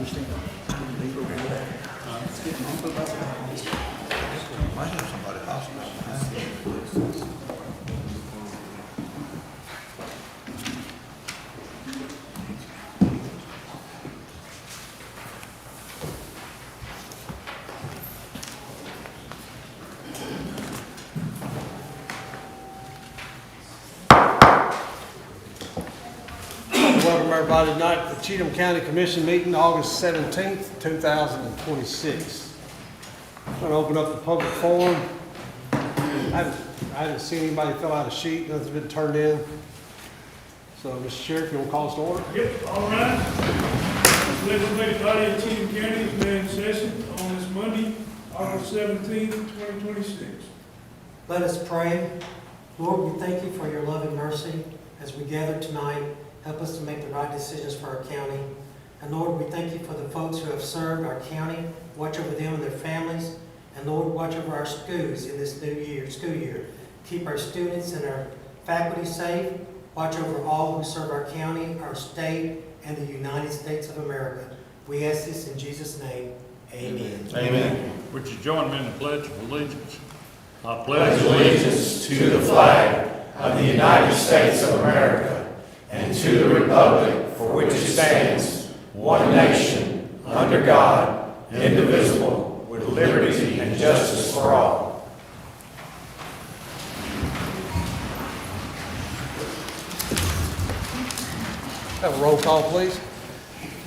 understand. I have somebody hospital. Welcome everybody tonight to the Cheatham County Commission meeting, August 17th, 2026. I'm going to open up the public forum. I haven't seen anybody fill out a sheet, nothing's been turned in. So, Mr. Sheriff, you want to call us to order? Yep, all right. The legislative body of Cheatham County is now in session on this Monday, August 17th, 2026. Let us pray. Lord, we thank you for your love and mercy as we gather tonight. Help us to make the right decisions for our county. And Lord, we thank you for the folks who have served our county. Watch over them and their families. And Lord, watch over our schools in this new school year. Keep our students and our faculty safe. Watch over all who serve our county, our state, and the United States of America. We ask this in Jesus' name. Amen. Amen. Would you join me in the Pledge of Allegiance? I pledge allegiance to the flag of the United States of America and to the republic for which it stands, one nation, under God, indivisible, with liberty and justice for all. Have a roll call, please.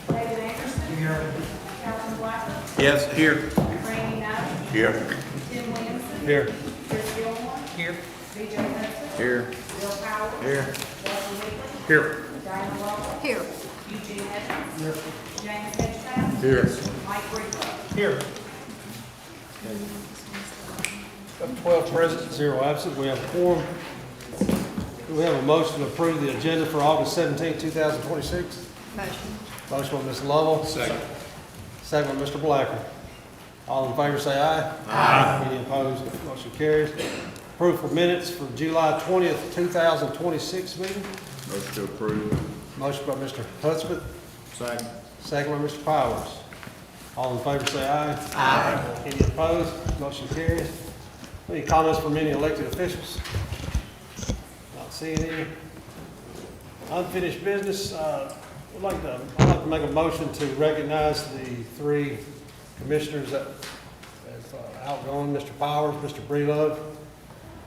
David Anderson. Here. Calvin Blackman. Yes, here. Randy Knight. Here. Tim Williamson. Here. Chris Gilmore. Here. B.J. Hudson. Here. Bill Powers. Here. Walter Wheatley. Here. Diana Roberts. Here. Eugene Evans. Here. James Hedgehouse. Here. Mike Rizzo. Here. Got 12 present, 0 absent. We have a quorum. Do we have a motion to approve the agenda for August 17, 2026? Motion. Motion by Ms. Lovell. Second. Second by Mr. Blacker. All in favor say aye. Aye. Any opposed? Motion carries. Approve for minutes for July 20th, 2026 meeting. Motion to approve. Motion by Mr. Hudspeth. Second. Second by Mr. Powers. All in favor say aye. Aye. Any opposed? Motion carries. Any comments from any elected officials? Not seeing any. Unfinished business. I'd like to make a motion to recognize the 3 commissioners that have outgone, Mr. Powers, Mr. Breelove,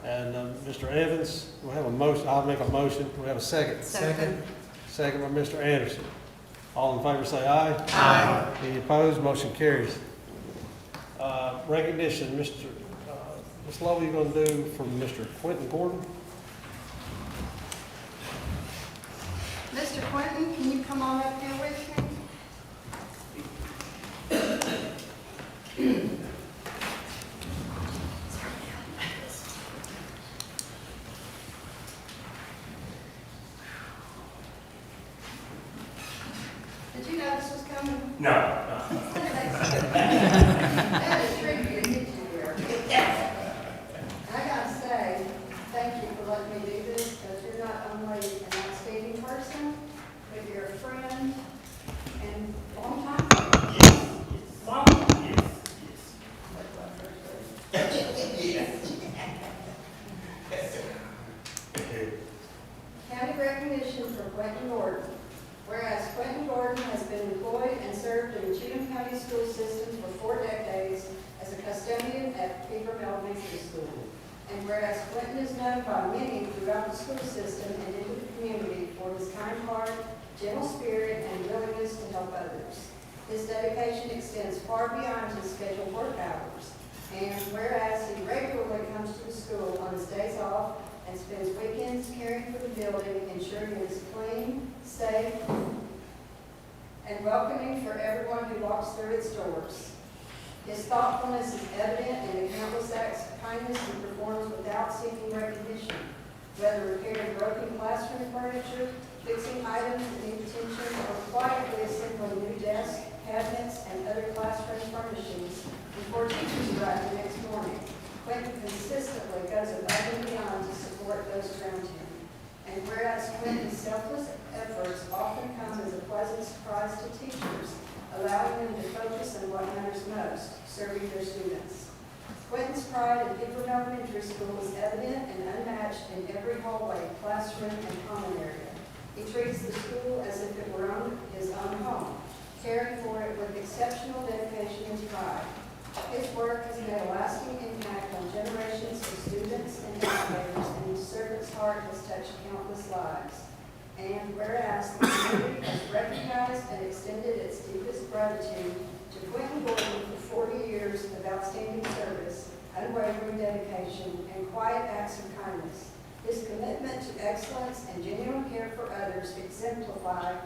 and Mr. Evans. We have a motion. I'll make a motion. We have a second. Second. Second by Mr. Anderson. All in favor say aye. Aye. Any opposed? Motion carries. Recognition, Ms. Lowe, you going to do from Mr. Quentin Gordon? Mr. Quentin, can you come on up here with me? Did you know this was coming? No. That is tricky to get you here. I gotta say, thank you for letting me do this, because you're not only an outstanding person, but you're a friend and long time. County recognition for Quentin Gordon. Whereas Quentin Gordon has been employed and served in the Cheatham County School System for 4 decades as a custodian at Cheatham Elementary School. And whereas Quentin is known by many throughout the school system and in the community for his kind heart, gentle spirit, and willingness to help others. His dedication extends far beyond his scheduled work hours. And whereas he regularly comes to the school on his days off and spends weekends caring for the building, ensuring it is clean, safe, and welcoming for everyone who walks through its doors. His thoughtfulness is evident in the countless acts of kindness he performs without seeking recognition, whether repairing broken classroom furniture, fixing items that need attention, or quietly assembling new desks, cabinets, and other classroom furnishings before teachers arrive the next morning. Quentin consistently goes above and beyond to support those around him. And whereas Quentin's selfless efforts often come as a pleasant surprise to teachers, allowing in what matters most, serving their students. Quentin's pride in Cheatham Elementary School is evident and unmatched in every hallway, classroom, and common area. He treats the school as if it were his own home, caring for it with exceptional dedication and pride. His work has made a lasting impact on generations of students and educators, and his servant's heart has touched countless lives. And whereas the community has recognized and extended its deepest gratitude to Quentin Gordon for 40 years of outstanding service, unwavering dedication, and quiet acts of kindness, his commitment to excellence and genuine care for others exemplify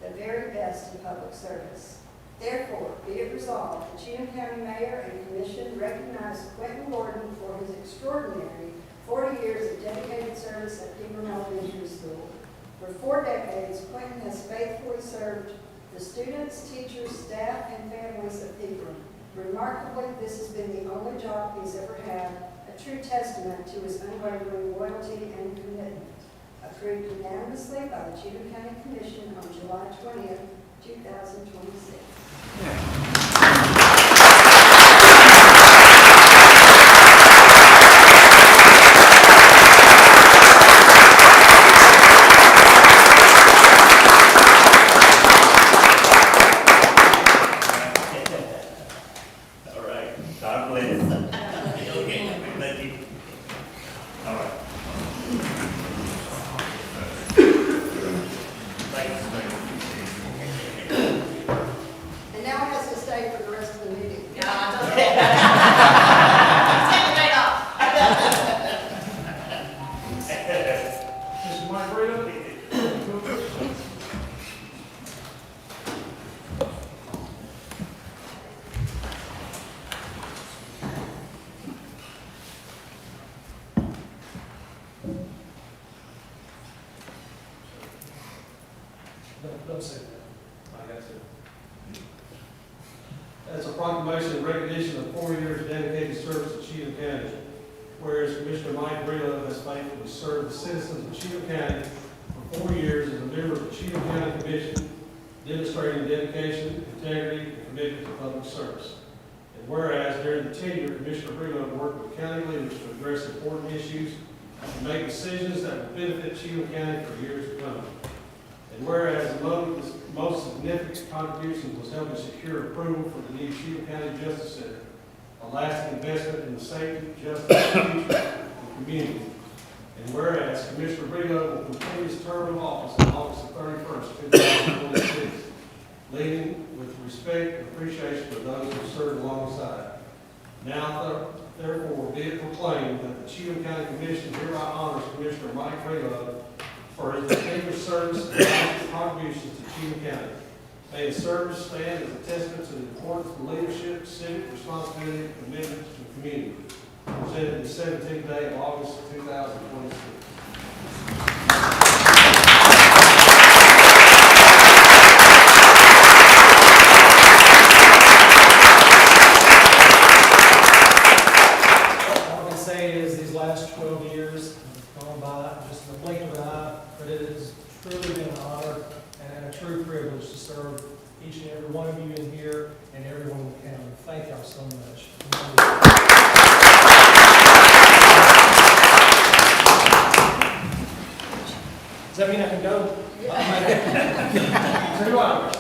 the very best in public service. Therefore, be it resolved, the Cheatham County Mayor and Commission recognize Quentin Gordon for his extraordinary 40 years of dedicated service at Cheatham Elementary School. For 4 decades, Quentin has faithfully served the students, teachers, staff, and families of Cheatham. Remarkably, this has been the only job he's ever had, a true testament to his unwavering loyalty and commitment. Approved unanimously by the Cheatham County Commission on July 20th, 2026. All right, God bless. Okay, thank you. All right. And now he has to stay for the rest of the meeting. Mr. Mike Brito? Don't say that. I got to. That's a proclamation in recognition of 4 years dedicated service to Cheatham County. Whereas Commissioner Mike Brito has faithfully served the citizens of Cheatham County for 4 years as a member of the Cheatham County Commission, demonstrating dedication, integrity, and commitment to public service. And whereas during the tenure, Commissioner Brito worked with county leaders to address important issues and make decisions that will benefit Cheatham County for years to come. And whereas among his most significant contributions was helping secure approval for the new Cheatham County Justice Center, a lasting investment in the safety, justice, future, and community. And whereas Commissioner Brito will complete his term of office on August the 31st, 2026, leading with respect and appreciation for those who served alongside. Now, therefore, be it proclaimed that the Cheatham County Commission hereby honors Commissioner Mike Brito for his distinguished service and contributions to Cheatham County. May his service stand as a testament to the importance of leadership, civic responsibility, and commitment to the community. Presented the 17th day of August 2026. All I can say is these last 12 years have gone by just in the blink of an eye, but it has truly been an honor and a true privilege to serve each and every one of you in here and everyone in the county. Thank y'all so much. Does that mean I can go? Very well.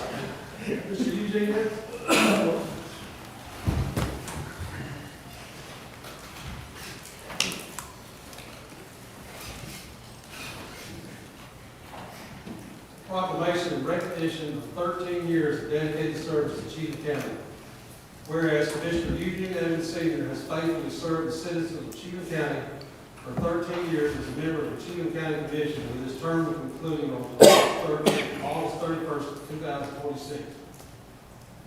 Mr. Eugene, proclamation in recognition of 13 years of dedicated service to Cheatham County. Whereas Commissioner Eugene Evans Sr. has faithfully served the citizens of Cheatham County for 13 years as a member of the Cheatham County Commission, with his term concluding on August 31st, 2046.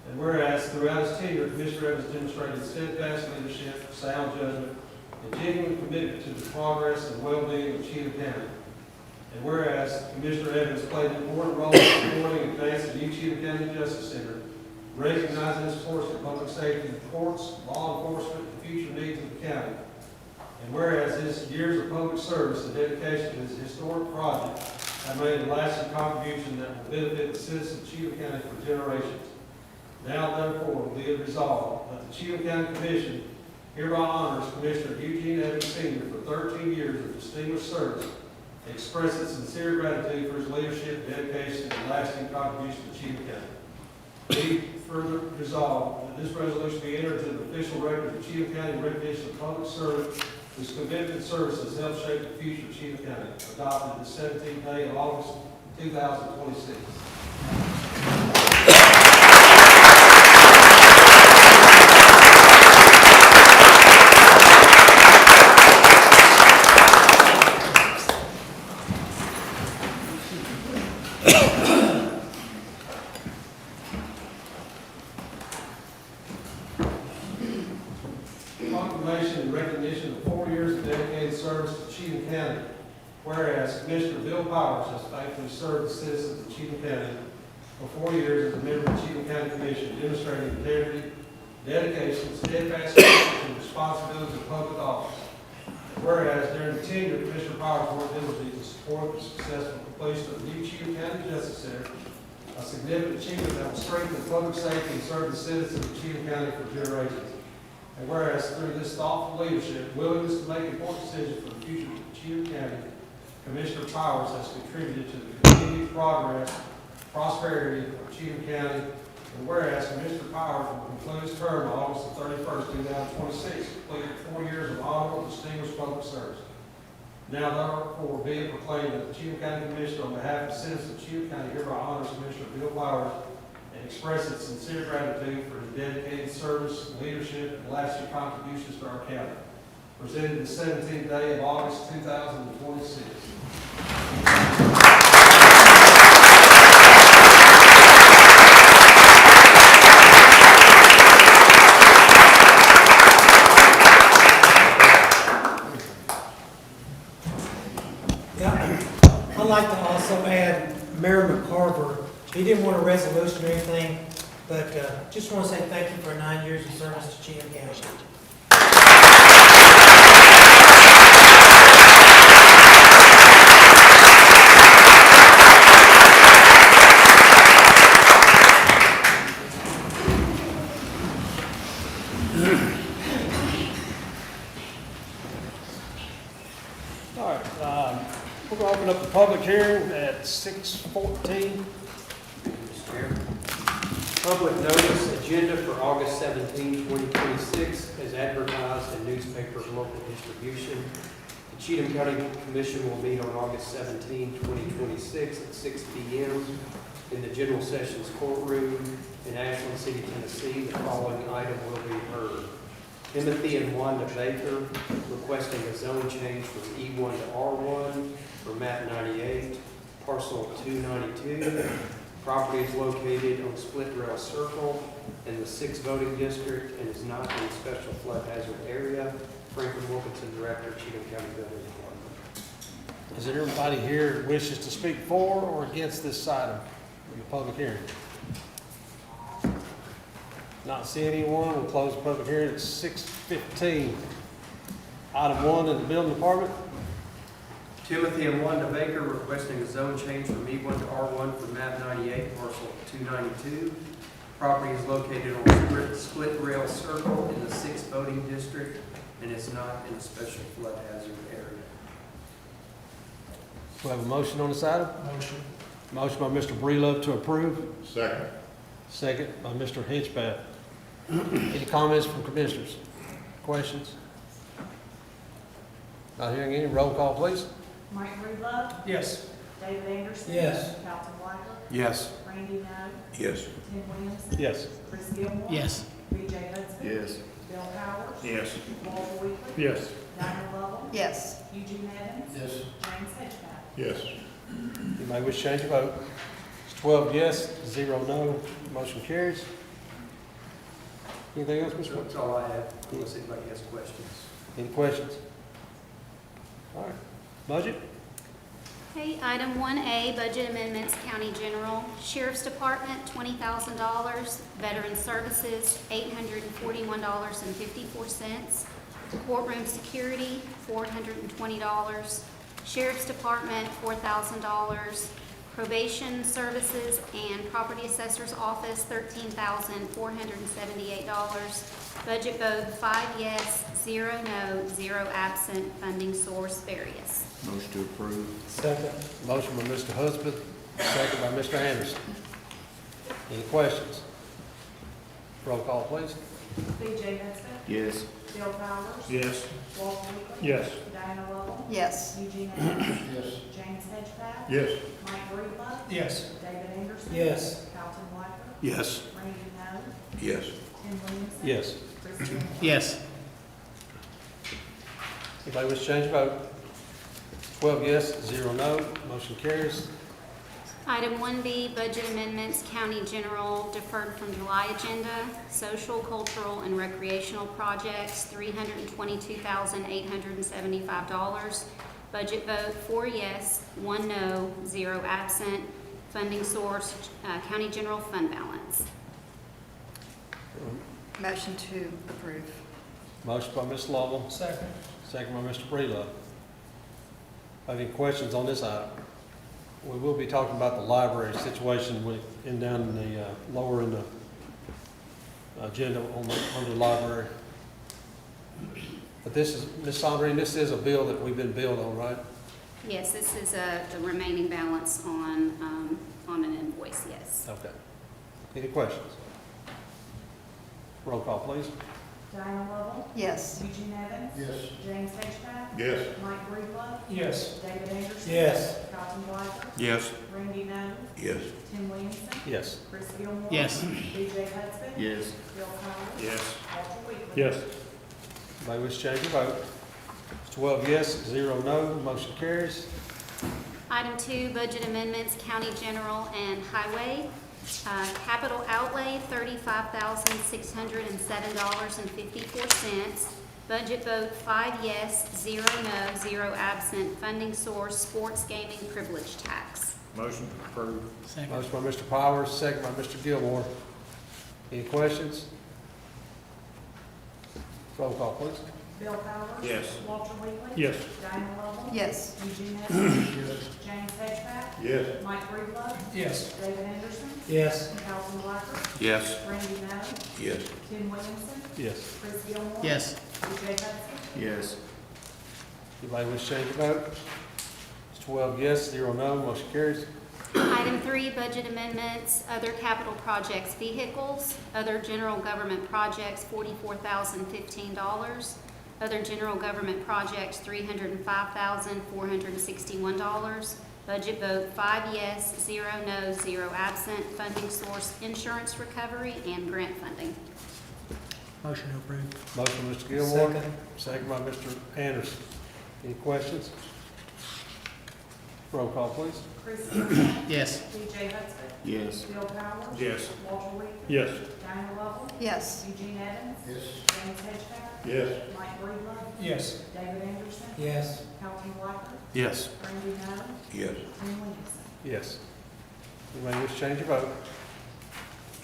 And whereas throughout his tenure, Commissioner Evans demonstrated steadfast leadership, sound judgment, and genuine commitment to the progress and well-being of Cheatham County. And whereas Commissioner Evans played an important role in supporting and advancing the new Cheatham County Justice Center, recognizing his support for public safety, the courts, law enforcement, and future needs of the county. And whereas his years of public service and dedication to this historic project have made a lasting contribution that will benefit the citizens of Cheatham County for generations. Now therefore be it resolved that the Cheatham County Commission hereby honors Commissioner Eugene Evans Sr. for 13 years of distinguished service, and express its sincere gratitude for his leadership, dedication, and lasting contribution to Cheatham County. Be further resolved that this resolution be entered into the official record of Cheatham County in recognition of public service whose commitment and service has helped shape the future of Cheatham County, adopted the 17th day of August 2026. Proclamation in recognition of 4 years of dedicated service to Cheatham County. Whereas Commissioner Bill Powers has faithfully served the citizens of Cheatham County for 4 years as a member of the Cheatham County Commission, demonstrating integrity, dedication, steadfast commitment, and responsibility of public office. Whereas during the tenure of Commissioner Powers worked diligently to support the successful completion of the new Cheatham County Justice Center, a significant achievement that will strengthen public safety and serve the citizens of Cheatham County for generations. And whereas through this thoughtful leadership, willingness to make important decisions for the future of Cheatham County, Commissioner Powers has contributed to the continued progress, prosperity of Cheatham County. And whereas Commissioner Powers will conclude his term on August the 31st, 2026, completed 4 years of honorable, distinguished public service. Now therefore be it proclaimed that the Cheatham County Commission, on behalf of the citizens of Cheatham County, hereby honors Commissioner Bill Powers and express its sincere gratitude for his dedicated service, leadership, and lasting contributions to our county. Presented the 17th day of August 2026. Yeah, I'd like to also add Mayor McCarver. He didn't want a resolution or anything, but just want to say thank you for 9 years of service to Cheatham County. All right, we're going to open up the public hearing at 6:14. Mr. Chair. Public notice agenda for August 17, 2026, as advertised in newspapers of local distribution. The Cheatham County Commission will meet on August 17, 2026 at 6 p.m. in the General Sessions Courtroom in Ashland City, Tennessee. The following item will be heard. Timothy and Wanda Baker requesting a zone change from E1 to R1 for map 98, parcel 292. Property is located on Split Rail Circle in the 6th voting district and is not in the special flood hazard area. Franklin Wilkinson, Director, Cheatham County Building Department. Is there anybody here that wishes to speak for or against this item in the public hearing? Not seeing anyone, we'll close the public hearing at 6:15. Item 1 in the building department. Timothy and Wanda Baker requesting a zone change from E1 to R1 for map 98, parcel 292. Property is located on Split Rail Circle in the 6th voting district and is not in a special flood hazard area. We have a motion on this item. Motion. Motion by Mr. Breelove to approve. Second. Second by Mr. Hinchbath. Any comments from commissioners? Questions? Not hearing any. Roll call, please. Mike Breedlove, Yes. David Anderson. Yes. Calvin White, Yes. Randy Nunn, Yes. Tim Williamson. Yes. Chris Gilmore. Yes. B.J. Hudson. Yes. Bill Powers. Yes. Walter Weekly. Yes. Diana Lovell. Yes. Eugene Evans. Yes. James Hedgeback. Yes. You may wish to change your vote. It's 12 yes, 0 no. Motion carries. Anything else, Mr. Wood? That's all I have, unless anybody has questions. Any questions? All right. Budget? Okay, item 1A, budget amendments, county general. Sheriff's Department, $20,000. Veteran Services, $841.54. Courtroom security, $420. Sheriff's Department, $4,000. Probation Services and Property Assessor's Office, $13,478. Budget vote 5 yes, 0 no, 0 absent. Funding source various. Motion to approve. Second. Motion by Mr. Husband, second by Mr. Anderson. Any questions? Roll call, please. B.J. Hudson, Yes. Bill Powers, Yes. Walter Weekly, Yes. Diana Lovell, Yes. Eugene Evans, Yes. James Hedgepath, Yes. Mike Breedlove, Yes. David Anderson. Yes. Carlton Blacker, Yes. Randy Nose, Yes. Tim Williamson. Yes. Chris Gilmore. Yes. Anybody wish to change your vote? 12 yes, 0 no, motion carries. Item 1B, budget amendments, county general, deferred from July agenda, social, cultural, and recreational projects, $322,875. Budget vote 4 yes, 1 no, 0 absent. Funding source, county general fund balance. Motion to approve. Motion by Ms. Lovell, Second. second by Mr. Breedlove. Have any questions on this item? We will be talking about the library situation down in the, lower in the agenda on the library. But this is, Ms. Sandrine, this is a bill that we've been billed on, right? Yes, this is the remaining balance on an invoice, yes. Okay. Any questions? Roll call, please. Diana Lovell, Yes. Eugene Evans. Yes. James Hedgepath, Yes. Mike Breedlove, Yes. David Anderson. Yes. Carlton Blacker, Yes. Randy Nose, Yes. Tim Williamson, Yes. Chris Gilmore. Yes. B.J. Hudson. Yes. Bill Powers. Yes. Walter Weekly. Yes. Anybody wish to change your vote? 12 yes, 0 no, motion carries. Item 2, budget amendments, county general and highway. Capital outlay, $35,607.54. Budget vote 5 yes, 0 no, 0 absent. Funding source, sports gaming privilege tax. Motion approved. Motion by Mr. Powers, second by Mr. Gilmore. Any questions? Roll call, please. Bill Powers. Yes. Walter Weekly. Yes. Diana Lovell. Yes. Eugene Evans. James Hedgepath, Yes. Mike Breedlove, Yes. David Anderson, Yes. Carlton Blacker, Yes. Randy Nose, Yes. Tim Williamson, Yes. Chris Gilmore. Yes. B.J. Hudson. Yes. Anybody wish to change your vote? It's 12 yes, 0 no, motion carries. Item 3, budget amendments, other capital projects, vehicles, other general government projects, $44,015. Other general government projects, $305,461. Budget vote 5 yes, 0 no, 0 absent. Funding source, insurance recovery and grant funding. Motion to approve. Motion by Mr. Gilmore, Second. second by Mr. Anderson. Any questions? Roll call, please. Chris Gilmore. Yes. B.J. Hudson. Yes. Bill Powers. Yes. Walter Weekly. Yes. Diana Lovell. Yes. Eugene Evans. Yes. James Hedgepath, Yes. Mike Breedlove, Yes. David Anderson, Yes. Carlton Blacker, Yes. Randy Nose, Yes. Tim Williamson. Yes. Anybody wish to change your vote?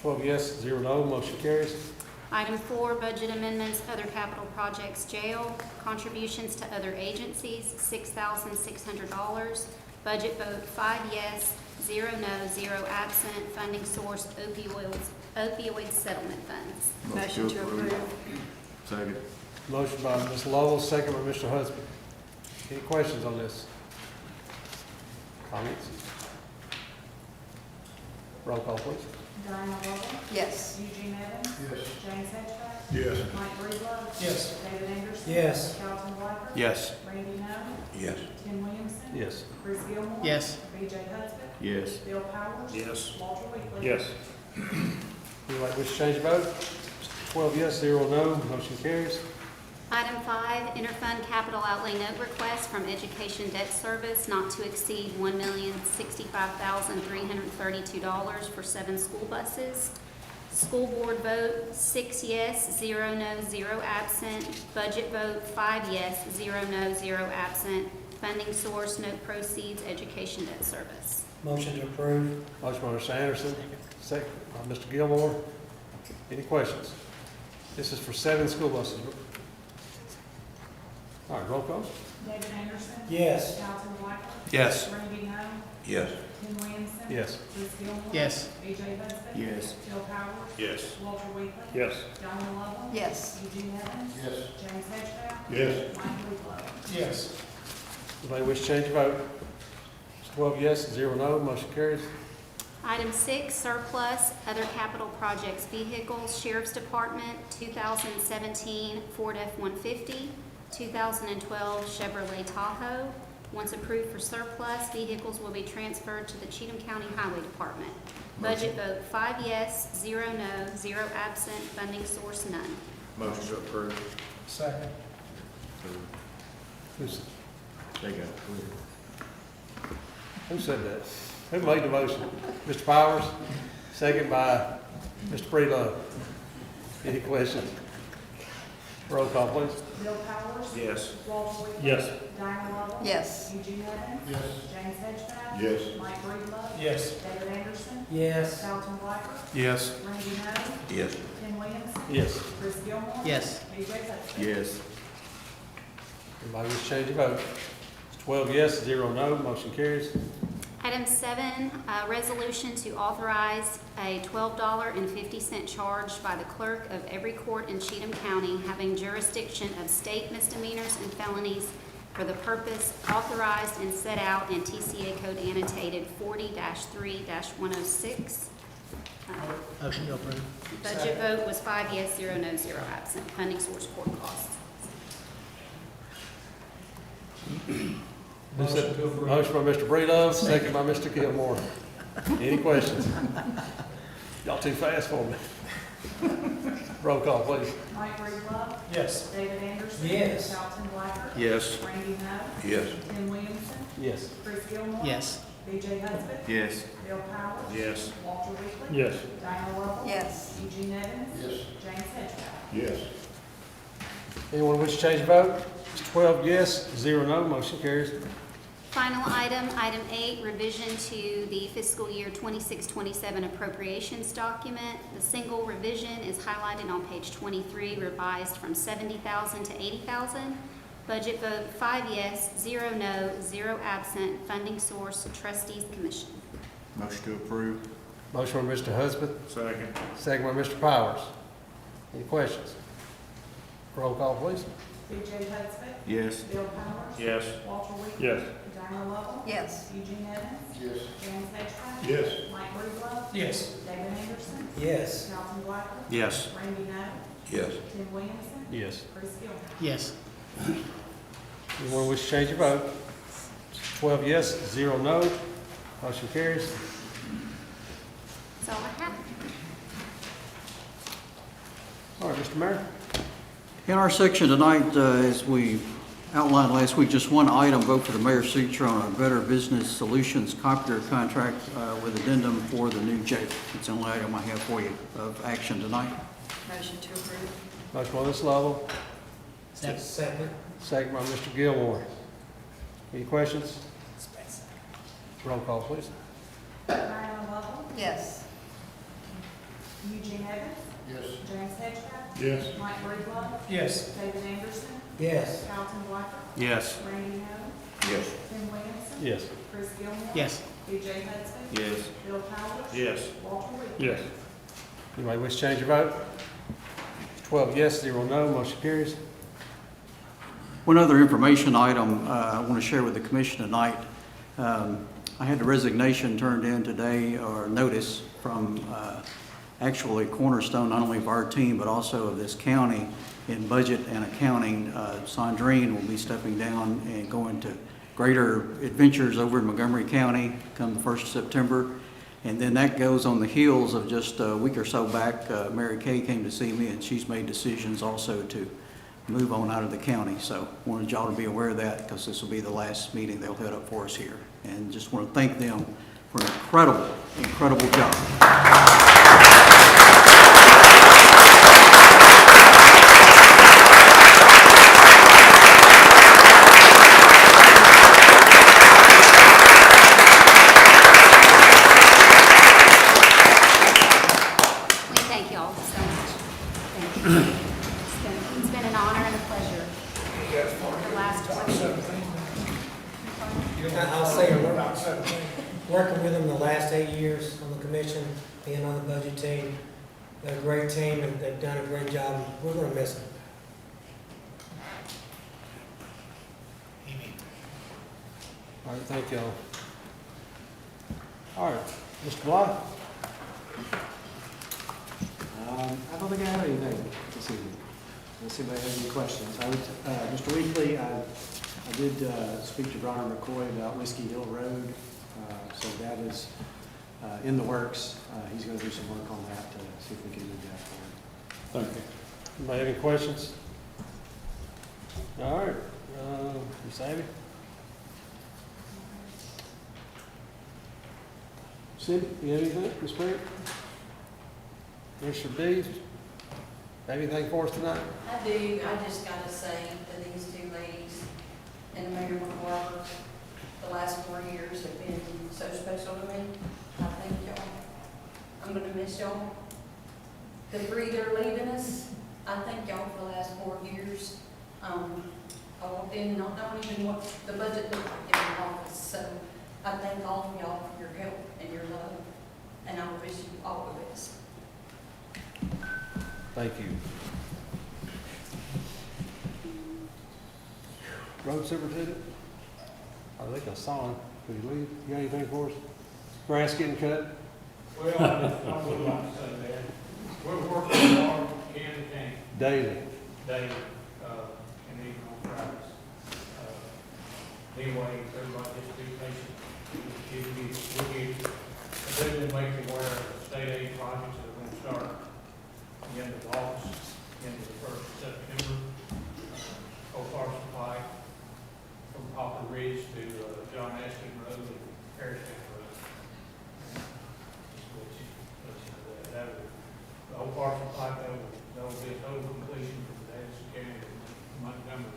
12 yes, 0 no, motion carries. Item 4, budget amendments, other capital projects, jail, contributions to other agencies, $6,600. Budget vote 5 yes, 0 no, 0 absent. Funding source, opioid settlement funds. Motion to approve. Second. Motion by Ms. Lovell, second by Mr. Husband. Any questions on this? Comments? Roll call, please. Diana Lovell, Yes. Eugene Evans, Yes. James Hedgepath, Yes. Mike Breedlove, Yes. David Anderson. Yes. Carlton Blacker. Yes. Randy Nose, Yes. Tim Williamson. Yes. Chris Gilmore. Yes. B.J. Hudson, Yes. Bill Powers. Yes. Walter Weekly. Yes. Anybody wish to change your vote? 12 yes, 0 no, motion carries. Item 5, interfund capital outlay note request from Education Debt Service not to exceed $1,065,332 for 7 school buses. School board vote 6 yes, 0 no, 0 absent. Budget vote 5 yes, 0 no, 0 absent. Funding source, note proceeds, Education Debt Service. Motion to approve. Motion by Mr. Anderson, second by Mr. Gilmore. Any questions? This is for 7 school buses. All right, roll call. David Anderson. Yes. Carlton Blacker. Yes. Randy Nose, Yes. Ken Williamson. Yes. Chris Gilmore. Yes. BJ Hudson. Yes. Bill Powers. Yes. Walter Weaver. Yes. Diana Lovell. Yes. Eugene Evans. Yes. James Hedgehouse. Yes. Mike Ruffalo. Yes. Anybody wish to change your vote? It's 12 yes, 0 no, motion carries. Item 6, surplus, other capital projects vehicles, Sheriff's Department, 2017 Ford F-150, 2012 Chevrolet Tahoe. Once approved for surplus, vehicles will be transferred to the Cheatham County Highway Department. Budget vote 5 yes, 0 no, 0 absent, funding source none. Motion to approve. Second. Who's- They got it. Who said that? Who made the motion? Mr. Powers, second by Mr. Breedlove. Any questions? Roll call, please. Bill Powers. Yes. Walter Weaver. Yes. Diana Lovell. Yes. Eugene Evans. Yes. James Hedgehouse. Yes. Mike Ruffalo. Yes. David Anderson. Yes. Carlton Blacker. Yes. Randy Moe. Yes. Ken Williamson. Yes. Chris Gilmore. Yes. BJ Hudson. Yes. Anybody wish to change your vote? It's 12 yes, 0 no, motion carries. Item 7, resolution to authorize a $12.50 charge by the clerk of every court in Cheatham County having jurisdiction of state misdemeanors and felonies for the purpose authorized and set out in TCA Code annotated 40-3-106. Motion to approve. Budget vote was 5 yes, 0 no, 0 absent. Funding source court costs. Motion to approve. Motion by Mr. Breedlove, second by Mr. Gilmore. Any questions? Y'all too fast for me. Roll call, please. Mike Ruffalo. Yes. David Anderson. Yes. Carlton Blacker. Yes. Randy Moe. Yes. Ken Williamson. Yes. Chris Gilmore. Yes. BJ Hudson. Yes. Bill Powers. Yes. Walter Weaver. Yes. Diana Lovell. Yes. Eugene Evans. Yes. James Hedgehouse. Yes. Anyone wish to change your vote? It's 12 yes, 0 no, motion carries. Final item, item 8, revision to the fiscal year 26-27 appropriations document. The single revision is highlighted on page 23, revised from $70,000 to $80,000. Budget vote 5 yes, 0 no, 0 absent. Funding source trustees commission. Motion to approve. Motion by Mr. Husband, Second. second by Mr. Powers. Any questions? Roll call, please. BJ Hudson. Yes. Bill Powers. Yes. Walter Weaver. Yes. Diana Lovell. Yes. Eugene Evans. Yes. James Hedgehouse. Yes. Mike Ruffalo. Yes. David Anderson. Yes. Carlton Blacker. Yes. Randy Moe. Yes. Tim Williamson. Yes. Chris Gilmore. Yes. Anyone wish to change your vote? 12 yes, 0 no, motion carries. That's all I have. All right, Mr. Mayor. In our section tonight, as we outlined last week, just one item, vote for the mayor's signature on a Better Business Solutions copier contract with addendum for the new jail. It's the only item I have for you of action tonight. Motion to approve. Motion by Ms. Lovell, Second. second by Mr. Gilmore. Any questions? Roll call, please. Diana Lovell. Yes. Eugene Evans. Yes. James Hedgehouse. Yes. Mike Ruffalo. Yes. David Anderson. Yes. Carlton Blacker. Yes. Randy Moe. Yes. Tim Williamson. Yes. Chris Gilmore. Yes. BJ Hudson. Yes. Bill Powers. Yes. Walter Weaver. Yes. Anybody wish to change your vote? 12 yes, 0 no, motion carries. One other information item I want to share with the commission tonight. I had the resignation turned in today, or notice, from actually cornerstone not only of our team, but also of this county in budget and accounting. Sandrine will be stepping down and going to greater adventures over in Montgomery County come the 1st of September. And then that goes on the heels of just a week or so back, Mary Kay came to see me, and she's made decisions also to move on out of the county. So wanted y'all to be aware of that, because this will be the last meeting they'll head up for us here. And just want to thank them for an incredible, incredible job. We thank you all so much. Thank you. It's been an honor and a pleasure. The last 20 years. I'll say, working with him position, being on the budget team. They're a great team, and they've done a great job. We're gonna miss them. All right, thank y'all. All right, Mr. Bly? I don't think I have anything this evening. Unless anybody has any questions. Mr. Weekly, I did speak to Bronner McCoy about Whiskey Hill Road, so that is in the works. He's going to do some work on that to see if we can move that forward. Thank you. Anybody have any questions? All right, Ms. Abby? Cindy, you have anything, Ms. Grant? Mr. B, have anything for us tonight? I do, I just gotta say to these two ladies and Mayor McGuire, the last 4 years have been so special to me. I thank y'all. I'm gonna miss y'all. The three that are leaving us, I thank y'all for the last 4 years. I walked in not knowing even what the budget looked like in the office, so I thank all of y'all for your help and your love, and I wish you all the best. Thank you. Road Superintendent? I think I saw him. Did he leave? You got anything for us? Grass getting cut? Well, I would like to say that. We're working hard, can, Daily. daily, and even on Fridays. Anyway, everybody just be patient. We'll make you aware of the state aid projects that are going to start the end of August, end of the 1st of September. Old Carson Pike, from Poplar Ridge to John Ashton Road and Harrison Road. Just let you know that. The Old Carson Pike, that will be a total completion from Davidson County to Montgomery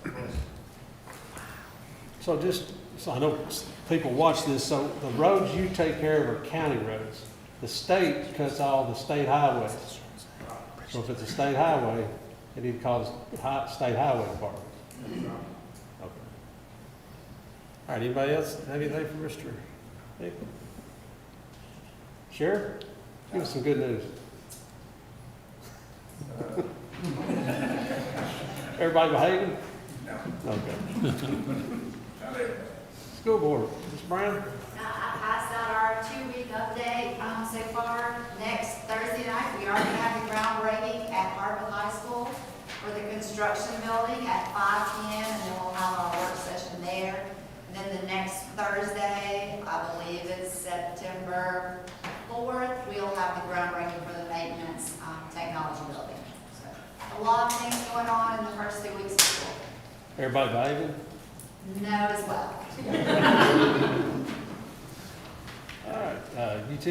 County. So just, so I know people watch this, so the roads you take care of are county roads. The state cuts all the state highways. So if it's a state highway, it need to call the state highway department. Okay. All right, anybody else have anything for Mr. Nick? Sheriff, give us some good news. Everybody behaving? No. Okay. School board, Mr. Brown? I passed out our 2-week update so far. Next Thursday night, we already have the groundbreaking at Harvard High School for the construction building at 5 p.m. and then we'll have our work session there. And then the next Thursday, I believe it's September 4th, we'll have the groundbreaking for the maintenance technology building. So a lot of things going on in the first 2 weeks of school. Everybody behaving? No as well. All right, UT?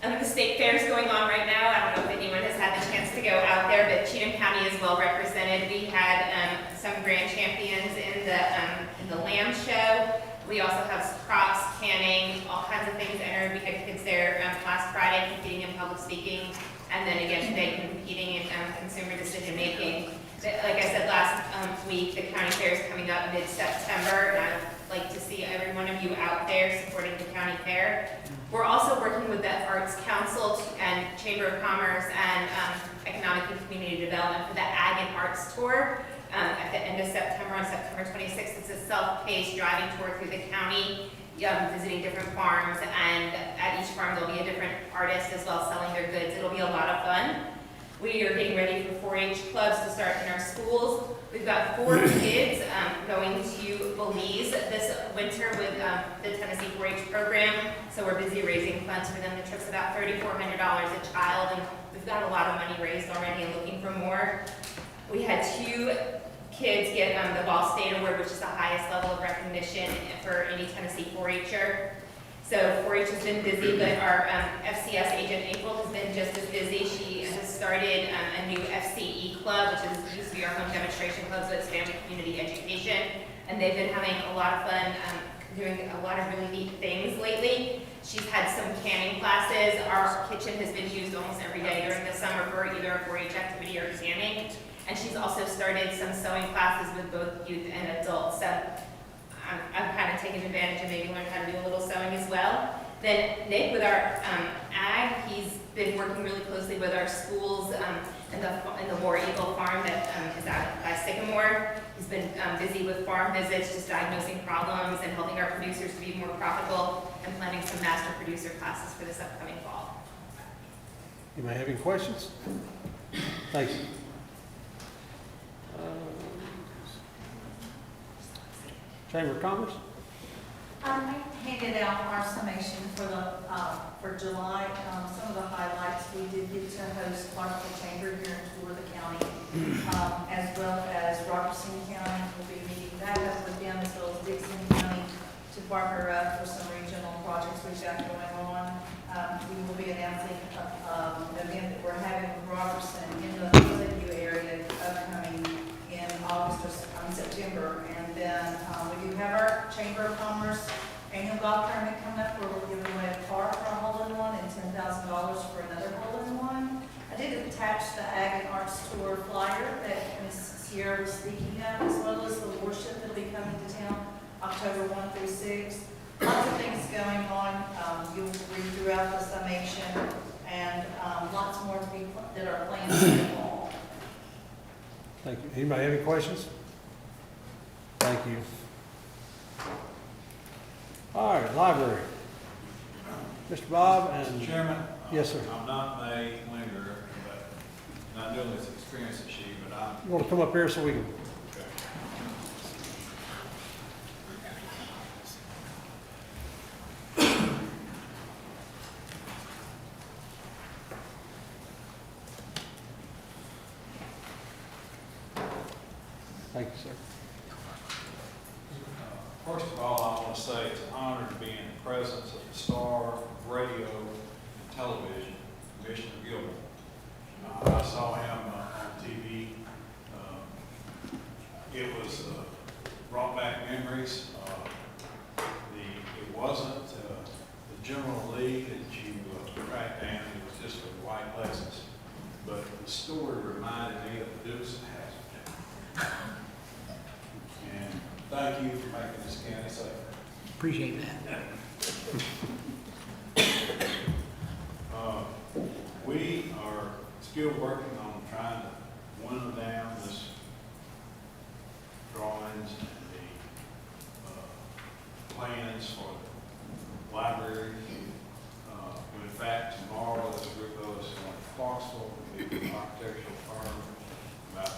The state fair is going on right now. I don't know if anyone has had the chance to go out there, but Cheatham County is well represented. We had some grand champions in the lamb show. We also have props, canning, all kinds of things entered. We had kids there last Friday competing in public speaking, and then again today competing in consumer decision making. Like I said last week, the county fair is coming up mid-September, and I'd like to see every one of you out there supporting the county fair. We're also working with the Arts Council and Chamber of Commerce and Economic and Community Development for the Ag and Arts Tour at the end of September, on September 26th. It's a self-paced driving tour through the county, visiting different farms, and at each farm there'll be a different artist as well selling their goods. It'll be a lot of fun. We are getting ready for 4-H clubs to start in our schools. We've got 4 kids going to Belize this winter with the Tennessee 4-H program. So we're busy raising funds for them. The trip's about $3,400 a child, and we've got a lot of money raised already and looking for more. We had 2 kids get the Ball State Award, which is the highest level of recognition for any Tennessee 4-H'er. So 4-H has been busy, but our FCS agent April has been just as busy. She has started a new FCE club, which used to be our home demonstration club, so it's family community education. And they've been having a lot of fun doing a lot of really neat things lately. She's had some canning classes. Our kitchen has been used almost every day during the summer for either a 4-H activity or canning. And she's also started some sewing classes with both youth and adults. So I've kind of taken advantage and maybe learned how to do a little sewing as well. Then Nick with our ag, he's been working really closely with our schools in the War Eagle farm that is out by Sycamore. He's been busy with farm visits, just diagnosing problems and helping our producers to be more profitable and planning some master producer classes for this upcoming fall. You may have any questions? Thank you. Chamber of Commerce? I handed out our summation for for July. Some of the highlights, we did get to host Clarksville Chamber here and tour the county, as well as Robertson County. We'll be meeting back up with them, as well as Dixon County, to partner up for some regional projects we've got going on. We will be announcing an event that we're having with Robertson in the Lakeview area upcoming in August or September. And then we do have our Chamber of Commerce annual golf tournament coming up, where we're giving away a car for a hole-in-one and $10,000 for another hole-in-one. I did attach the Ag and Arts Tour flyer that Ms. Sierra was speaking of, as well as the worship that'll be coming to town October 1 through 6. Lots of things going on. You'll read throughout the summation, and lots more to be that are planned for the fall. Thank you. Anybody have any questions? Thank you. All right, library. Mr. Bob and... Mr. Chairman? Yes, sir. I'm not May Linger, but not doing this experience that she, but I'm... You want to come up here so we can... Thank you, sir. First of all, I want to say it's an honor to be in the presence of the star of radio and television, Commissioner Gilbert. I saw him on TV. It was brought back memories. It wasn't the General Lee that you tracked down. It was just a white Lexus. But the story reminded me of the Dukes of Hazzard. And thank you for making this county safer. Appreciate that. We are still working on trying to winnow down this drawings and the plans for the library. In fact, tomorrow, as a group of us going to Clarksville, we'll be an architectural firm about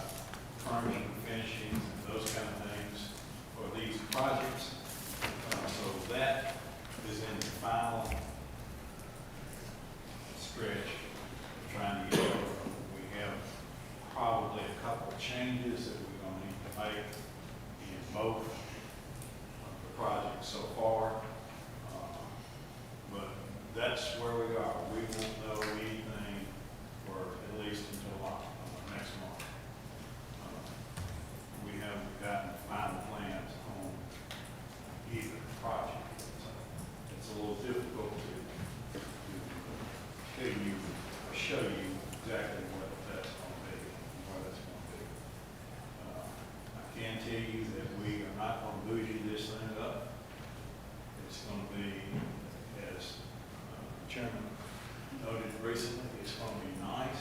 furnishing, finishing, and those kind of things for these projects. So that is in the final stretch of trying to get over. We have probably a couple of changes that we're going to need to make in both of the projects so far. But that's where we are. We won't know anything for at least until next month. We haven't gotten final plans on either project. So it's a little difficult to tell you or show you exactly what that's going to be and where that's going to be. I can tell you that we are not going to bougie this thing up. It's going to be, as Chairman noted recently, it's going to be nice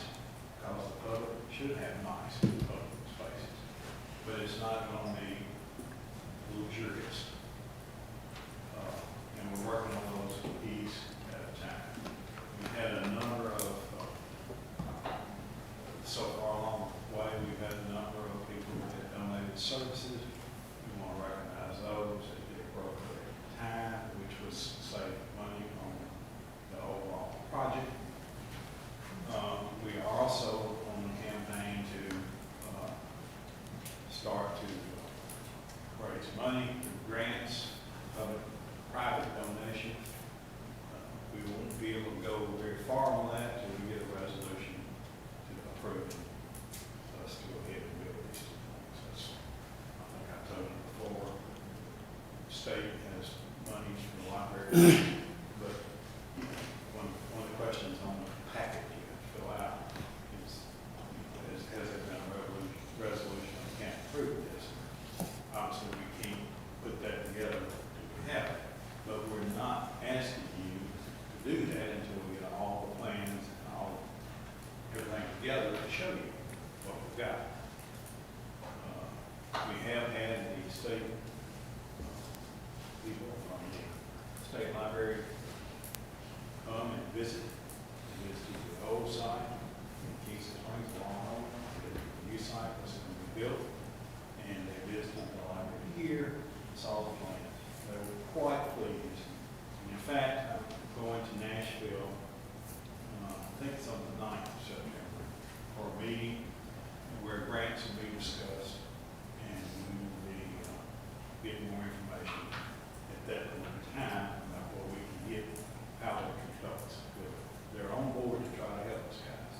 because the public should have nice public spaces, but it's not going to be luxurious. And we're working on those piece at a time. We've had a number of, so far along the way, we've had a number of people that have donated services. We want to recognize those at the appropriate time, which was save money on the overall project. We are also on the campaign to start to raise money through grants, public-private donation. We won't be able to go very far on that until we get a resolution to approve us to go ahead and build these two things. That's, I think I told you before, the state has money for the library, but one of the questions on the packet you have to fill out is, has there been a resolution? We can't approve this. Obviously, we can't put that together do that until we get all the plans and all, everything together to show you what we've got. We have had the state people from the state library come and visit the old site in Keys Springs, along the new site was going to be built, and they visited the library here, saw the plans. They were quite pleased. And in fact, I'm going to Nashville, I think it's on the 9th of September, for a meeting where grants will be discussed, and we will be getting more information at that point in time about what we can get out of the consultants. They're on board to try to help us, guys.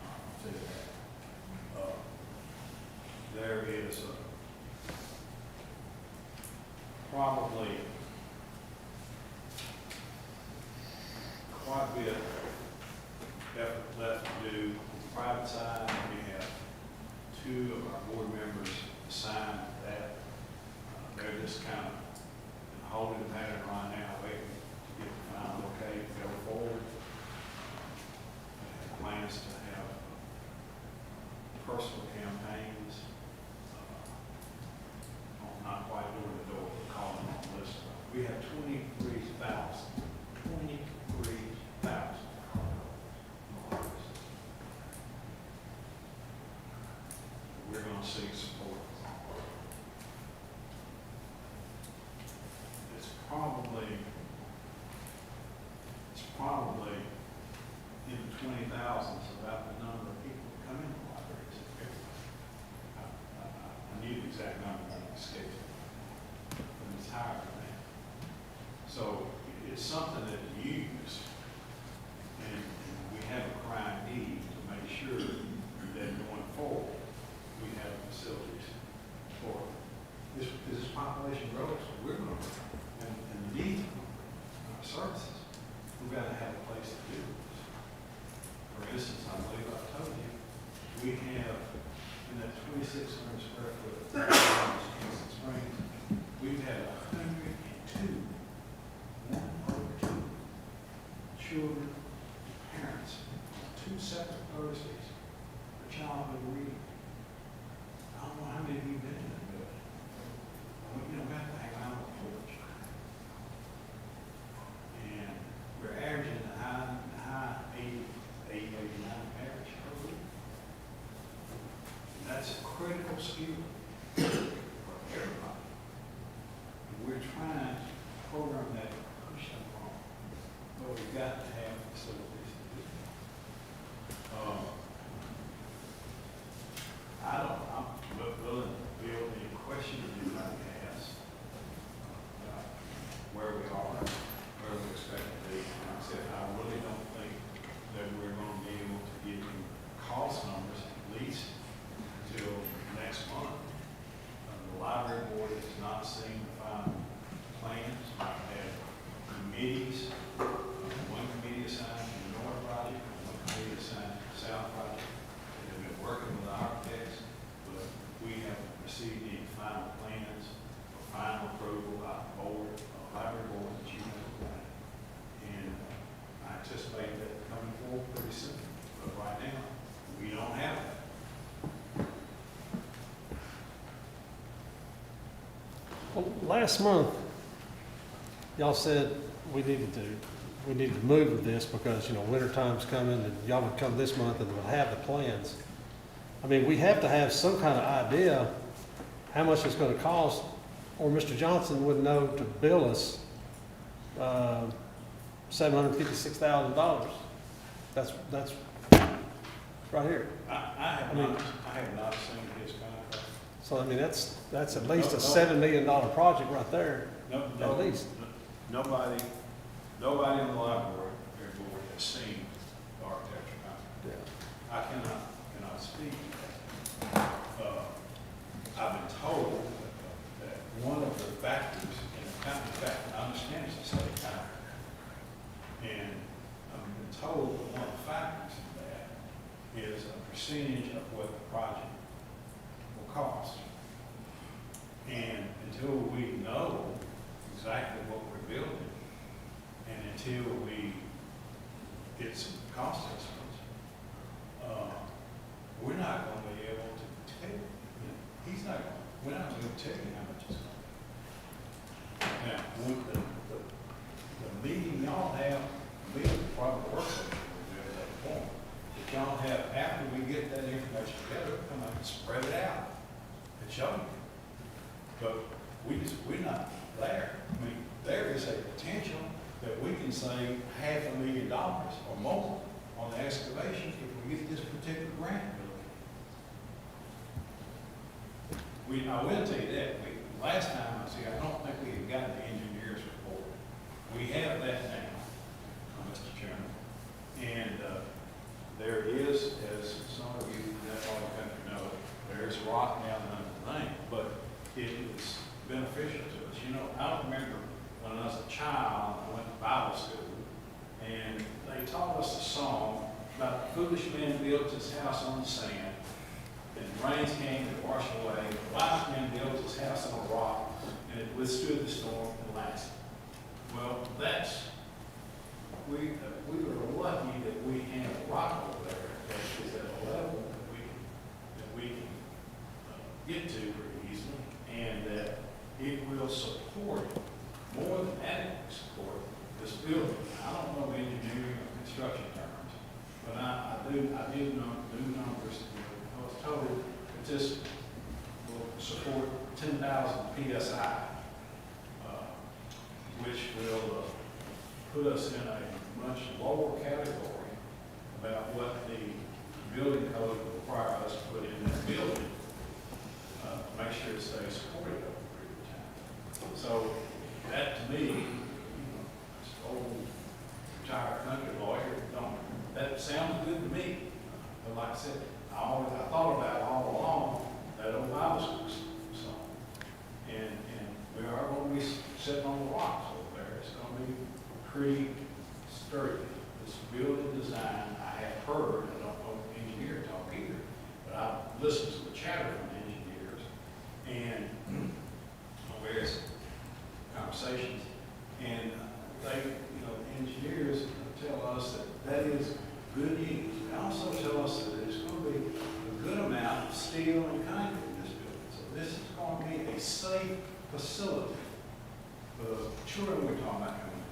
I'll tell you that. There is probably quite a bit of effort left to do. On the private side, we have 2 of our board members assigned to that. They're just kind of in a holding pattern right now, waiting to get the final okay to go forward. We have plans to have personal campaigns, not quite door to door, but calling on the list. We have 23,000. We're going to seek support. It's probably in the 20,000s about the number of people that come in the libraries. I need the exact number, but I escaped it. But it's higher than that. So it's something that you use, and we have a crying need to make sure that going forward, we have facilities for this, because this population grows, so we're going to, and the need for our services, we've got to have a place to do this. For instance, I believe I told you, we have in that 2,600 square foot Kingston Springs, we've had 102 children, parents, 2 separate Thursdays for childhood reading. I don't know how many of you have been in that building. We don't have to hang out on the porch. And we're averaging the high 88, 89 average per week. And that's a critical skill for everybody. And we're trying to program that and push them along. But we've got to have facilities to do that. I'm willing to field any questions anybody has about where we are, where we expect to be. And like I said, I really don't think that we're going to be able to give you cost numbers at least until next month. The library board has not seen the final plans. I've had committees. One committee assigned to the North Project, one committee assigned to the South Project. They've been working with the architects, but we haven't received any final plans or final approval by the board, library board that you have applied. And I anticipate that coming forward pretty soon. But right now, we don't have it. Well, last month, y'all said we needed to move with this because, winter time's coming and y'all would come this month and would have the plans. I mean, we have to have some kind of idea how much it's gonna cost, or Mr. Johnson would know to bill us, $756,000. That's right here. I have not seen his contract. So, I mean, that's at least a $7 million project right there, at least. Nobody in the library board has seen the architecture contract. Yeah. I cannot speak to that. I've been told that one of the factors in the county, in fact, I understand it's a state contract. And I've been told that one of the factors in that is a percentage of what the project will cost. And until we know exactly what we're building, and until we get some cost estimates. We're not gonna be able to tell you, we're not gonna tell you how much it's gonna be. Now, with the meeting y'all have, me and the private work session, we'll do at that point. If y'all have, after we get that information together, come out and spread it out and show you. But we're not there. I mean, there is a potential that we can save $500,000 or more on the excavation if we get this particular grant. I will tell you that, last time, I don't think we had gotten the engineer's report. We have that now, Mr. Chairman. And there is, as some of you in that part of the country know, there's rock down under the lane, but it is beneficial to us. You know, I remember when I was a child, I went to Bible school, and they taught us a song about the foolish man built his house on the sand, and rains came to wash away. The wise man built his house on a rock, and it withstood the storm and lasted. Well, we were lucky that we have a rock over there that is at a level that we can get to pretty easily, and that it will support, more than adequately support, this building. I don't know engineering or construction terms, but I do know numbers. I was told that this will support 10,000 PSI, which will put us in a much lower category about what the building code will require us to put in that building. Make sure it stays supported over a period of time. So that to me, this old retired country lawyer, that sounds good to me. But like I said, I thought about it all along, that old Bible school song. And we are going to be sitting on the rocks over there. It's going to be pretty sturdy. This building design, I have heard, I don't know engineer talk either, but I've listened to the chatter from engineers and various conversations, and they, the engineers tell us that is good news. They also tell us that there's going to be a good amount of steel and concrete in this building. So this is going to be a safe facility for the children we're talking about coming,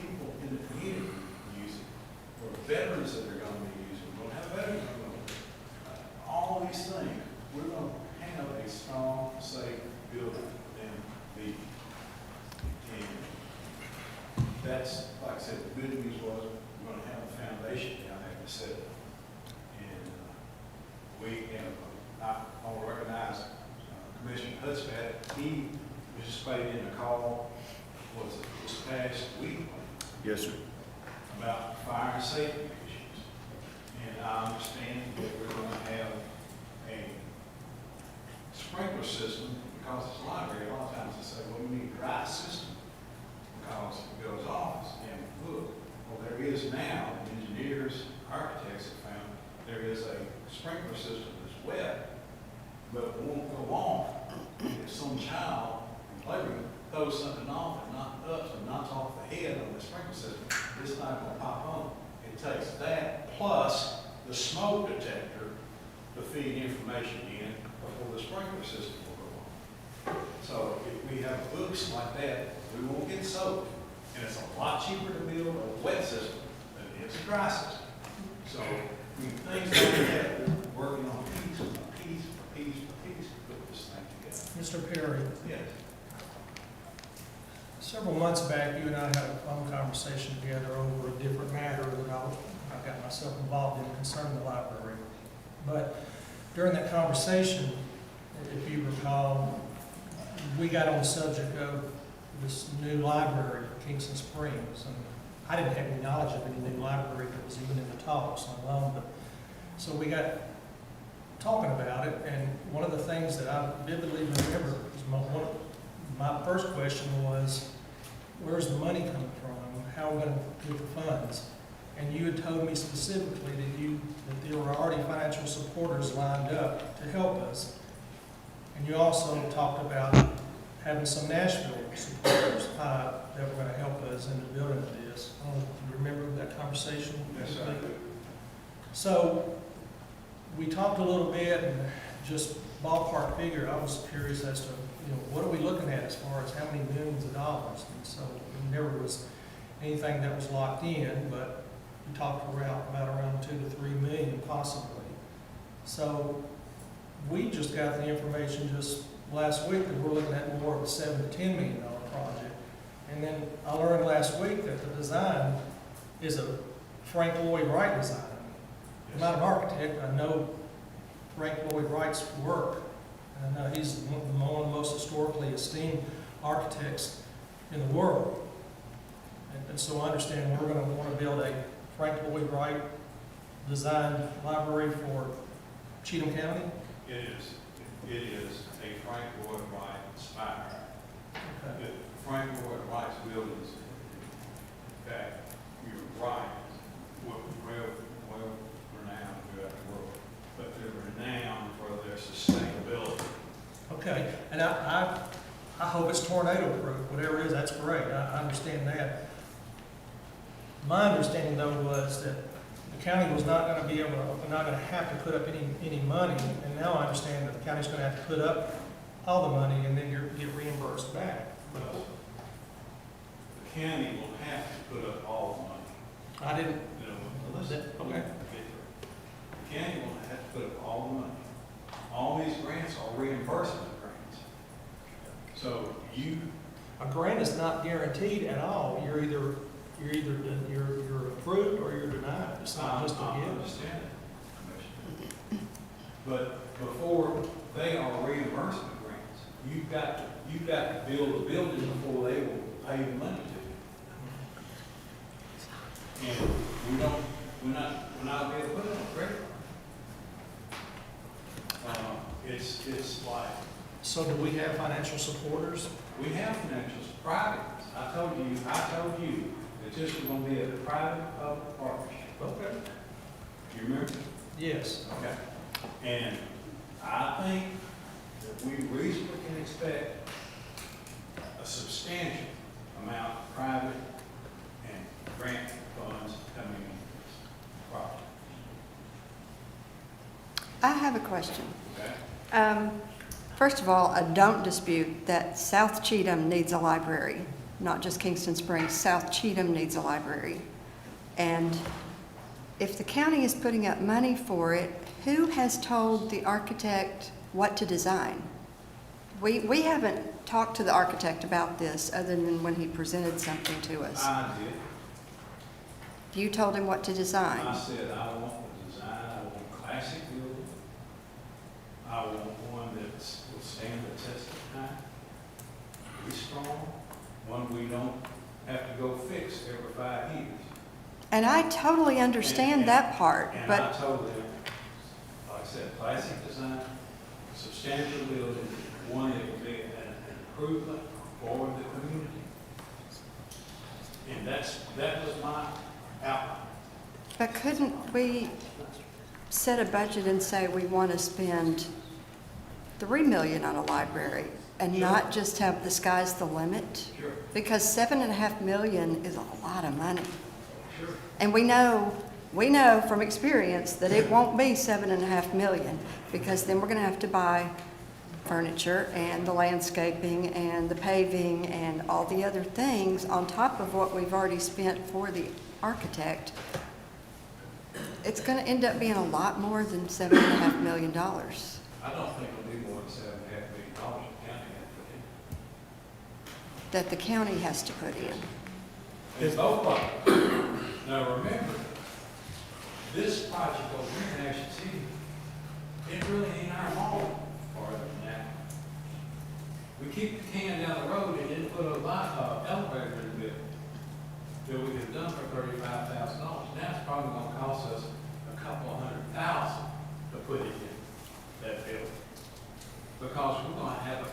people in the community using, or veterans that are going to be using. We're going to have veterans who are going to all these things. We're going to have a strong, safe building and the and that's, like I said, the good news was we're going to have a foundation down there to set it. And we have, I want to recognize Commissioner Hudspeth. He participated in a call, was it this past week? Yes, sir. About fire and safety issues. And I understand that we're going to have a sprinkler system, because it's a library. A lot of times they say, well, we need a dry system because it goes off. And look, well, there is now, engineers, architects have found, there is a sprinkler system that's wet, but won't go off if some child in playroom throws something off and knocks off the head of the sprinkler system. It's not going to pop on. It takes that plus the smoke detector to feed information in before the sprinkler system will go on. So if we have books like that, we won't get soaked. And it's a lot cheaper to build a wet system than it is a dry system. So things like that, we're working on piece to put this thing together. Mr. Perry, Yes. several months back, you and I had a phone conversation together over a different matter that I got myself involved in concerning the library. But during that conversation, if you recall, we got on the subject of this new library at Kingston Springs. And I didn't have any knowledge of any new library that was even in the talks on loan. But so we got talking about it, and one of the things that I vividly remember was my first question was, where's the money coming from? How are we going to get the funds? And you had told me specifically that there were already financial supporters lined up to help us. And you also talked about having some Nashville supporters. that were gonna help us in the building of this. I don't know if you remember that conversation? Yes, I do. So, we talked a little bit, and just ballpark figure, I was curious as to, what are we looking at as far as how many millions of dollars? And so, there never was anything that was locked in, but we talked about around 2 to 3 million possibly. So, we just got the information just last week that we're looking at more of a $7 to $10 million project. And then I learned last week that the design is a Frank Lloyd Wright design. I'm not an architect, I know Frank Lloyd Wright's work. And I know he's one of the most historically esteemed architects in the world. And so I understand we're going to want to build a Frank Lloyd Wright designed library for Cheatham County. It is a Frank Lloyd Wright inspired. Okay. Frank Lloyd Wright's buildings, in fact, you're right, well renowned throughout the world, but they're renowned for their sustainability. Okay, and I hope it's tornado proof, whatever it is, that's great, I understand that. My understanding though was that the county was not gonna be able to, not gonna have to put up any money, and now I understand that the county's gonna have to put up all the money and then get reimbursed back. Well, the county will have to put up all the money. I didn't, Listen, okay. The county will have to put up all the money. All these grants are reimbursement grants. So a grant is not guaranteed at all. You're either approved or you're denied. It's not just a I given. understand it, but before they are reimbursement grants, you've got to build a building before they will pay the money to you. And we're not able to put it on credit card. It's like. So do we have financial supporters? We have financial private. I told you that this was going to be a private-public partnership. Okay. You remember? Yes. Okay. And I think that we reasonably can expect a substantial amount of private and grant funds coming in this project. I have a question. Okay? First of all, I don't dispute that South Cheatham needs a library, not just Kingston Springs. South Cheatham needs a library. And if the county is putting up money for it, who has told the architect what to design? We haven't talked to the architect about this other than when he presented something to us. I did. You told him what to design. I said, I want the design, I want a classic building. I want one that will stand the test of time, be strong, one we don't have to go fix every 5 years. And I totally understand that part, And but I told them, like I said, classic design, substantial building, one that will be an improvement for the community. And that was my outline. But couldn't we set a budget and say we want to spend $3 million on a library and not just have the sky's the limit? Sure. Because $7.5 million is a lot of money. Sure. And we know from experience that it won't be $7.5 million, because then we're going to have to buy furniture and the landscaping and the paving and all the other things on top of what we've already spent for the architect. It's going to end up being a lot more than $7.5 million. I don't think it'll be more than $7.5 million the county had put in. That the county has to put in. It's both projects. Now remember, this project over here in Action City, it really ain't our fault farther than that. We kicked the can down the road and didn't put a elevator in the building that we could have done for $35,000. Now it's probably going to cost us a couple of $100,000 to put it in that building. Because we're going to have a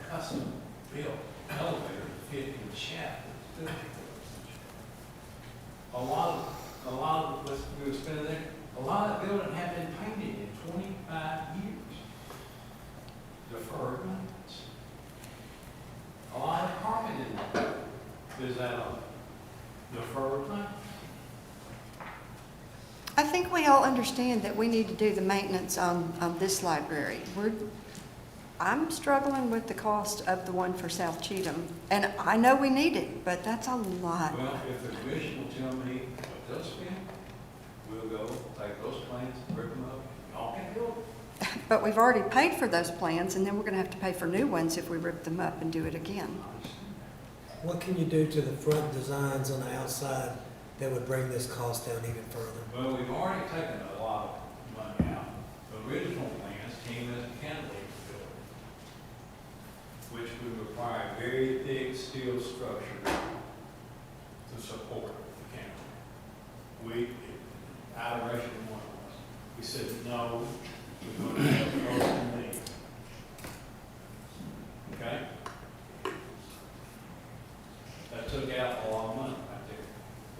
custom built elevator to fit in the shaft of the building. A lot of what we were spending there, a lot of the building had been painted in 25 years. Deferred maintenance. A lot of carpet in there. Is that a deferred thing? I think we all understand that we need to do the maintenance on this library. I'm struggling with the cost of the one for South Cheatham, and I know we need it, but that's a lot. Well, if the commission will tell me what they'll spend, we'll go take those plans, rip them up, y'all can build them. But we've already paid for those plans, and then we're gonna have to pay for new ones if we rip them up and do it again. What can you do to the front designs on the outside that would bring this cost down even further? Well, we've already taken a lot of money out. The original plans came as a cantilever building, which would require a very thick steel structure to support the cantilever. Adoration one of us, we said, no, we're going to have those in need. Okay? That took out a lot of money right there.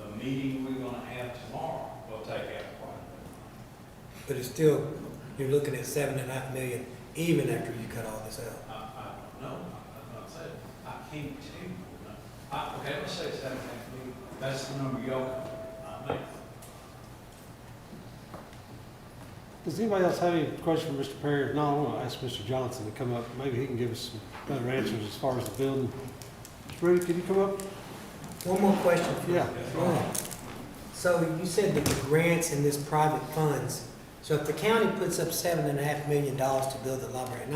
The meeting we're going to have tomorrow will take out quite a bit. But it's still, you're looking at $7.5 million even after you cut all this out. I don't know. I'm not saying. I can't tell you. Okay, let's say it's $7.5 million. That's the number y'all come up with, not me. Does anybody else have any questions for Mr. Perry? If not, I want to ask Mr. Johnson to come up. Maybe he can give us some better answers as far as the building. Mr. Rudy, can you come up? One more question for you. Yeah. Go ahead. So you said that the grants and this private funds, so if the county puts up $7.5 million to build the library, and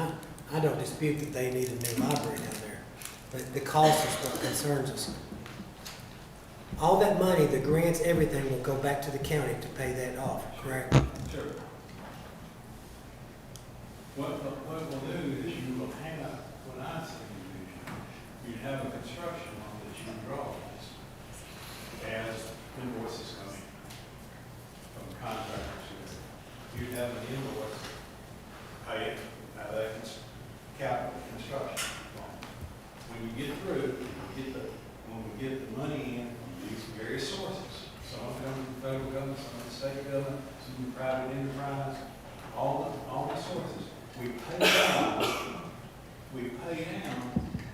I don't dispute that they need a new library down there, but the cost is what concerns us. All that money, the grants, everything will go back to the county to pay that off, correct? Sure. What we'll do is you will have, when I say you have a construction loan that you draw as invoices coming from contractors. You have an invoice, pay it, now that's capital construction loan. When you get through, when we get the money in from these various sources, some of them from the federal government, some from the state government, some from private enterprise, all the sources, we pay down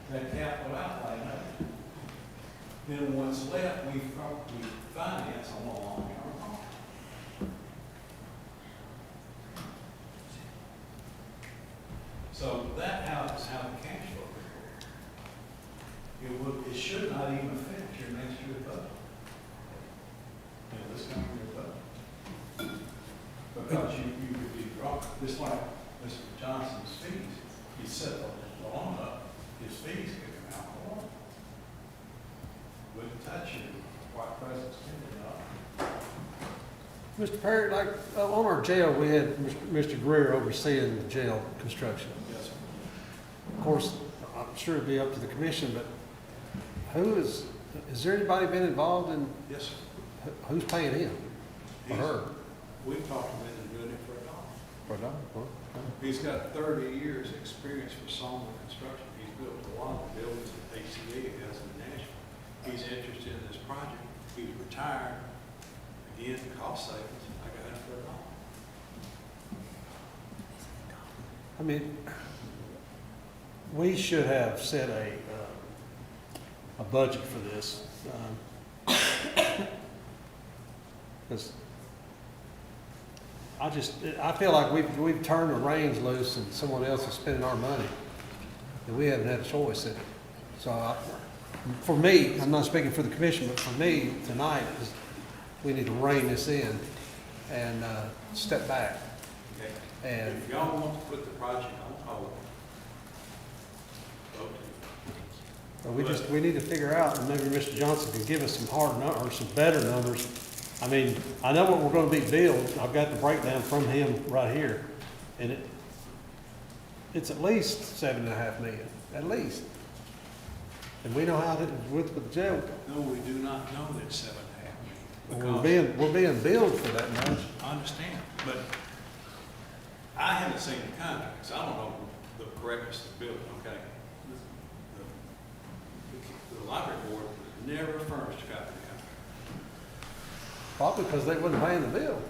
that capital outlay note. Then what's left, we finance on a long-term loan. So that is how the cash flow report. It should not even affect your next year's budget. This coming year's budget. Because you could be wrong, just like Mr. Johnson's fees, he set the loan up, his fees could come out of the loan. Wouldn't touch you, white presence spending it. Mr. Perry, like on our jail, we had Mr. Greer overseeing the jail construction. Yes, sir. Of course, I'm sure it'd be up to the commission, but has there anybody been involved in? Yes, sir. Who's paying him or her? We've talked to him into doing it for $1. For a dollar? Huh? He's got 30 years' experience for Sawmill construction. He's built a lot of buildings that ACA has in Nashville. He's interested in this project. He's retired. Again, cost savings. I got it for $1. I mean, we should have set a budget for this. Because I feel like we've turned the reins loose and someone else is spending our money. And we haven't had a choice in it. So for me, I'm not speaking for the commission, but for me tonight, we need to rein this in and step back. Okay. And if y'all want to put the project on hold, vote to. we need to figure out, and maybe Mr. Johnson can give us some or some better numbers. I mean, I know what we're going to be billed. I've got the breakdown from him right here, and it's at least $7.5 million, at least. And we know how it is with the jail. No, we do not know that $7.5 million. We're being billed for that much. I understand, but I haven't seen the contracts. I don't know the correctness of the building, okay? The library board never furnished a copy of the contract. Probably because they wasn't paying the bill.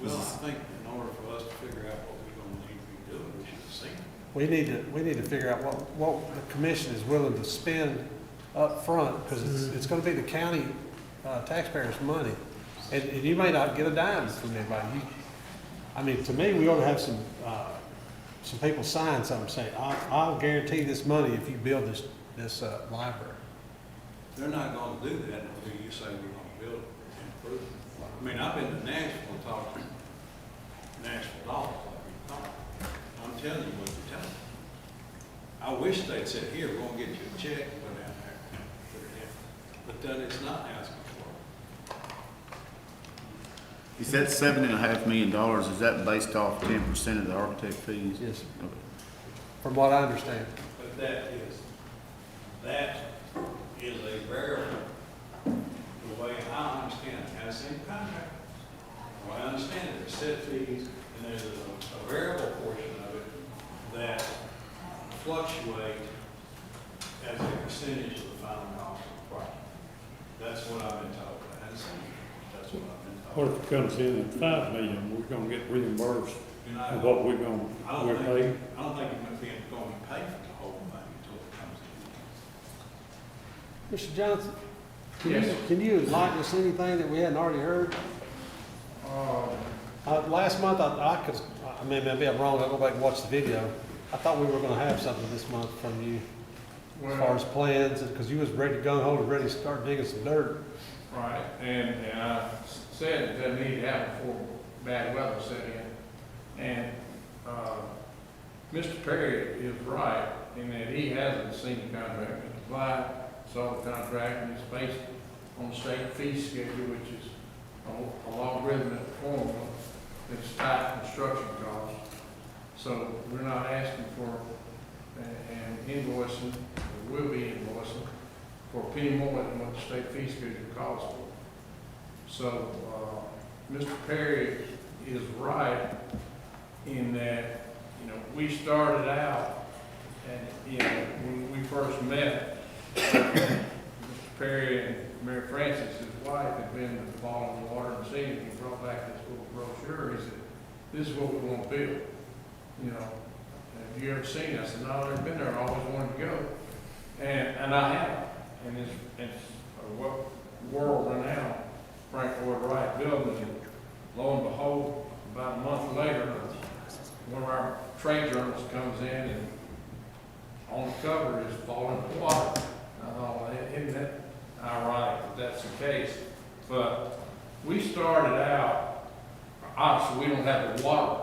Well, I think in order for us to figure out what we're going to need to be doing, we should have seen it. We need to figure out what the commission is willing to spend up front, because it's gonna be the county taxpayers' money. And you may not get a dime from anybody. I mean, to me, we ought to have some people sign something saying, I'll guarantee this money if you build this library. They're not gonna do that until you say we're gonna build it and improve it. I mean, I've been to Nashville and talked to Nashville dollars like we talked. I'm telling you what you're telling me. I wish they'd said, here, we're gonna get you a check, go down there and put it in. But then it's not asking for it. Is that $7.5 million, is that based off 10% of the architect fees? Yes, Okay. from what I understand. But that is a variable, the way I understand it, has the same contract. The way I understand it, there's set fees, and there's a variable portion of it that fluctuate as a percentage of the final cost of the project. That's what I've been told. I hadn't seen it. That's what I've been told. What if it comes in at 5 million, we're gonna get reimbursed You know, of what we're paid? I don't think you're going to be paid for the whole thing until it comes in. Mr. Johnson, Yes. can you enlighten us anything that we hadn't already heard? Last month, I mean, maybe I'm wrong, I'll go back and watch the video. I thought we were gonna have something this month from you, as far as plans, because you was ready to go home and ready to start digging some dirt. Right, and I said it doesn't need to happen before bad weather set in. And, Mr. Perry is right in that he hasn't seen the contract. Mr. Blythe saw the contract, and it's based on the state fee schedule, which is a logarithmic formula. It's tied construction costs. So we're not asking for an invoicing, or will be invoicing, for a penny more than what the state fee schedule calls for. So, Mr. Perry is right in that, we started out, and, when we first met, Mr. Perry and Mary Francis, his wife, had been to the Fall in the Water and seen it. He brought back this little brochure. He said, this is what we want to build. Have you ever seen it? I said, no, I've never been there. I always wanted to go. And I have. And it's a world-renowned Frank Lloyd Wright building. And lo and behold, about a month later, one of our trade journals comes in, and on the cover is Falling in the Water. I thought, isn't that ironic that that's the case? But we started out, obviously we don't have the water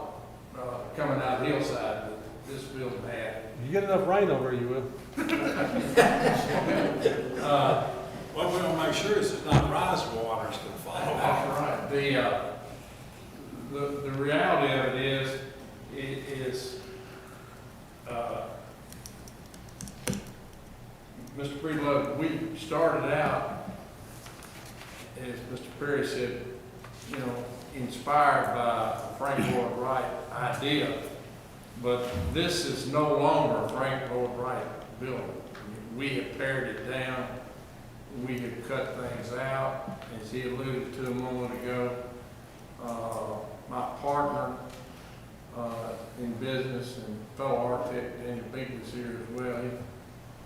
coming out of the hillside that this building had. You get enough rain over here, you will. What we want to make sure is it's not rising water that's going to fall. That's right. The reality of it is Mr. Breedlove, we started out, as Mr. Perry said, inspired by a Frank Lloyd Wright idea, but this is no longer a Frank Lloyd Wright building. We have pared it down. We have cut things out, as he alluded to a moment ago. My partner in business and fellow architect, Daniel Binkley, is here as well.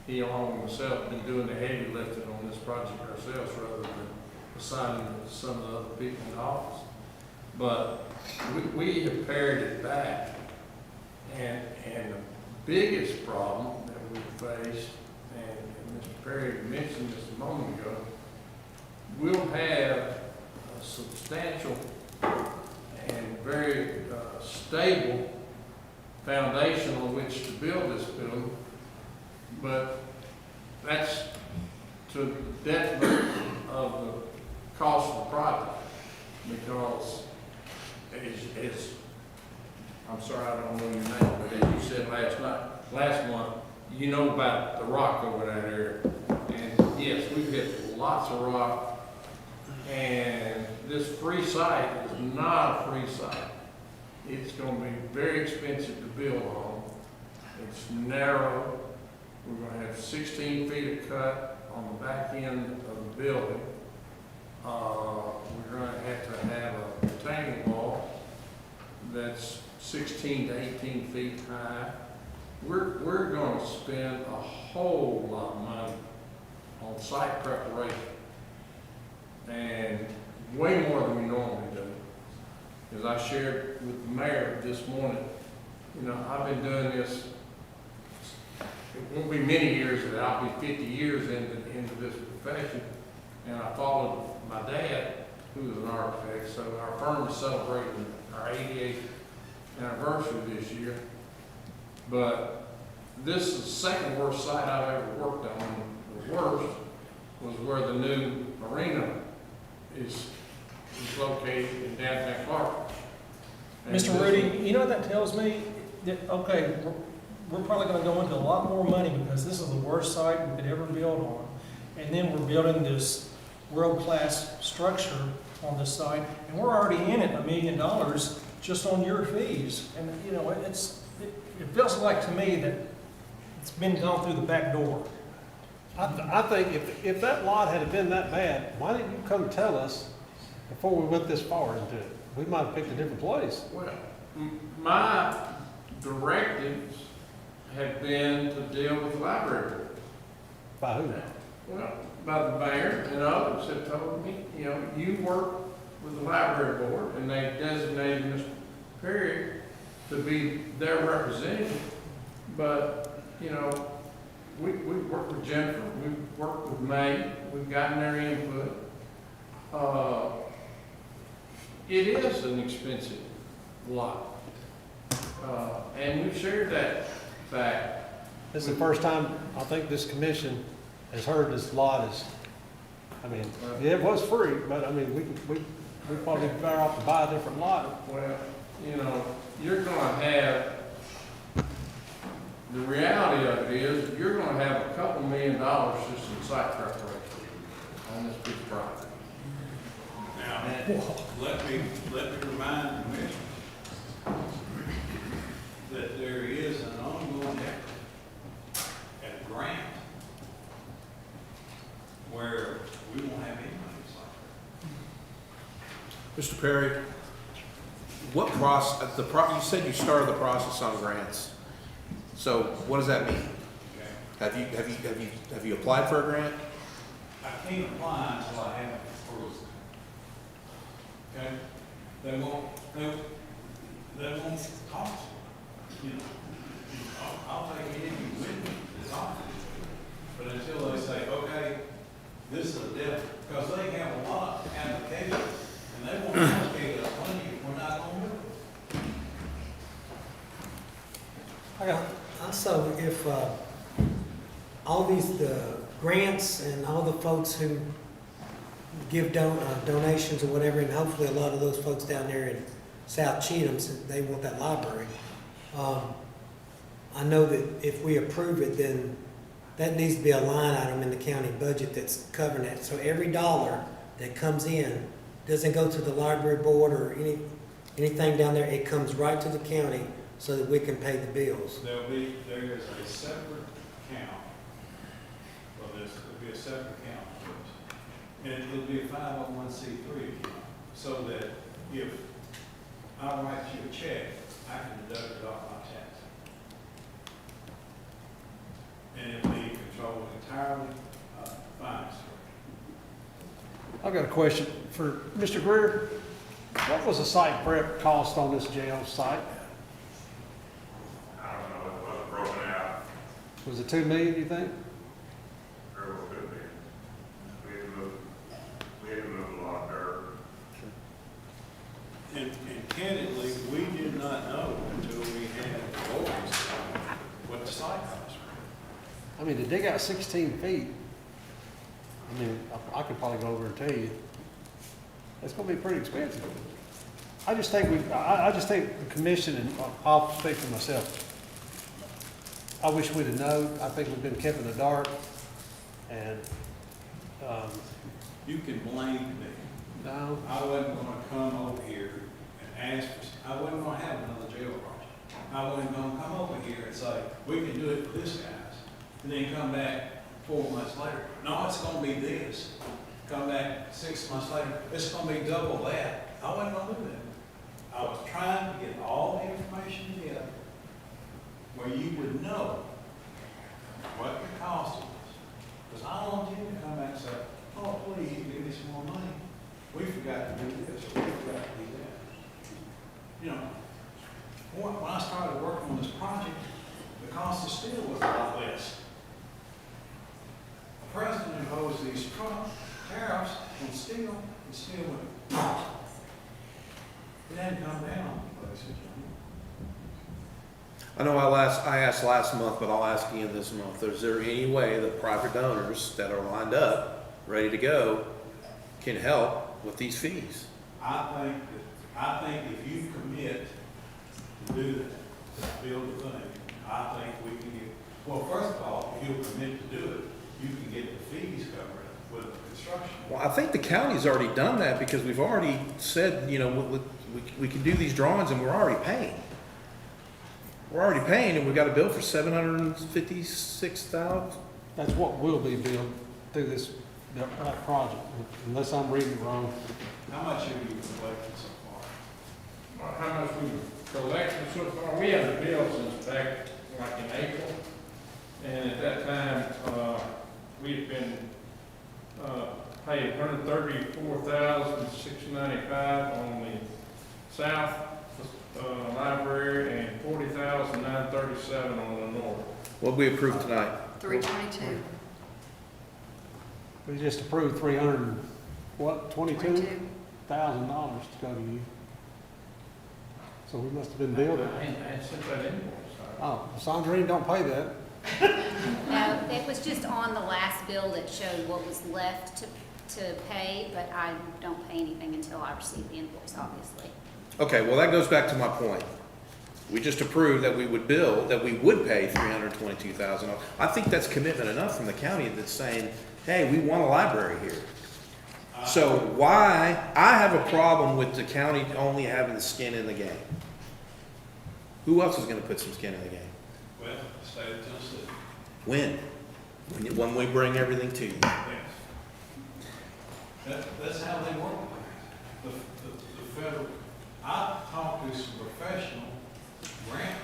He along with myself, been doing the heavy lifting on this project ourselves rather than assigning it to some of the other people in the office. But we have pared it back, and the biggest problem that we faced, and Mr. Perry mentioned this a moment ago, we'll have a substantial and very stable foundation on which to build this building, but that's to the detriment of the cost of the project, because I'm sorry, I don't know your name, but as you said last month, you know about the rock over that area. And yes, we've hit lots of rock, and this free site is not a free site. It's going to be very expensive to build on. It's narrow. We're going to have 16 feet of cut on the back end of the building. We're going to have a retaining wall that's 16 to 18 feet high. We're going to spend a whole lot of money on site preparation. And way more than we normally do. As I shared with the mayor this morning, you know, I've been doing this, it won't be many years, but I'll be 50 years into this profession. And I followed my dad, who was an architect, so our firm is celebrating our 88th anniversary this year. But this is the second worst site I've ever worked on. The worst was where the new marina is located in downtown Clark. And Mr. this Rudy, you know what that tells me? That, okay, we're probably gonna go into a lot more money because this is the worst site we could ever build on. And then we're building this world-class structure on this site, and we're already in it $1 million just on your fees. And, you know, it feels like to me that it's been gone through the back door. I think if that lot had been that bad, why didn't you come tell us before we went this far into it? We might have picked a different place. Well, my directives have been to deal with the library board. By who? Well, by the mayor and others have told me, you know, you work with the library board, and they designated Mr. Perry to be their representative. But, you know, we worked with Jennifer, we've worked with May, we've gotten their input. It is an expensive lot. And we've shared that fact. This is the first time I think this commission has heard this lot is, I mean, yeah, it was free, but I mean, we probably better off to buy a different lot. Well, you know, you're gonna have, the reality of it is, you're gonna have a couple $1 million just in site preparation on this big property. Now, let me remind the commission that there is an ongoing effort at a grant where we won't have any money like Mr. Perry, what process, you said you started the process on grants. So what does that mean? that. Okay? Have you applied for a grant? I can't apply until I have it approved. Okay? They won't cost you. You know, I'll take any with me that's offered. But until they say, okay, this is a deal, because they have a lot of applications, and they won't allocate us money if we're not going to do it. Also, if all these grants and all the folks who give donations or whatever, and hopefully a lot of those folks down there in South Cheatham, they want that library. I know that if we approve it, then that needs to be a line item in the county budget that's covering that. So every dollar that comes in doesn't go to the library board or anything down there. It comes right to the county so that we can pay the bills. There is a separate account for this. There'll be a separate account for this. And it'll be a 501c3 account, so that if I write you a check, I can deduct it off my tax. And it'll be controlled entirely finance. I've got a question for Mr. Greer. What was the site prep cost on this jail site? I don't know, it wasn't broken out. Was it $2 million, you think? Very well could be. We had to move a lot of dirt. And candidly, we did not know until we had the orders what the site cost. I mean, to dig out 16 feet, I mean, I could probably go over and tell you, it's gonna be pretty expensive. I just think I just think the commission, and I'll speak for myself, I wish we'd have known. I think we've been kept in the dark, and, You can blame me. no, I wasn't gonna come over here and ask for, I wasn't gonna have another jail project. I wasn't gonna come over here and say, we can do it for this guys, and then come back 4 months later. No, it's gonna be this. Come back 6 months later, it's gonna be double that. I wasn't gonna do that. I was trying to get all the information together where you would know what the cost was Because I don't want you to come back and say, oh, please, give me some more money. We forgot to do this, or we forgot to do that. You know, when I started working on this project, the cost of steel was a lot less. The president imposed these tariffs on steel, and steel went, it hadn't come down places. I know I asked last month, but I'll ask again this month. Is there any way that private donors that are lined up, ready to go, can help with these fees? I think if you commit to do that, to build the thing, I think we can get, well, first of all, if you'll commit to do it, you can get the fees covered with the construction. Well, I think the county's already done that because we've already said, you know, we can do these drawings and we're already paying. We're already paying and we've got a bill for $756,000. That's what will be billed through this, that project, unless I'm reading it wrong. How much have you collected so far? How much we collected so far? We haven't billed since back like in April. And at that time, we had been paid $134,695 on the south library and $40,937 on the north. What we approved tonight? 322. We just approved $22,000 to go to you. So we must have been billed. I ain't sent that invoice. Oh, Sandrine don't pay that. No, it was just on the last bill that showed what was left to pay, but I don't pay anything until I receive the invoice, obviously. Okay, well, that goes back to my point. We just approved that we would bill, that we would pay $322,000. I think that's commitment enough from the county that's saying, hey, we want a library here. So why, I have a problem with the county only having the skin in the game. Who else is gonna put some skin in the game? Well, the state of Tennessee. When? When we bring everything to you. Yes. That's how they work. The federal, I talked to some professional grant.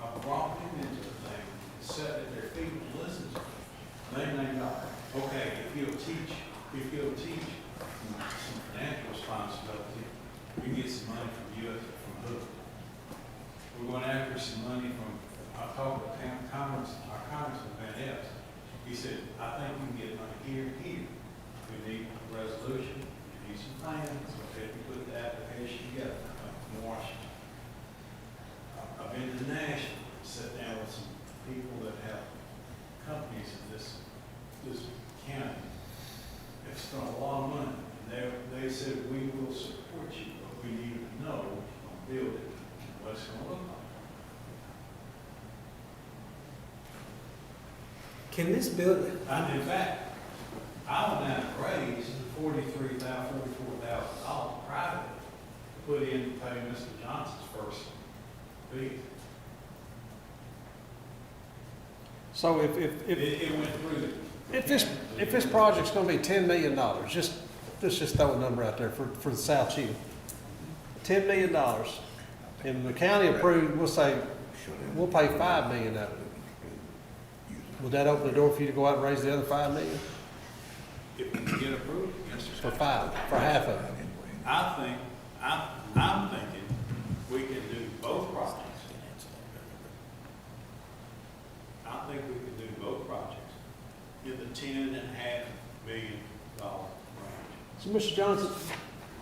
I brought them into the thing, sat at their feet and listened to them. They got, okay, if you'll teach some financial responsibility, we get some money from you from Hood. We're going after some money from, I talked to our Congressman Van Epps. He said, I think we can get money here and here. We need a resolution, we need some plans, okay, we put the application together from Washington. I've been to Nashville, sat down with some people that have companies in this county. They've spent a lot of money, and they said, we will support you, but we need to know on building what it's going to look like. Can this building, In fact, I went down and raised $44,000 private to put in to pay Mr. Johnson's first fee. So if It went through the. If this project's gonna be $10 million, let's just throw a number out there for the South Cheatham. $10 million, and the county approved, we'll say, we'll pay $5 million of it. Would that open the door for you to go out and raise the other $5 million? If we can get approved, yes, sir. For half of it? I'm thinking we can do both projects. I think we can do both projects in the $10.5 million range. So, Mr. Johnson,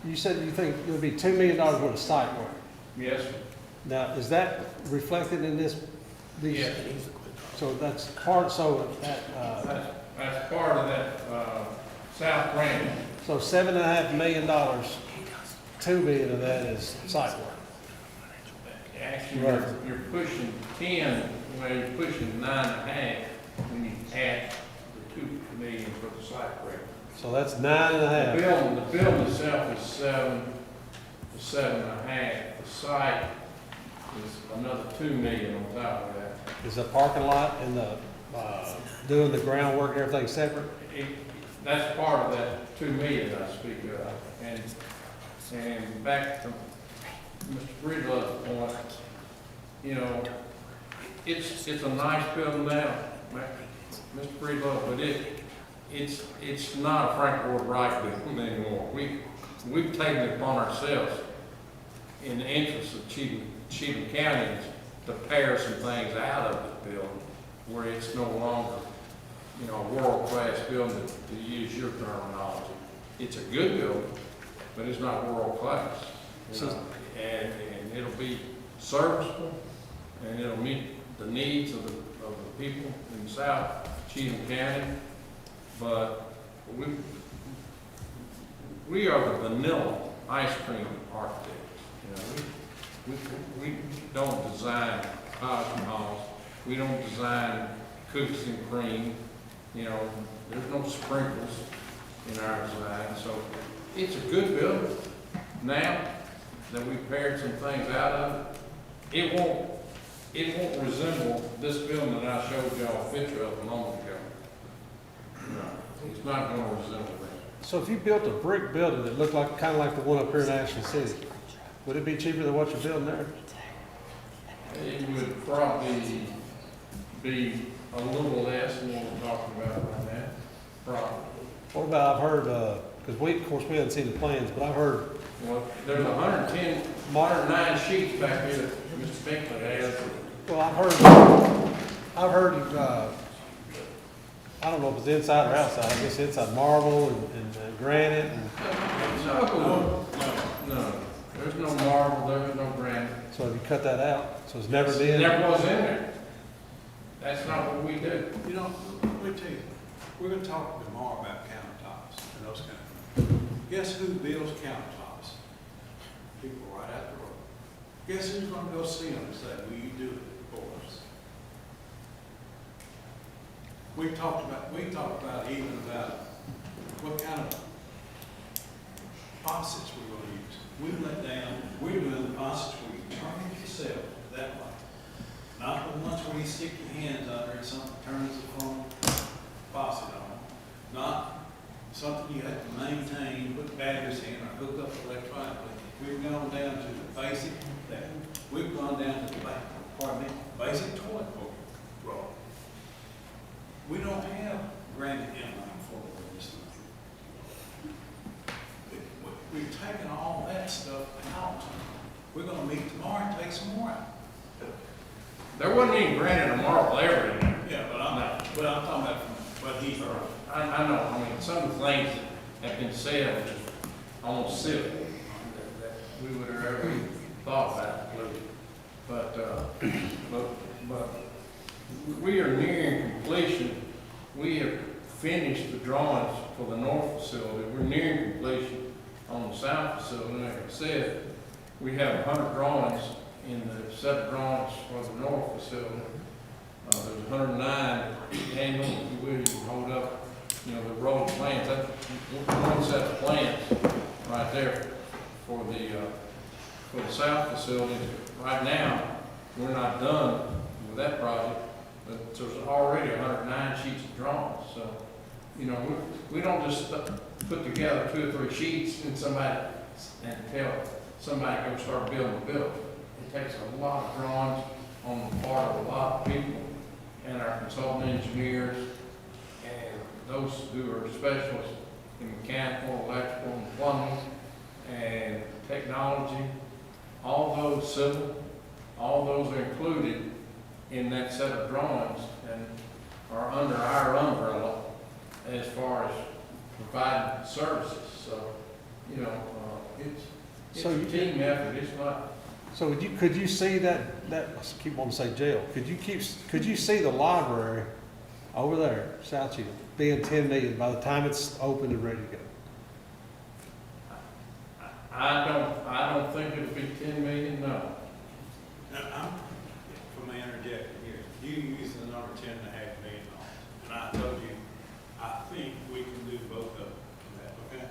you said you think it would be $2 million worth of site work. Yes, sir. Now, is that reflected in this? Yes. So that's part, That's part of that, South Brandon. So $7.5 million, $2 million of that is site work. Actually, Right. you're pushing 10, well, you're pushing 9.5 when you add the 2 million for the site break. So that's 9.5. The building itself is 7 to 7.5. The site is another 2 million on top of that. Is the parking lot and the, doing the groundwork and everything separate? That's part of that 2 million I speak of. And back to Mr. Bridgelove's point, you know, it's a nice building now. Mr. Breedlove, but it's not a Frank Ward Wright building anymore. We've taken it upon ourselves in the interest of Cheatham County to pare some things out of the building where it's no longer, you know, a world-class building, to use your terminology. It's a good building, but it's not world-class. And it'll be serviceable, and it'll meet the needs of the people in South Cheatham County. But we are the vanilla ice cream architects. You know, we don't design cotton halls. We don't design cookies and cream. You know, there's no sprinkles in our design. So it's a good building. Now that we've pared some things out of it, it won't resemble this building that I showed y'all a picture of a moment ago. No, it's not going to resemble that. So if you built a brick building that looked like, kind of like the one up here in Ashland City, would it be cheaper than what you're building there? It would probably be a little less than what we're talking about right now. Probably. What about, I've heard, because of course, we haven't seen the plans, but I've heard. Well, there's 109 sheets back here that Mr. Binkley has. Well, I've heard, I don't know if it's inside or outside, I guess inside marble and granite and. No, there's no marble, there's no granite. So have you cut that out? So it's never been? It never was in there. That's not what we do. You know, let me tell you, we're gonna talk tomorrow about countertops and those kind of things. Guess who builds countertops? People right out the road. Guess who's gonna go see them and say, will you do it for us? We talked about even about what kind of faucets we're gonna use. We went down, we're doing the faucets where you turn it yourself that way. Not the ones where you stick your hands under and something turns the phone faucet on. Not something you have to maintain, put batteries in, or hook up electronically. We've gone down to the basic, we've gone down to the basic toilet roll. We don't have granite inline for this stuff. We've taken all that stuff out. We're gonna meet tomorrow and take some more out. There wasn't any granite or marble ever in there. Yeah, but I'm talking about what he's heard. I know, I mean, some of the things that have been said, which is almost silly, that we would have ever thought about including. But we are nearing completion. We have finished the drawings for the north facility. We're nearing completion on the south facility. Like I said, we have 100 drawings in the set of drawings for the north facility. There's 109 annual, if you will, you can hold up, you know, the roll of plans. That's one set of plans right there for the south facility. Right now, we're not done with that project, but there's already 109 sheets of drawings. So, you know, we don't just put together 2 or 3 sheets and tell somebody go start building a building. It takes a lot of drawings on the part of a lot of people and our consultant engineers and those who are specialists in mechanical, electrical, and plumbing and technology. All those civil, all those are included in that set of drawings and are under our umbrella as far as providing services. So, you know, it's a team effort. It's not. So could you see that I keep wanting to say jail? Could you see the library over there, South Cheatham, being 10 million by the time it's open and ready to go? I don't think it'll be 10 million, no. Now, for my interjecting here, you use the number $10.5 million, and I told you, I think we can do both of them, okay?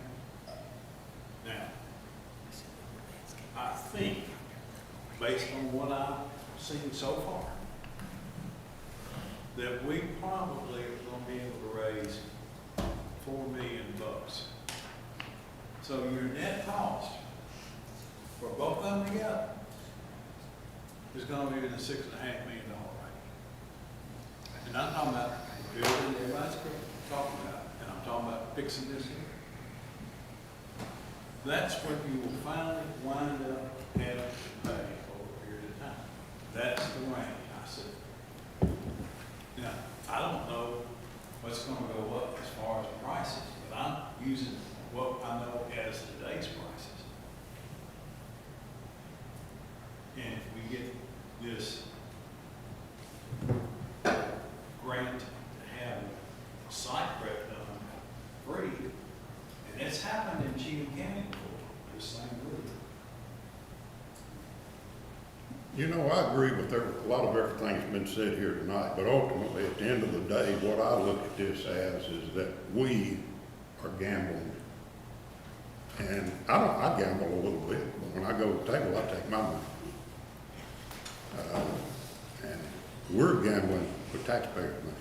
Now, I think, based on what I've seen so far, that we probably are going to be able to raise $4 million. So your net cost for both of them together is going to be in the $6.5 million range. And I'm talking about building everybody's talking about, and I'm talking about fixing this here. That's what you will finally wind up having to pay over a period of time. That's the range, I said. Now, I don't know what's gonna go up as far as prices, but I'm using what I know as today's prices. And if we get this grant to have a site prep done free, and it's happened in Cheatham County before, the same group. You know, I agree with a lot of everything that's been said here tonight, but ultimately, at the end of the day, what I look at this as is that we are gambling. And I gamble a little bit, but when I go to the table, I take my money. And we're gambling with taxpayers' money.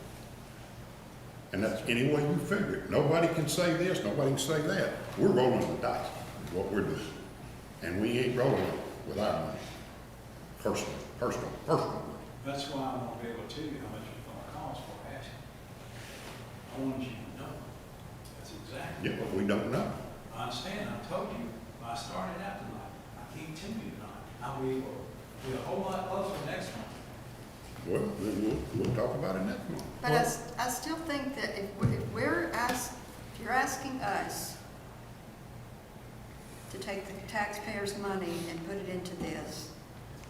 And that's any way you figure it. Nobody can say this, nobody can say that. We're rolling the dice, is what we're doing. And we ain't rolling with our money. Personal money. That's why I want to be able to tell you how much it's gonna cost for asking. I want you to know. That's exactly. Yeah, but we don't know. I understand, I told you, when I started out tonight, I can't tell you tonight. I will be a whole lot closer next month. Well, then we'll talk about it next month. But I still think that if you're asking us to take the taxpayers' money and put it into this,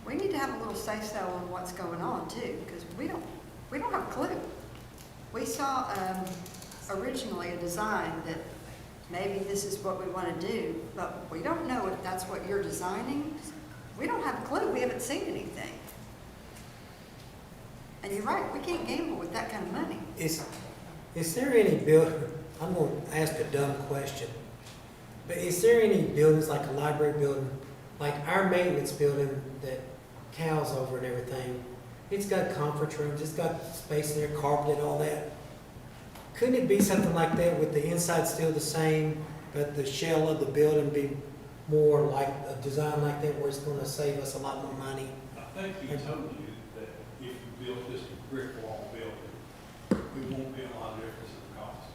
we need to have a little say-so on what's going on too, because we don't have a clue. We saw originally a design that maybe this is what we want to do, but we don't know if that's what you're designing. We don't have a clue. We haven't seen anything. And you're right, we can't gamble with that kind of money. Is there any I'm going to ask a dumb question, but is there any buildings like a library building, like our maintenance building that cows over and everything, it's got conference rooms, it's got space in there, carpet and all that. Couldn't it be something like that with the inside still the same, but the shell of the building be more like a design like that where it's going to save us a lot more money? I think he told you that if you built this brick wall building, we won't be a lot of difference in the cost.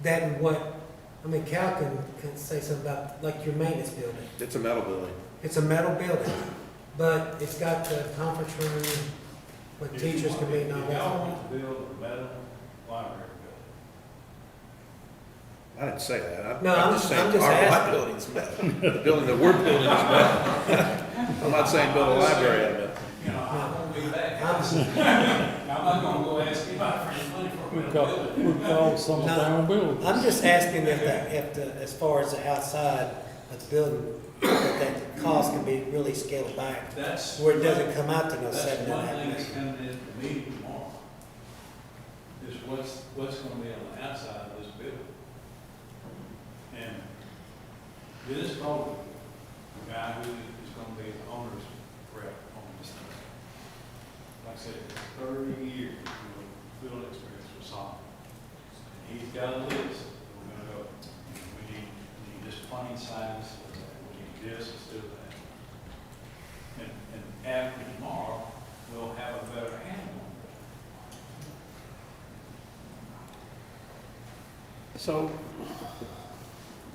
That and what, I mean, Cal can say something about like your maintenance building. It's a metal building. It's a metal building, but it's got the conference room where teachers can be and all If y'all that. want to build a metal library I didn't say that. No, I'm just saying asking. building's metal. The building that we're building is metal. I'm not saying build a library out of it. you know, I won't be back. I'm not gonna go ask anybody for any money for a metal building. We called some of our own buildings. I'm just asking if as far as the outside of the building, that the cost can be really scaled back, That's. where it doesn't come out to no That's $7.5 one thing million. that's coming in the meeting tomorrow, is what's gonna be on the outside of this building. And Dennis Bowler, the guy who is gonna be the owner's rep on this thing, like I said, 30 years of field experience with soccer. And he's got a list that we're gonna go, we need this plain signs, we need this instead of that. And after tomorrow, we'll have a better handle on that. So,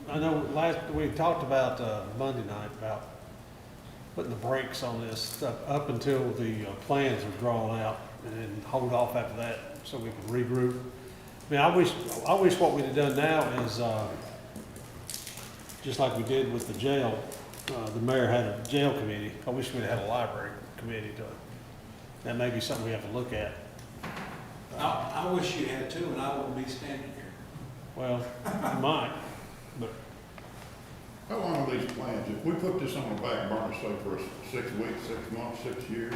I know we talked about Monday night about putting the brakes on this up until the plans are drawn out and then hold off after that so we can regroup. I mean, I wish what we'd have done now is, just like we did with the jail, the mayor had a jail committee. I wish we'd have had a library committee to it. That may be something we have to look at. I wish you had too, and I wouldn't be standing here. Well, you might, but How long are these plans? If we put this on the back burner, say for 6 weeks, 6 months, 6 years,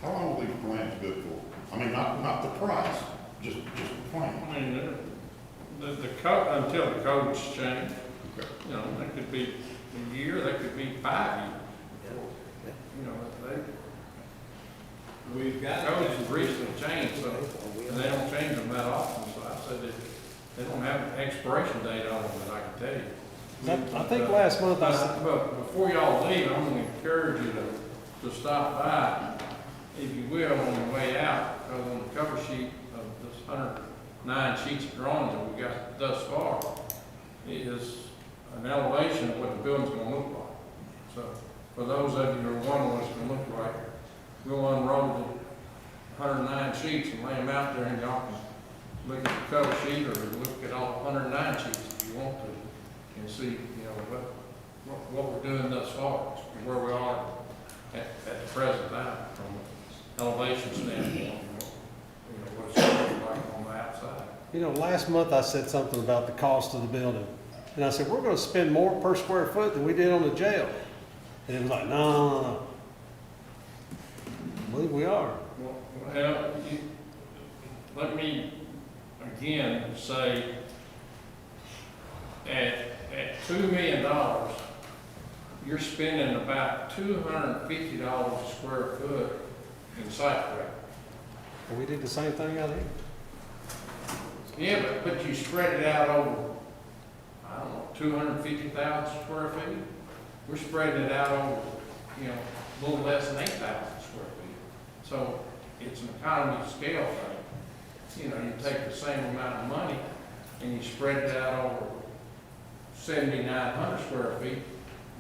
how long are these plans good for? I mean, not the price, just the plan. I mean, the code, until the codes change, Okay. you know, that could be a year, that could be 5 years. You know, We've got. codes have recently changed, so, and they don't change them that often, so I said that they don't have an expiration date on them that I can tell you. I think last month I said, But before y'all leave, I'm gonna encourage you to stop by, if you will, on your way out, because on the cover sheet of this 109 sheets of drawings that we got thus far is an elevation of what the building's gonna look like. So, for those of you who are wondering what it's gonna look like, we'll unroll the 109 sheets and lay them out there, and y'all can look at the cover sheet or look at all 109 sheets if you want to, and see, you know, what we're doing thus far, where we are at the present time from an elevation standpoint, you know, what it's going to look like on the outside. You know, last month I said something about the cost of the building. And I said, we're gonna spend more per square foot than we did on the jail. And it was like, no. I believe we are. Well, let me again say, at $2 million, you're spending about $250 a square foot in site prep. Well, we did the same thing out here. Yeah, but you spread it out over, I don't know, 250,000 square feet. We're spreading it out over, you know, a little less than 8,000 square feet. So it's an economy of scale thing. You know, you take the same amount of money and you spread it out over 7,900 square feet.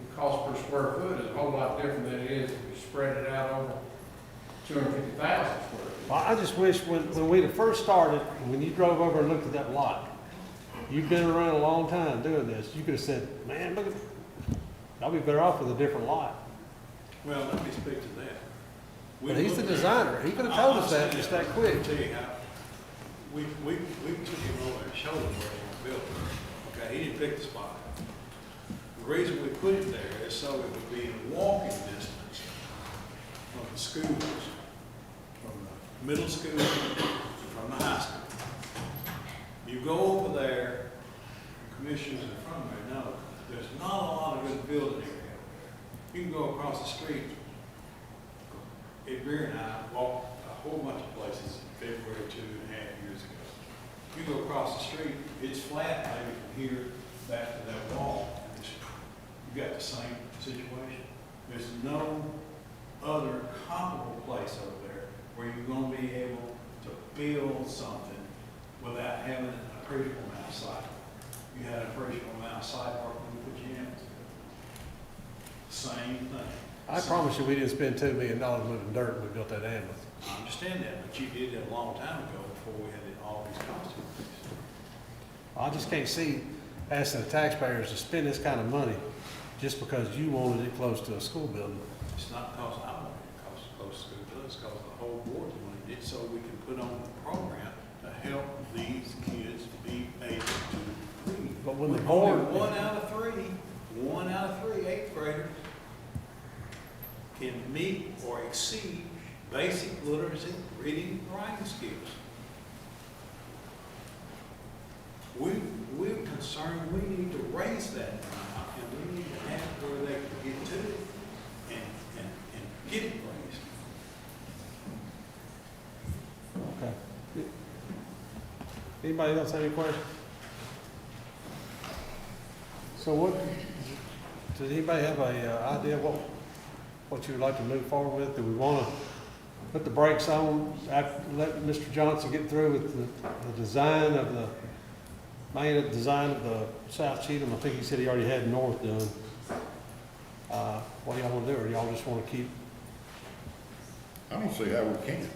The cost per square foot is a whole lot different than it is if you spread it out over 250,000 square feet. Well, I just wish when we first started, when you drove over and looked at that lot, you've been around a long time doing this, you could have said, man, look at, I'll be better off with a different lot. Well, let me speak to that. But he's the designer. He could have told us that just that quick. I'll tell you how, we took him over and showed him where he was building. Okay, he didn't pick the spot. The reason we put it there is so it would be in walking distance from the schools, from the middle school, from the high school. You go over there, commissioners in front of me know, there's not a lot of good building area over there. You can go across the street. Beer and I walked a whole bunch of places in February 2.5 years ago. You go across the street, it's flat maybe from here back to that wall. You got the same situation. There's no other comparable place over there where you're going to be able to build something without having an appreciable amount of site. You had an appreciable amount of site work when we put you in. Same thing. I promise you, we didn't spend $2 million moving dirt when we built that ambulance. I understand that, but you did that a long time ago before we had all these costs. I just can't see asking the taxpayers to spend this kind of money just because you wanted it close to a school building. It's not because I wanted it close to it, it's because the whole board wanted it, so we can put on the program to help these kids be able to read. But when the board... One out of three 8th graders can meet or exceed basic literacy, reading, and writing skills. We're concerned we need to raise that now, and we need to have it where they can get to it and get it raised. Okay. Anybody else have any questions? So what, does anybody have a idea what you would like to move forward with? Do we want to put the brakes on, let Mr. Johnson get through with the design of the South Cheatham? I think he said he already had North done. What do y'all want to do, or y'all just want to keep? I don't see how we can.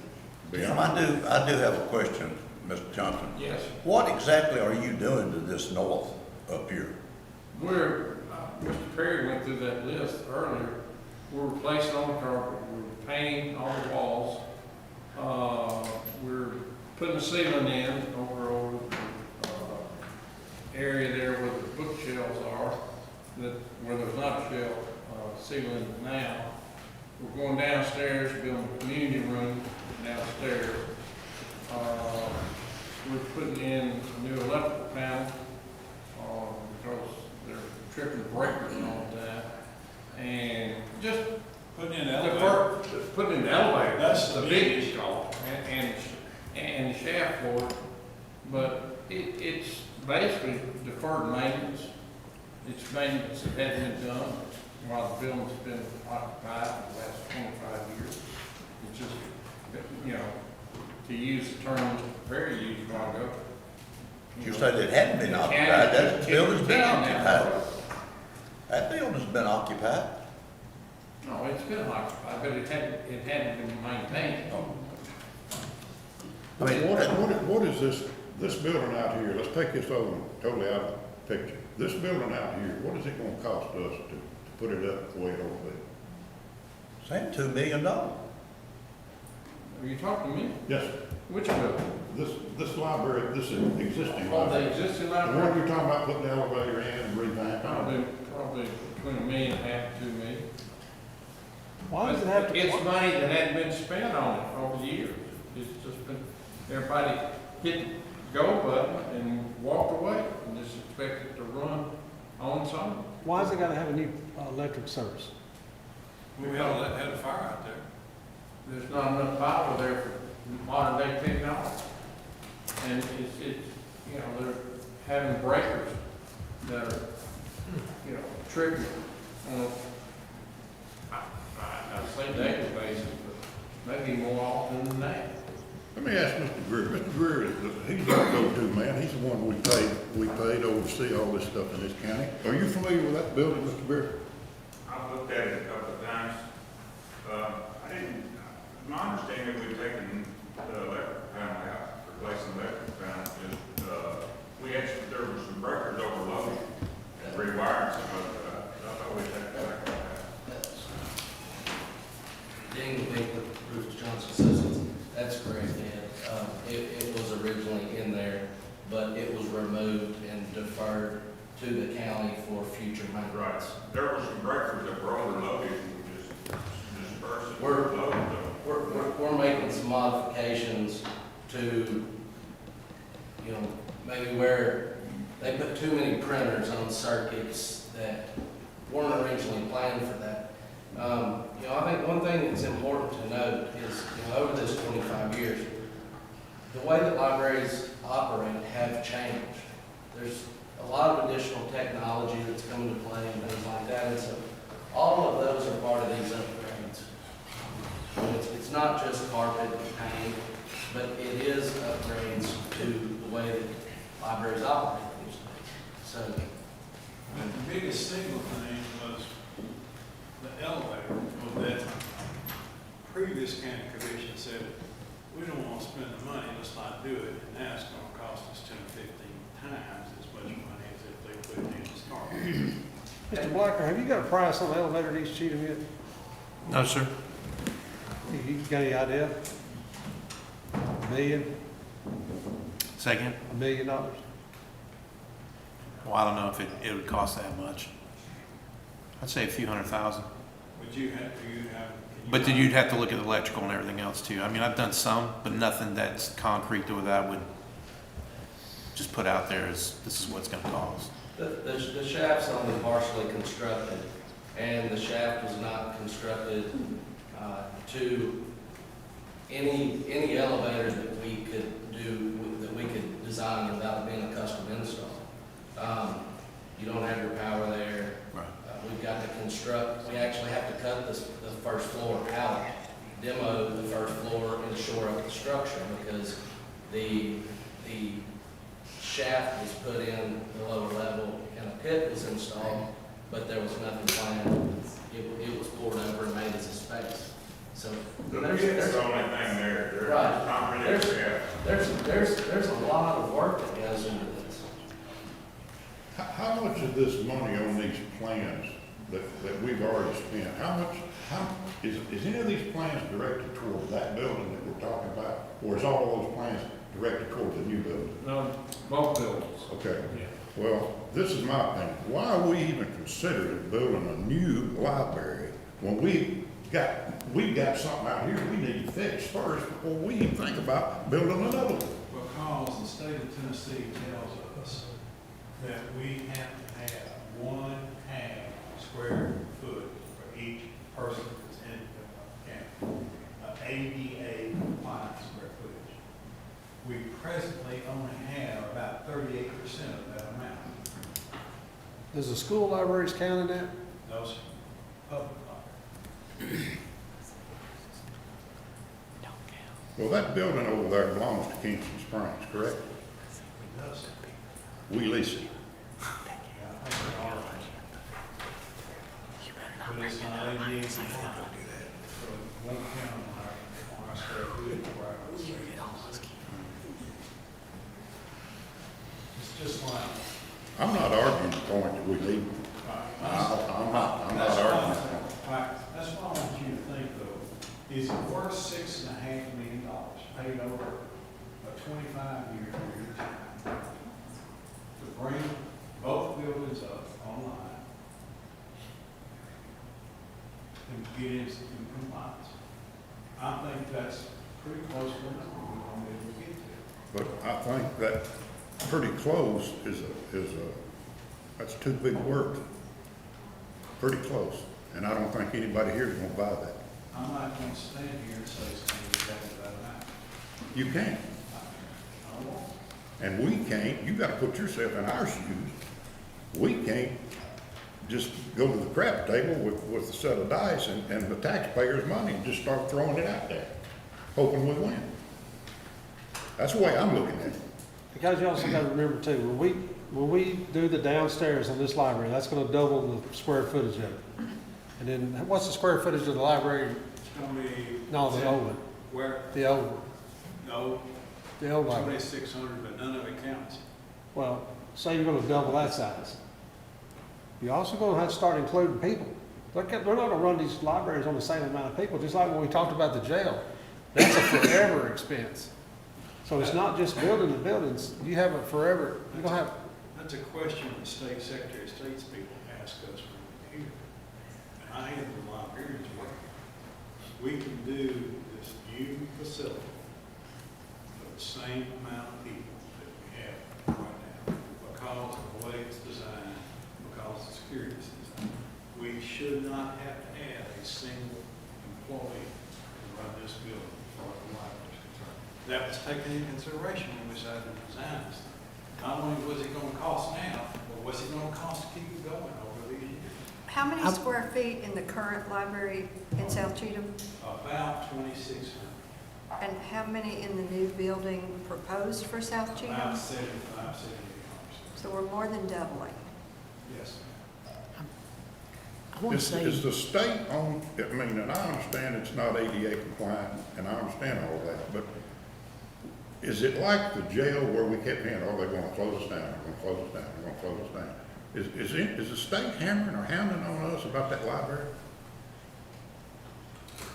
I do have a question, Mr. Johnson. Yes. What exactly are you doing to this north up here? Mr. Perry went through that list earlier. We're replacing all the carpet, we're painting all the walls, we're putting the ceiling in over the area there where the bookshelves are, where there's not a shelf, ceiling now. We're going downstairs, building a community room downstairs. We're putting in a new electrical panel because they're tripping the breakers and all of that. And just putting in the elevator. Putting in the elevator. That's the big issue. And the shaft for it. But it's basically deferred maintenance. It's maintenance that hasn't been done while the building's been occupied for the last 25 years. It's just, you know, to use the term Mr. Perry used a while ago. You said it hadn't been The occupied, county that just building's been kicked the can down the occupied. road. That building's been occupied. No, it's been occupied, but it hadn't been maintained. What is this building out here, let's take this over, totally out of the picture. This building out here, what is it gonna cost us to put it up the way it ought to be? Saying $2 million. Are you talking to me? Yes, sir. Which building? This library, this existing Oh, the library. existing The library? one you're talking about putting the elevator in and revamping. Probably between $1.5 million and $2 million. Why does it have to? It's money that hadn't been spent on it over the years. It's just been, everybody hit the go button and walked away and just expected it to run on something. Why has it gotta have a new electric service? We had a fire out there. There's not enough power there for modern day technology. And it's, you know, they're having breakers that are, you know, tripping on, I say daily basis, but maybe more often than that. Let me ask Mr. Greer. Mr. Greer, he's our go-to man. He's the one we paid to oversee all this stuff in this county. Are you familiar with that building, Mr. Greer? I've looked at it a couple of times. My understanding, we've taken the electric panel out, replacing the electric panel. There were some breakers overloaded and rewired some of it. I thought we'd take that out. Ding, with Bruce Johnson Associates, that's correct, Ed. It was originally in there, but it was removed and deferred to the county for future maintenance. Right. There were some breakers that were overloaded and just dispersed and We're- overloaded them. We're making some modifications to, you know, maybe where they put too many printers on circuits that weren't originally planned for that. You know, I think one thing that's important to note is, you know, over this 25 years, the way that libraries operate have changed. There's a lot of additional technology that's come into play and things like that, and so all of those are part of these upgrades. It's not just carpet and paint, but it is upgrades to the way that libraries operate these days. So, The biggest single thing was the elevator, that previous county commission said, we don't want to spend the money, let's not do it. And now it's going to cost us 10 or 15 times as much money as if they put it in the start. Mr. Blacker, have you got a price on the elevator at East Cheatham yet? No, sir. You got any idea? $1 million? Second? $1 million? Well, I don't know if it would cost that much. I'd say a few $100,000. But you have. But then you'd have to look at the electrical and everything else too. I mean, I've done some, but nothing that's concrete that I would just put out there as this is what's gonna cost. the shaft's only partially constructed, and the shaft was not constructed to any elevator that we could do, that we could design without being a custom install. You don't have your power there. Right. We've got to construct, we actually have to cut the first floor out, demo the first floor and shore up the structure, because the shaft was put in the lower level and a pit was installed, but there was nothing planned. It was poured over and made as a space. So That's the only thing there. right. There's a lot of work that goes into this. How much of this money on these plans that we've already spent, is any of these plans directed toward that building that we're talking about? Or is all of those plans directed toward the new building? No, both buildings. Okay. Well, this is my opinion. Why are we even considering building a new library when we've got something out here we need to fix first before we even think about building another one? Because the state of Tennessee tells us that we have to have 1/2 square foot for each person that's in the county, ADA compliant square footage. We presently only have about 38% of that amount. Does the school libraries count in that? Those public libraries. Well, that building over there belongs to Kingston Springs, correct? It does. We lease it. Yeah, I think they are. But it's not a need. So it won't count on our square footage or our. It's just like. I'm not arguing the point that we leave. I'm not arguing that point. Right, that's what I want you to think though, is it worth $6.5 million paid over a 25-year period of time to bring both buildings up online and get into compliance? I think that's pretty close to what we're going to be able to get to. But I think that pretty close is that's two big words. Pretty close. And I don't think anybody here is gonna buy that. I'm not going to stand here and say it's going to be exactly that amount. You can't. I won't. And we can't, you gotta put yourself in our shoes. We can't just go to the crap table with a set of dice and the taxpayers' money and just start throwing it out there, hoping we win. That's the way I'm looking at it. Because you also gotta remember too, when we do the downstairs in this library, that's gonna double the square footage of it. And then, what's the square footage of the library? It's going to be. No, the old one. Where? The old one. No. The old library. 2,600, but none of it counts. Well, say you're gonna double that size. You're also gonna have to start including people. They're not gonna run these libraries on the same amount of people, just like when we talked about the jail. That's a forever expense. So it's not just building the buildings, you have a forever, you don't have. That's a question the state secretary of state's people ask us when we're here. And I have the librarians work. We can do this new facility for the same amount of people that we have right now because of the way it's designed, because the security is designed. We should not have to add a single employee to run this building for the library is concerned. That was taken into consideration when we decided to design this thing. Not only was it going to cost now, but what's it going to cost to keep it going over these years? How many square feet in the current library in South Cheatham? About 2,600. And how many in the new building proposed for South About Cheatham? 75, 70 So we're more than doubling. Yes. I want to say. Is the state on, I mean, and I understand it's not ADA compliant, and I understand all that, but is it like the jail where we kept hearing, oh, they're gonna close us down, they're gonna close us down, they're gonna close us down? Is the state hammering or hounding on us about that library?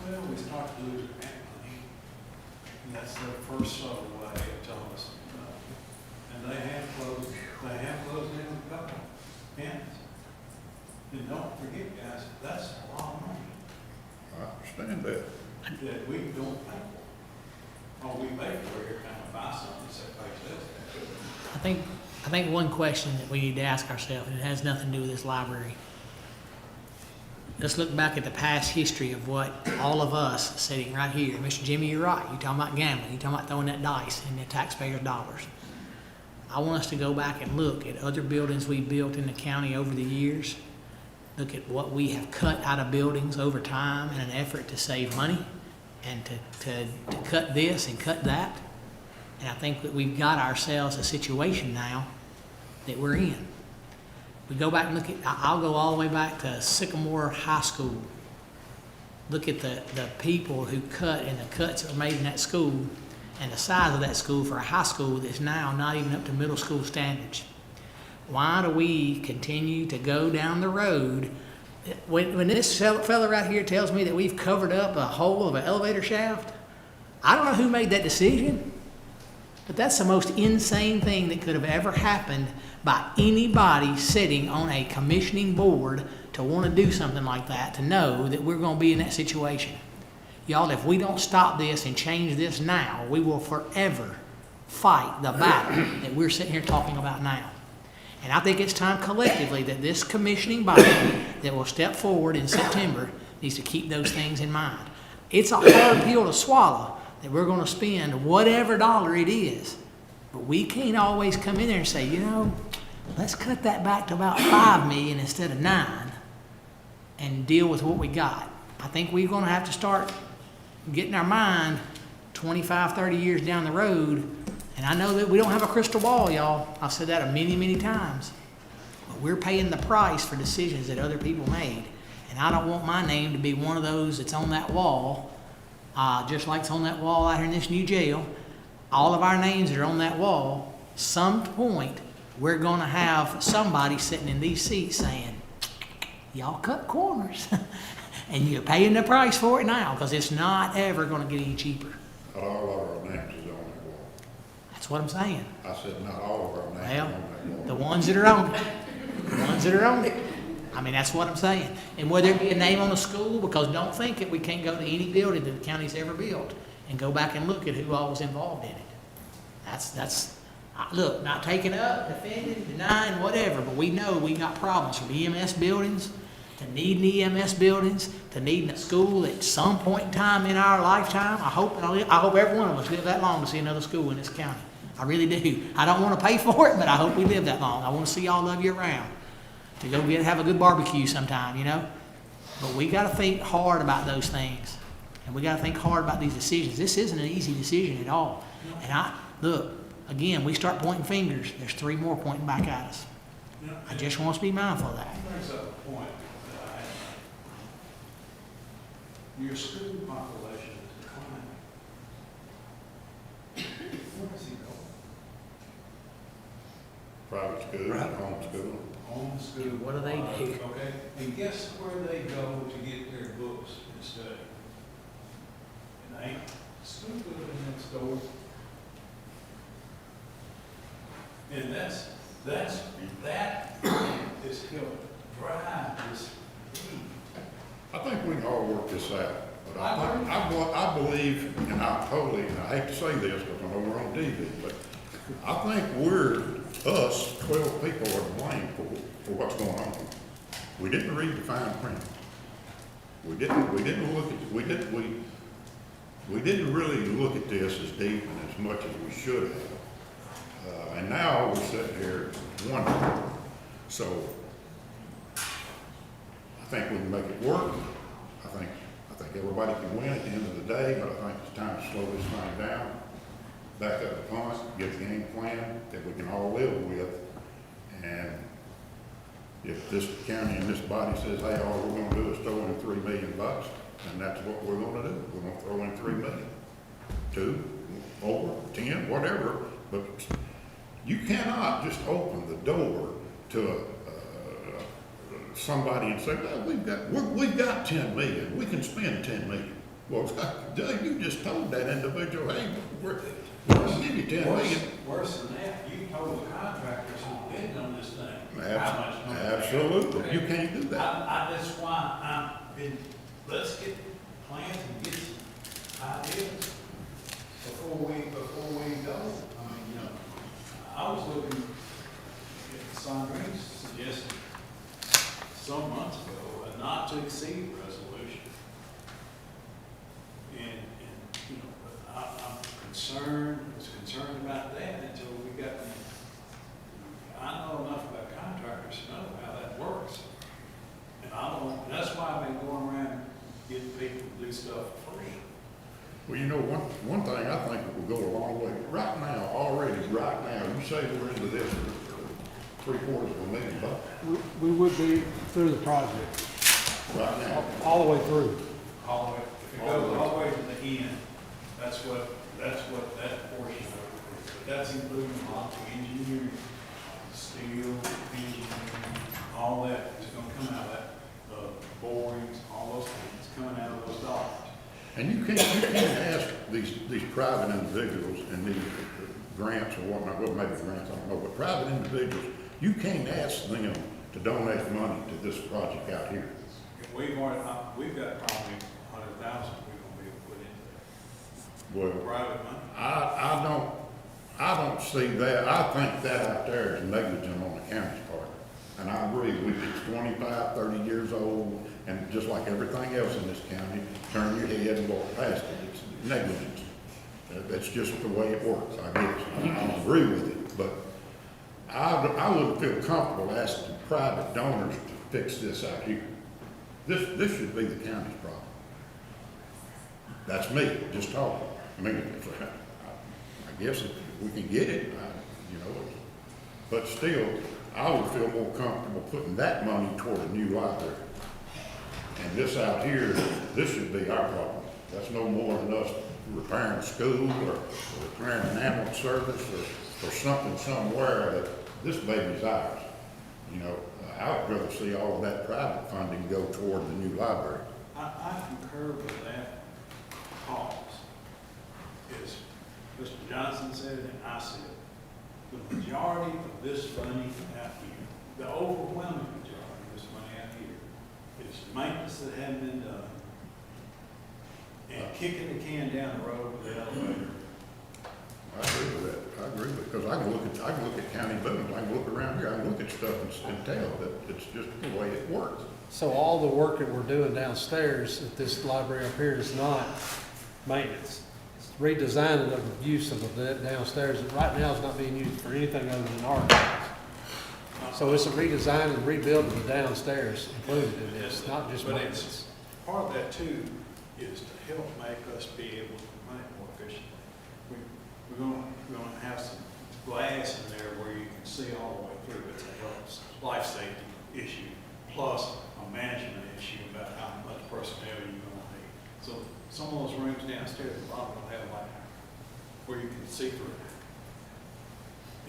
Well, we start to lose grant money, and that's their first subtle way of telling us. And they have closed down a couple counties. And don't forget, guys, that's a lot of money I understand that. that we don't pay for. All we pay for every time we buy something, so pay sales tax. I think one question that we need to ask ourselves, and it has nothing to do with this library. Let's look back at the past history of what all of us sitting right here. Mr. Jimmy, you're right. You're talking about gambling. You're talking about throwing that dice in the taxpayers' dollars. I want us to go back and look at other buildings we built in the county over the years. Look at what we have cut out of buildings over time in an effort to save money and to cut this and cut that. And I think that we've got ourselves a situation now that we're in. We go back and look at, I'll go all the way back to Sycamore High School. Look at the people who cut and the cuts that were made in that school and the size of that school for a high school that's now not even up to middle school standards. Why do we continue to go down the road? When this fella right here tells me that we've covered up a hole of an elevator shaft, I don't know who made that decision, but that's the most insane thing that could have ever happened by anybody sitting on a commissioning board to want to do something like that, to know that we're going to be in that situation. Y'all, if we don't stop this and change this now, we will forever fight the battle that we're sitting here talking about now. And I think it's time collectively that this commissioning body that will step forward in September needs to keep those things in mind. It's a hard pill to swallow that we're going to spend whatever dollar it is. But we can't always come in there and say, you know, let's cut that back to about $5 million instead of $9 million and deal with what we got. I think we're going to have to start getting our mind 25, 30 years down the road, and I know that we don't have a crystal ball, y'all. I've said that many, many times. But we're paying the price for decisions that other people made. And I don't want my name to be one of those that's on that wall, just like it's on that wall out here in this new jail. All of our names that are on that wall, some point, we're going to have somebody sitting in these seats saying, y'all cut corners. And you're paying the price for it now, because it's not ever going to get any cheaper. Not all of our names is on that wall. That's what I'm saying. I said not all of our names is Well, on that wall. the ones that are on it. The ones that are on it. I mean, that's what I'm saying. And whether it be a name on a school, because don't think that we can't go to any building that the county's ever built and go back and look at who all was involved in it. Look, not taking up, defending, denying, whatever, but we know we got problems from EMS buildings to needing EMS buildings, to needing a school at some point in time in our lifetime. I hope every one of us live that long to see another school in this county. I really do. I don't want to pay for it, but I hope we live that long. I want to see y'all love you around, to go have a good barbecue sometime, you know. But we got to think hard about those things, and we got to think hard about these decisions. This isn't an easy decision at all. And look, again, we start pointing fingers. There's 3 more pointing back at us. I just want us to be mindful of that. Brings up a point that I have. Your student population is declining. Where does he go? Private school, homeschool. Homeschool. What do they do? Okay, and guess where they go to get their books and study? It ain't school building next door. And that is helping drive this need. I think we can all work this out, but I believe, and I hate to say this because I know we're on TV, but I think us 12 people are to blame for what's going on. We didn't read the fine print. We didn't really look at this as deep and as much as we should have. And now we're sitting here wondering. So I think we can make it work. I think everybody can win at the end of the day, but I think it's time to slow this thing down, back up the punt, get a game plan that we can all live with. And if this county and this body says, hey, all we're gonna do is throw in $3 million, then that's what we're gonna do. We're gonna throw in $3 million, 2, over, 10, whatever. But you cannot just open the door to somebody and say, well, we've got 10 million. We can spend 10 million. Well, Doug, you just told that individual, hey, we're gonna give you 10 million. Worse than that, you told the contractors who bid on this thing how much money. Absolutely. You can't do that. That's why let's get plans and get some ideas before we go. I mean, you know, I was looking at Sandrine's suggestion some months ago, a not to exceed resolution. And you know, but I'm was concerned about that until we got, I know enough about contractors to know how that works. And that's why I've been going around getting people to do stuff for free. Well, you know, one thing I think that will go a long way. Right now, you say we're into this for $750,000. We would be through the project, Right now. all the way through. All the way, if it goes all the way to the end, that's what that portion of it is. But that's including a lot of engineering, steel, engineering, all that is gonna come out of that, borings, all those things coming out of those dollars. And you can't ask these private individuals and these grants or whatnot, well, maybe grants, I don't know, but private individuals, you can't ask them to donate money to this project out here. We've got probably 100,000 we're gonna be able to put into that. Well, Private money. I don't see that. I think that out there is negligent on the county's part. And I agree, it's 25, 30 years old, and just like everything else in this county, turn your head and walk past it. It's negligence. That's just the way it works, I guess. I agree with it, but I wouldn't feel comfortable asking private donors to fix this out here. This should be the county's problem. That's me, just talking. I mean, I guess if we can get it, you know, but still, I would feel more comfortable putting that money toward a new library. And this out here, this should be our problem. That's no more than us repairing a school or repairing an ambulance service or something somewhere that this baby's ours. You know, I would rather see all of that private funding go toward the new library. I concur with that cause. Is Mr. Johnson said it and I said it. The majority of this money out here, the overwhelming majority of this money out here is maintenance that hadn't been done and kicking the can down the road with the elevator. I agree with that. I agree with it, because I can look at county buildings, I can look around here, I can look at stuff and tell that it's just the way it works. So all the work that we're doing downstairs at this library up here is not maintenance. It's redesigning of the use of the downstairs that right now is not being used for anything other than art. So it's a redesign and rebuild of the downstairs included in this, not just But maintenance. part of that too is to help make us be able to run it more efficiently. We're gonna have some glass in there where you can see all the way through. It's a life safety issue, plus a management issue about how much personnel you're gonna need. So some of those rooms downstairs, a lot of them have light where you can see through.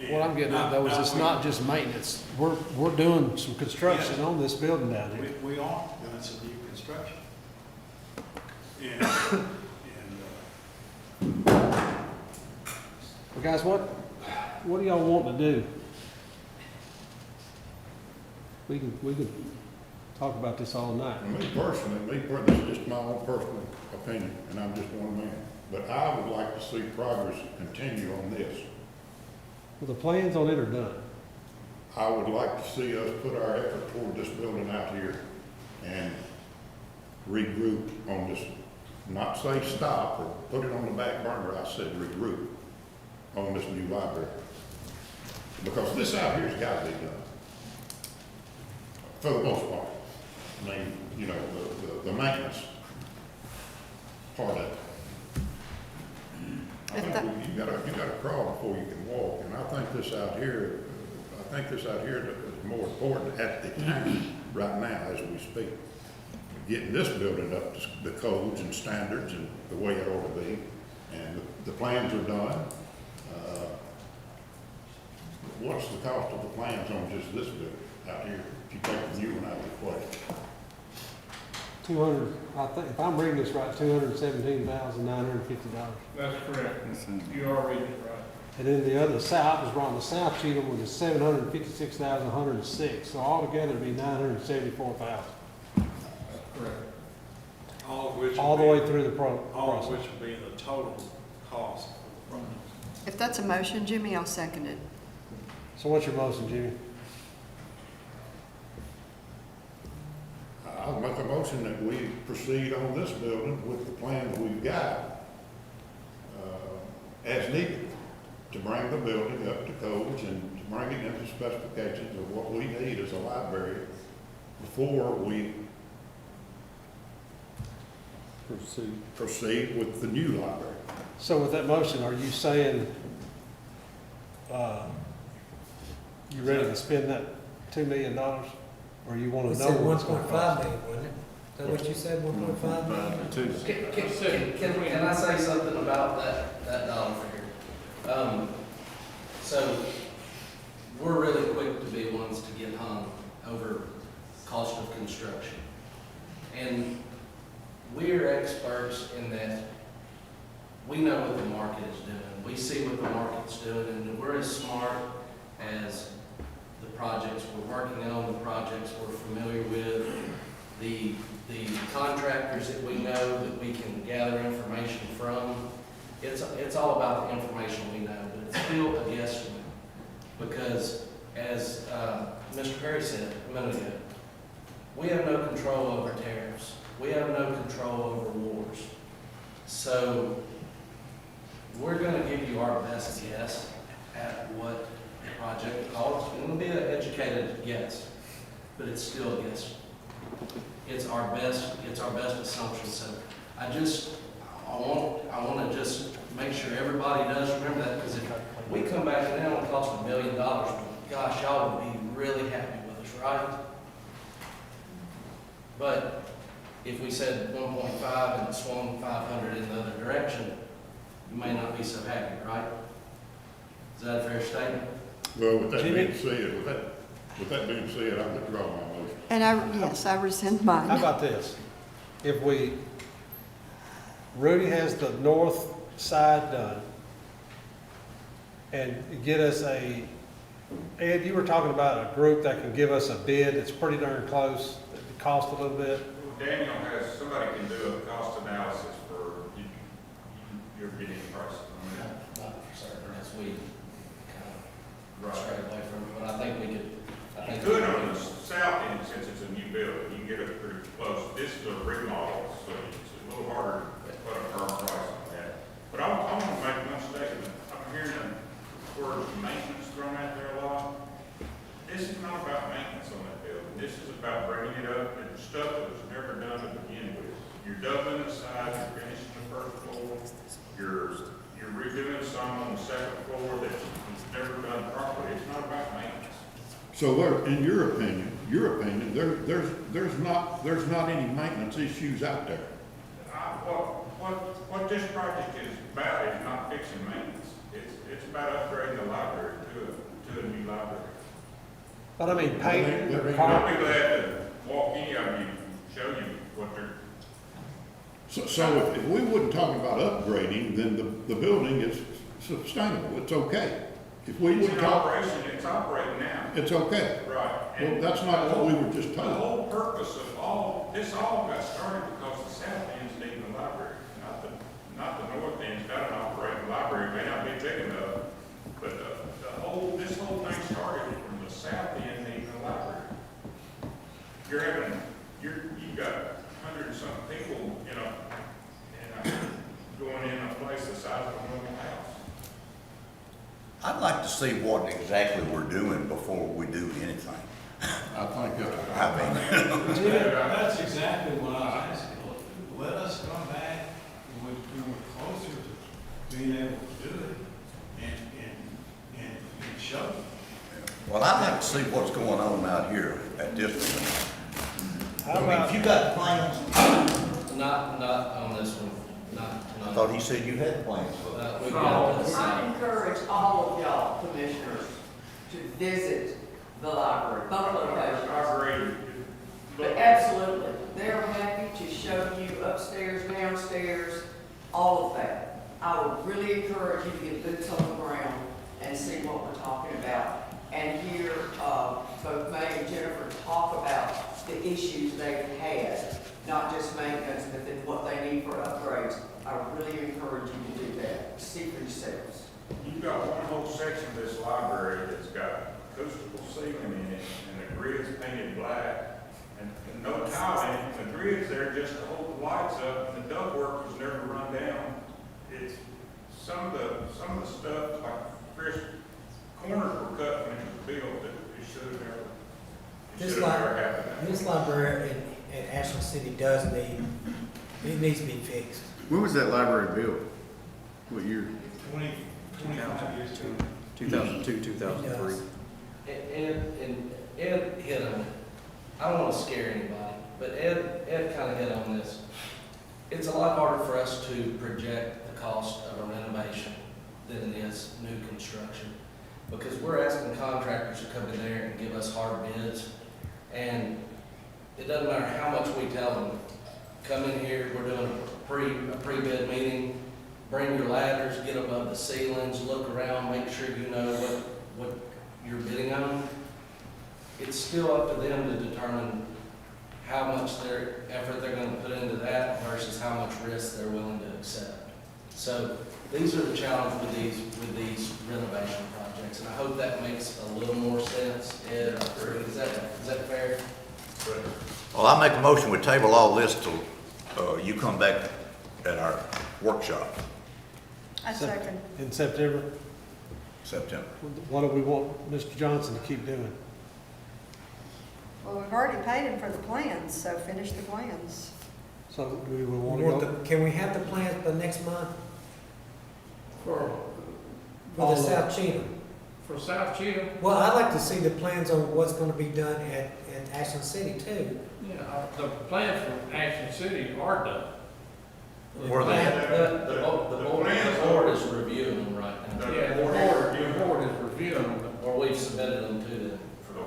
And What I'm getting at though is it's not just maintenance. We're doing some construction on this building down here. We are doing some new construction. Well, guys, what do y'all want to do? We can talk about this all night. Me personally, this is just my own personal opinion, and I'm just one man. But I would like to see progress continue on this. Well, the plans on it are done. I would like to see us put our effort toward this building out here and regroup on this, not say stop or put it on the back burner, I said regroup on this new library. Because this out here's got to be done, for the most part. I mean, you know, the maintenance part of it. I think you gotta crawl before you can walk, and I think this out here is more important at the time, right now, as we speak. Getting this building up to the codes and standards and the way it ought to be, and the plans are done. What's the cost of the plans on just this building out here, if you take the new one out of the equation? 200, I think, if I'm reading this right, $217,950. That's correct. You are reading it right. And then the other south is wrong. The South Cheatham was $756,106. So altogether it'd be $974,000. Correct. All the way through the process. All of which will be the total cost of the project. If that's a motion, Jimmy, I'll second it. So what's your motion, Jimmy? I'll make a motion that we proceed on this building with the plan that we've got, as needed, to bring the building up to codes and to bring it into specifications of what we need as a library before we proceed with the new library. So with that motion, are you saying, you ready to spend that $2 million? Or you want We to know said what's going to cost? 1.5 million, wasn't it? Is that what you said, 1.5 million? Can I say something about that dollar figure? So, we're really quick to be ones to get hung over cost of construction. And we're experts in that we know what the market is doing. We see what the market's doing, and we're as smart as the projects we're working on, the projects we're familiar with, the contractors that we know that we can gather information from. It's all about the information we know, but it's still a guesstimate. Because as Mr. Perry said a minute ago, we have no control over tariffs. We have no control over wars. So we're going to give you our best guess at what the project costs. It'll be an educated guess, but it's still a guess. It's our best assumption. So I want to just make sure everybody does remember that, because if we come back and it only cost $1 million, gosh, y'all would be really happy with us, right? But if we said 1.5 and it swung 500 in the other direction, you may not be so happy, right? Is that a fair statement? Well, with that being said, with that being said, I withdraw my motion. And I rescind mine. How about this? If Rudy has the north side done, and get us Ed, you were talking about a group that can give us a bid that's pretty darn close, that cost a little bit. Daniel has, somebody can do a cost analysis for your bidding price. Not for certain, as we kind of straight away from it, but I think we could. You could on the south end, since it's a new build, you can get it pretty close. This is a remodel, so it's a little harder to put a firm price on that. But I want to make one statement. I'm hearing the word maintenance thrown out there a lot. This is not about maintenance on that building. This is about bringing it up and stuff that was never done to begin with. You're doubling the size, you're finishing the first floor, you're redoing some on the second floor that was never done properly. It's not about maintenance. So what, in your opinion, there's not any maintenance issues out there? What this project is about is not fixing maintenance. It's about upgrading the library to a new library. But I mean, painting, I'll be glad to walk any of you, show you what they're. So if we wouldn't talk about upgrading, then the building is sustainable, it's okay. If we It's wouldn't in talk. operation, it's operating now. It's okay. Right. Well, that's not what we were just The told. whole purpose of this all got started because the south end's needing a library, not the north end's got an operating library, it may not be big enough, but this whole thing started from the south end needing a library. You've got 100 and something people, and going in a place the size of a normal house. I'd like to see what exactly we're doing before we do anything. I think That's exactly what I was asking. Let us come back when we're closer to being able to do it and show. Well, I'd like to see what's going on out here at this point. How about, If you got plans, Not on this one, I thought he said you had plans for that. we've got the I encourage all of y'all commissioners to visit the library, both locations. I agree. But absolutely, they're happy to show you upstairs, downstairs, all of that. I would really encourage you to get boots on the ground and see what we're talking about. And hear both May and Jennifer talk about the issues they've had, not just maintenance, but then what they need for upgrades. I really encourage you to do that. See for yourselves. You've got one whole section of this library that's got acoustical ceiling in it, and the grid's painted black, and no tile in it. The grid's there just to hold the lights up, and the ductwork was never run down. It's some of the stuff, like Chris, corners were cut when it was built, that it should have never happened. This library in Ashland City does needs to be fixed. When was that library built? What year? 25 years ago. 2002, 2003. And Ed hit on it. I don't want to scare anybody, but Ed kind of hit on this. It's a lot harder for us to project the cost of a renovation than it is new construction, because we're asking contractors to come in there and give us hard bids, and it doesn't matter how much we tell them, come in here, we're doing a pre-bid meeting, bring your ladders, get above the ceilings, look around, make sure you know what you're bidding on. It's still up to them to determine how much effort they're going to put into that versus how much risk they're willing to accept. So these are the challenge with these renovation projects, and I hope that makes a little more sense. Ed, is that fair? Well, I make a motion, we table all this till you come back at our workshop, I second. in September, September. what do we want Mr. Johnson to keep doing? Well, we've already paid him for the plans, so finish the plans. So do we want to go? Can we have the plans by next month? For For all the of- South Cheatham. For South Cheatham, Well, I'd like to see the plans on what's gonna be done at Ashland City too. yeah, the plans for Ashland City are done. Where they at? The board is reviewing them right now, Yeah, the board is reviewing them. or we've submitted them to them.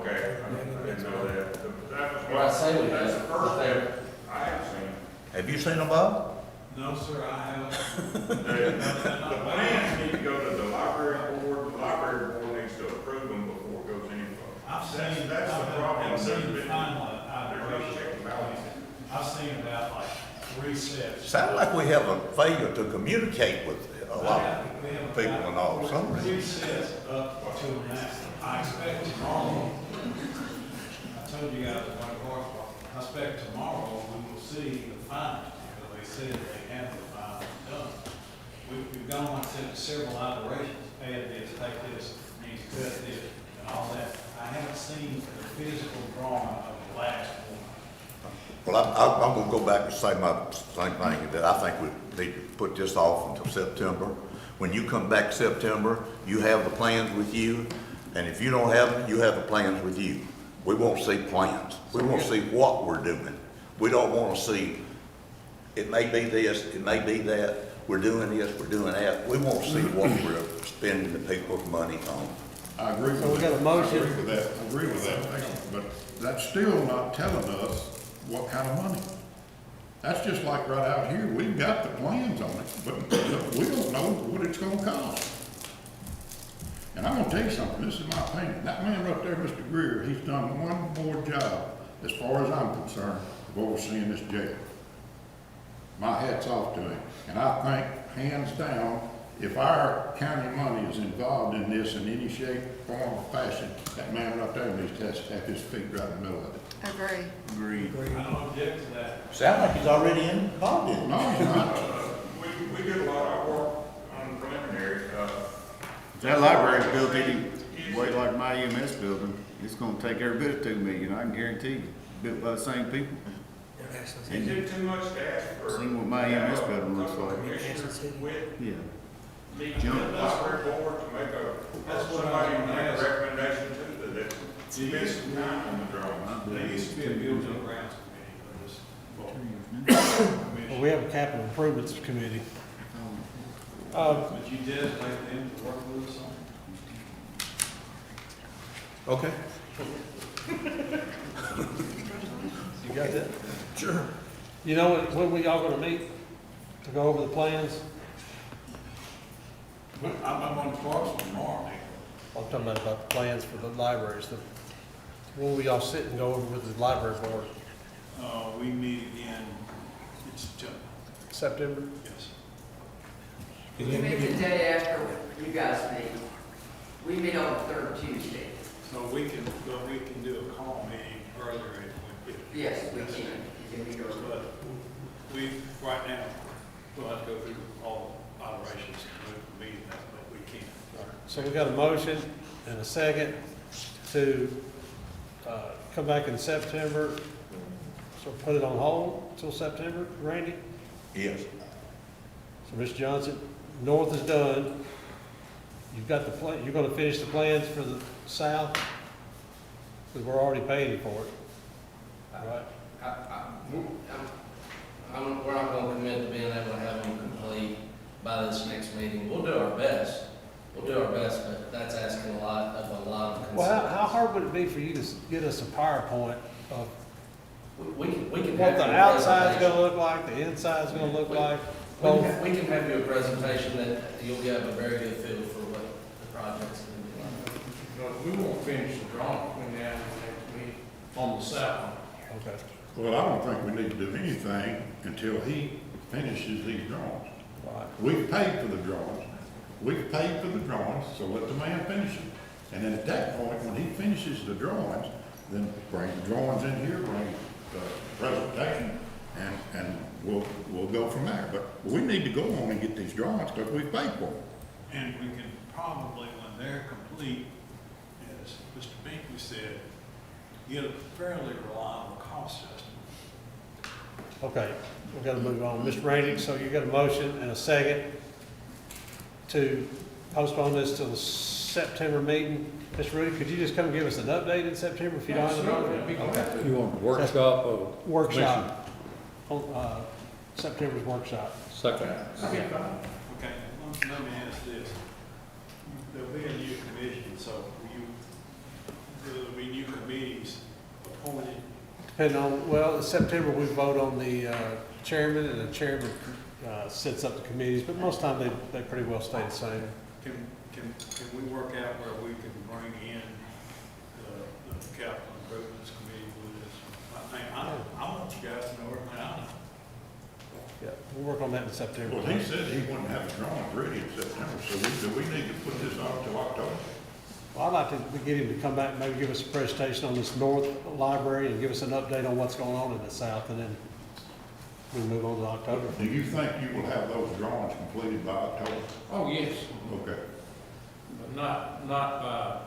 Okay, I didn't know that. That was Well, I say we that's have. the first step. I haven't seen it. Have you seen them, Bob? No, sir, I haven't. The plans need to go to the library board. The library board needs to approve them before it goes any further. I've seen, That's the problem. I've seen There's the been- final There's no check and balance. I've seen about like 3 sets. Sound like we have a failure to communicate with a lot of We have people and all, for some 3 reason. sets up to that. I expect tomorrow, I told you guys at one o'clock, I expect tomorrow we will see the finals, because they said they have the finals done. We've gone to several iterations, add this, take this, needs to cut this, and all that. I haven't seen the physical drawing of the last one. Well, I'm gonna go back and say my same thing, that I think we need to put this off until September. When you come back September, you have the plans with you, and if you don't have them, you have the plans with you. We won't see plans. We want to see what we're doing. We don't want to see, it may be this, it may be that, we're doing this, we're doing that. We want to see what we're spending the people's money on. I agree with that. So we got a motion. I agree with that, I agree with that, but that's still not telling us what kind of money. That's just like right out here, we've got the plans on it, but we don't know what it's gonna cost. And I'm gonna tell you something, this is my opinion, that man right there, Mr. Greer, he's done one more job, as far as I'm concerned, of overseeing this jail. My hat's off to him, and I think, hands down, if our county money is involved in this in any shape, form, or fashion, that man right there needs to have his feet right in the middle of it. Agree. Agreed. I don't object to that. Sound like he's already involved in it. No, he's not. We did a lot of work on preliminary, If that library's built any way like my EMS building, it's gonna take every bit of $2 million, I can guarantee you, built by the same people. is it too much to ask for? Seen what my EMS building looks like. Commissioners with Yeah. the library board to make That's what somebody I'm make a asking. recommendation to that spend some time on the drawing. There used to be a building and grounds committee for this. Well, we have a capital improvements committee. But you designate them to work with us on. Okay. You got that? Sure. You know, when we all gonna meet to go over the plans? I'm on course tomorrow, Nick. I'm talking about the plans for the libraries. When we all sit and go over with the library board? We meet again in September. September? Yes. We meet the day after you guys meet. We meet on the third Tuesday. So we can do a call meeting earlier if we. Yes, we can. You can meet early. But we, right now, we'll have to go through all operations to move the meeting, but we can. So we got a motion and a second to come back in September. So put it on hold until September, Randy? Yes. So, Mr. Johnson, north is done. You've got the plan, you're gonna finish the plans for the south? Because we're already paying for it. All right? We're not gonna commit to being able to have them complete by this next meeting. We'll do our best. We'll do our best, but that's asking a lot of Well, how hard would it be for you to get us a PowerPoint of We can what have the you a outside's presentation. gonna look like, the inside's gonna look like? We can have you a presentation that you'll have a very good feel for what the project's gonna be like. But we won't finish the drawing between now and the next meeting on the south. Okay. Well, I don't think we need to do anything until he finishes these drawings. Right. We've paid for the drawings. We've paid for the drawings, so let the man finish them. And then at that point, when he finishes the drawings, then bring the drawings in here, bring the presentation, and we'll go from there. But we need to go on and get these drawings because we've paid for them. And we can probably, when they're complete, as Mr. Binkley said, get a fairly reliable cost estimate. Okay, we've got to move on. Mr. Rainey, so you got a motion and a second to postpone this till the September meeting. Mr. Rudy, could you just come give us an update in September if you don't have it Absolutely, I'd be on? glad to. You want a workshop or? Workshop, September's workshop. Second. Okay, let me ask this. There'll be a new commission, so there'll be new committees appointed. Depending on, well, in September, we vote on the chairman, and the chairman sets up the committees, but most time they pretty well stay the same. Can we work out where we can bring in the capital improvements committee with this? I want you guys to know everything I know. Yeah, we'll work on that in September. Well, he said he wouldn't have a drawing ready in September, so do we need to put this on till October? Well, I'd like to get him to come back and maybe give us a presentation on this north library and give us an update on what's going on in the south, and then we move on to October. Do you think you will have those drawings completed by October? Oh, yes, Okay. but not by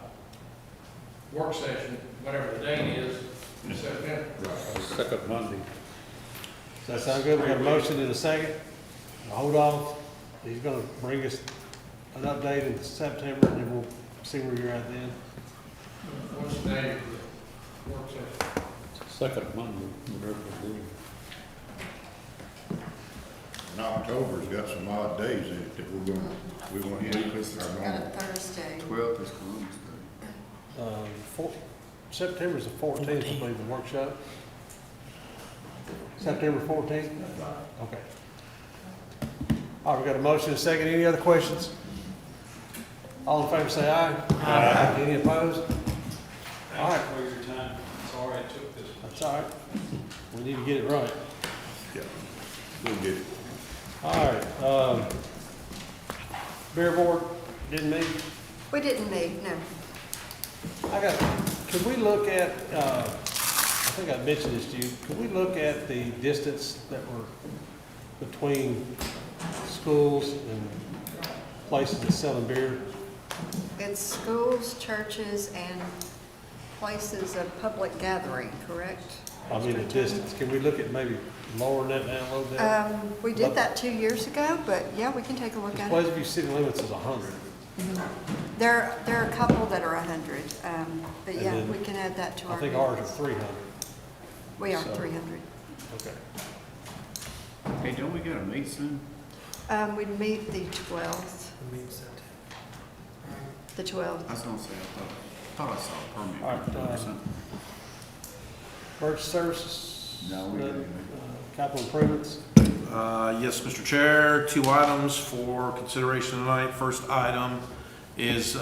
work session, whatever the date is, in September. Right. Second Monday. Does that sound good? We got a motion in a second. Hold off. He's gonna bring us an update in September, and then we'll see where you're at then. What's the date of the work session? Second Monday, whatever it is. And October's got some odd days in it that we want to do this. Got a Thursday. 12th is Columbus Day. September's the 14th, I believe, the workshop. September 14th? Okay. All right, we got a motion and a second. Any other questions? All in favor say aye. Aye. Any opposed? All right. Thanks for your time. Sorry I took this. That's all right. We need to get it right. Yeah, we'll get it. All right, Beer Board, didn't meet. We didn't need, no. Could we look at, I think I mentioned this to you, could we look at the distance that were between schools and places that selling beer? It's schools, churches, and places of public gathering, correct? I mean, the distance, can we look at maybe lowering that down a little bit? We did that 2 years ago, but yeah, we can take a look at it. Pleasant View city limits is 100. There are a couple that are 100, but And yeah, then we can add that to our. I think ours are limits. 300. We are so- 300. Okay. Hey, don't we gotta meet soon? We meet the 12th. The 12th. I was gonna say, I thought I saw a permit. All right, or something. Emergency services? No, we didn't. Capital improvements? Yes, Mr. Chair, 2 items for consideration tonight. First item is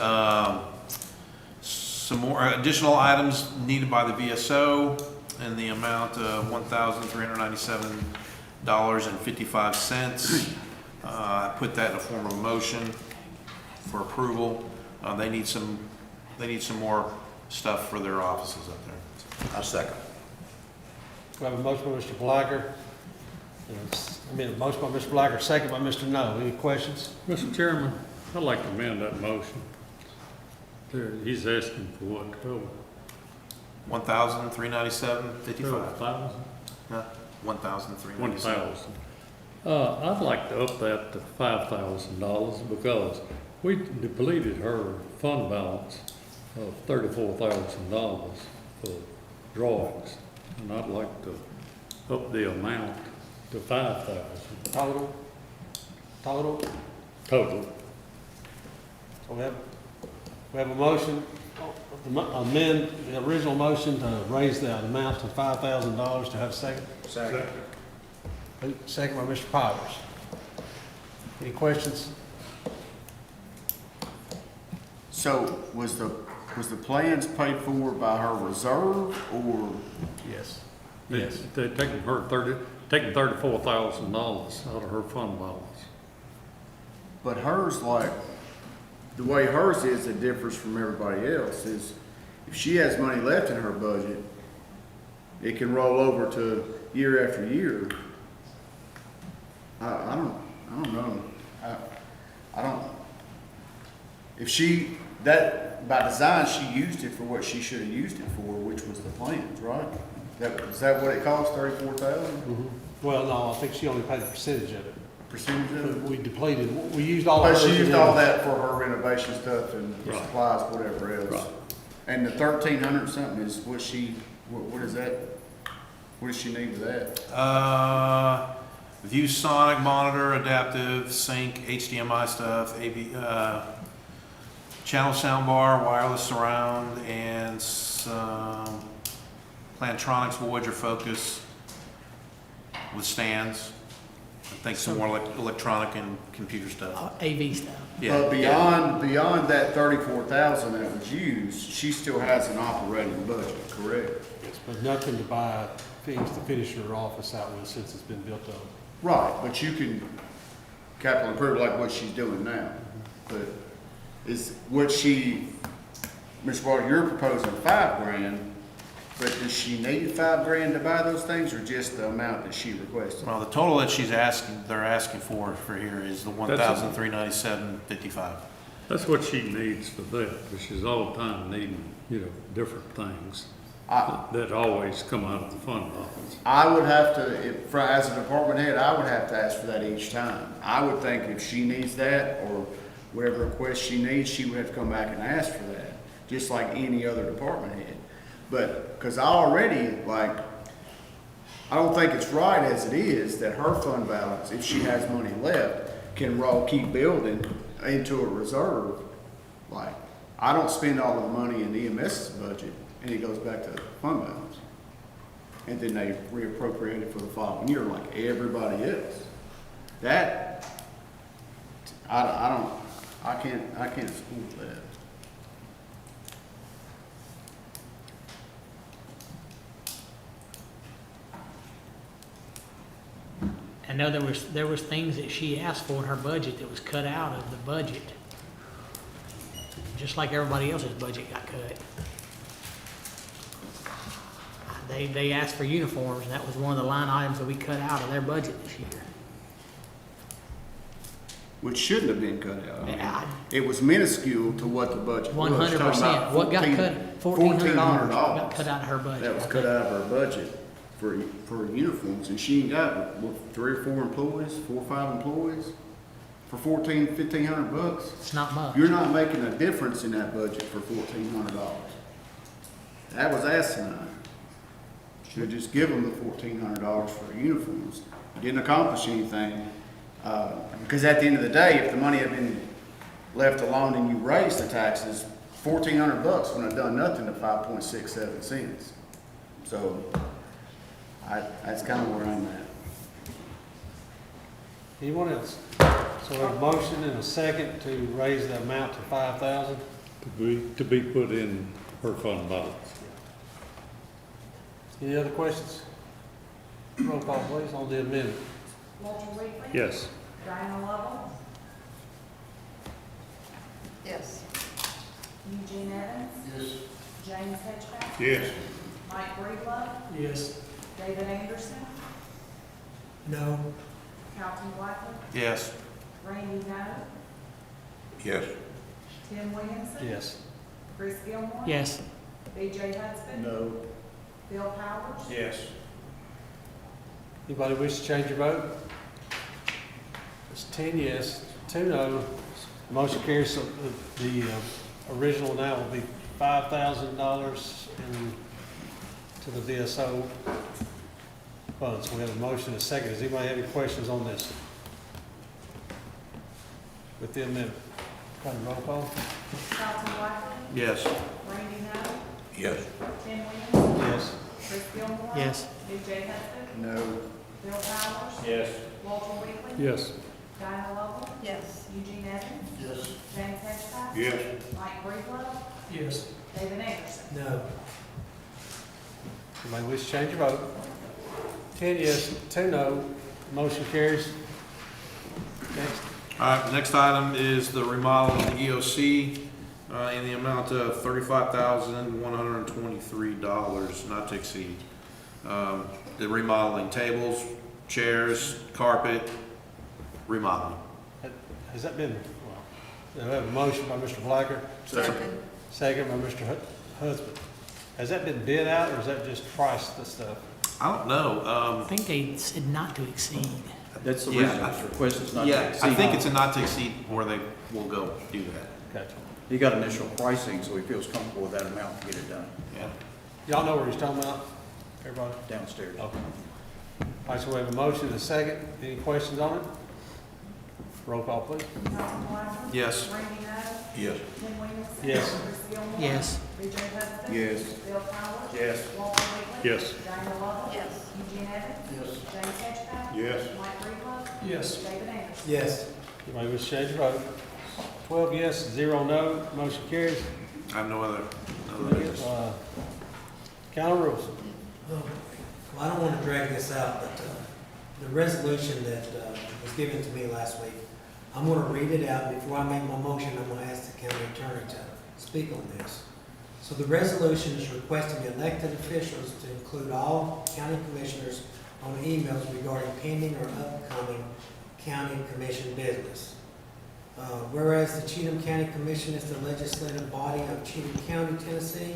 some more additional items needed by the VSO in the amount of $1,397.55. I put that in a form of a motion for approval. They need some more stuff for their offices up there. I second. We have a motion by Mr. Blacker. A motion by Mr. Blacker, second by Mr. No. Any questions? Mr. Chairman, I'd like to amend that motion. He's asking for what, total? $1,397.55. 1,000? $1,397. 1,000. I'd like to up that to $5,000 because we depleted her fund balance of $34,000 for drawings. And I'd like to up the amount to 5,000 Total? total. So we have a motion, amend the original motion to raise the amount to $5,000. To have a second? Second. Second by Mr. Powers. Any questions? So was the plans paid for by her reserve or? Yes. Yes. They're taking $34,000 out of her fund balance. But hers, like, the way hers is, it differs from everybody else, is if she has money left in her budget, it can roll over to year after year. I don't know. I don't, if she, that, by design, she used it for what she should have used it for, which was the plans, right? Is that what it cost, $34,000? Well, no, I think she only paid a percentage of it. percentage of it? We depleted, we used all of But hers. she used and all then- that for her renovation stuff and Right. supplies, whatever else. Right. And the 1,300 something is what she, what is that? What does she need with that? ViewSonic monitor, adaptive sync, HDMI stuff, AV, channel soundbar, wireless surround, and some Plantronics Voyager Focus with stands. I think some more electronic and computer stuff. AV stuff. Yeah. But beyond that 34,000 that was used, she still has an operating budget, correct? But nothing to buy things to finish her office out with since it's been built up. Right, but you can capital improve like what she's doing now. But is what she, Mr. Walter, you're proposing $5,000, but does she need $5,000 to buy those things or just the amount that she requested? Well, the total that they're asking for here is the $1,397.55. That's what she needs for that, but she's all the time needing, different things that always come out of the fund balance. I would have to, as a department head, I would have to ask for that each time. I would think if she needs that or whatever request she needs, she would have to come back and ask for that, just like any other department head. But, because I already, I don't think it's right as it is that her fund balance, if she has money left, can keep building into a reserve. I don't spend all of the money in the EMS's budget, and it goes back to fund balance. And then they reappropriate it for the following year like everybody else. That, I can't support that. I know there was things that she asked for in her budget that was cut out of the budget. Just like everybody else's budget got cut. They asked for uniforms, and that was one of the line items that we cut out of their budget this year. Which shouldn't have been cut out. Yeah, It was minuscule to what the budget was. 100%. What got cut? $1,400 got cut out of her budget. That was cut out of her budget for uniforms, and she ain't got, 3 or 4 employees, 4 or 5 employees, for $1,500. It's not much. You're not making a difference in that budget for $1,400. That was asinine. Should have just given them the $1,400 for the uniforms. Didn't accomplish anything. Because at the end of the day, if the money had been left alone and you raised the taxes, $1,400 wouldn't have done nothing to 5.67 cents. So that's kind of where I'm at. Anyone else? So we have a motion and a second to raise the amount to $5,000. To be put in her fund balance. Any other questions? Roll call, please, on the amendment. Walter Weekly? Yes. Diana Lovell? Yes. Eugene Evans? Yes. James Hedgeback? Yes. Mike Breedlove? Yes. David Anderson? No. Carlton Blackman? Yes. Randy No? Yes. Tim Williamson? Yes. Chris Gilmore? Yes. B.J. Hudspeth? No. Bill Powers? Yes. Anybody wish to change your vote? It's 10 yes, 2 no. Motion carries. So the original now will be $5,000 to the DSO funds. We have a motion and a second. Does anybody have any questions on this? With the amendment. Got a roll call? Carlton Blackman? Yes. Randy No? Yes. Tim Williamson? Yes. Chris Gilmore? Yes. B.J. Hudspeth? No. Bill Powers? Yes. Walter Weekly? Yes. Diana Lovell? Yes. Eugene Evans? Yes. James Hedgeback? Yes. Mike Breedlove? Yes. David Anderson? No. Anybody wish to change your vote? 10 yes, 2 no. Motion carries. Next. All right, the next item is the remodel of the EOC in the amount of $35,123, not to exceed. The remodeling tables, chairs, carpet, remodeling. Has that been, we have a motion by Mr. Blacker, Second. second by Mr. Husband. Has that been bid out, or is that just price the stuff? I don't know, I think they said not to exceed. That's the Yeah, reason it's requested, it's not to yeah, exceed. I think it's a not to exceed where they will go do that. Okay. He got initial pricing, so he feels comfortable with that amount to get it done Yeah. Y'all know where he's talking about? Everybody? downstairs. Okay. All right, so we have a motion and a second. Any questions on it? Roll call, please. Councilman Wilder? Yes. Randy Knott? Yes. Ken Williamson? Yes. Chris Gilmore? Yes. B.J. Hudson? Yes. Bill Powers? Yes. Walter Wheatley? Yes. Diana Lovell? Yes. Eugene Evans? Yes. James Hitchcock? Yes. Mike Rehlo? Yes. David Anderson? Yes. Anybody wish to change your vote? 12 yes, 0 no, motion carries. I have no other business. Council rules. Well, I don't want to drag this out, but the resolution that was given to me last week, I'm going to read it out. Before I make my motion, I'm going to ask the county attorney to speak on this. So the resolution is requesting elected officials to include all county commissioners on emails regarding pending or upcoming county commission business. Whereas the Cheatham County Commission is the legislative body of Cheatham County, Tennessee,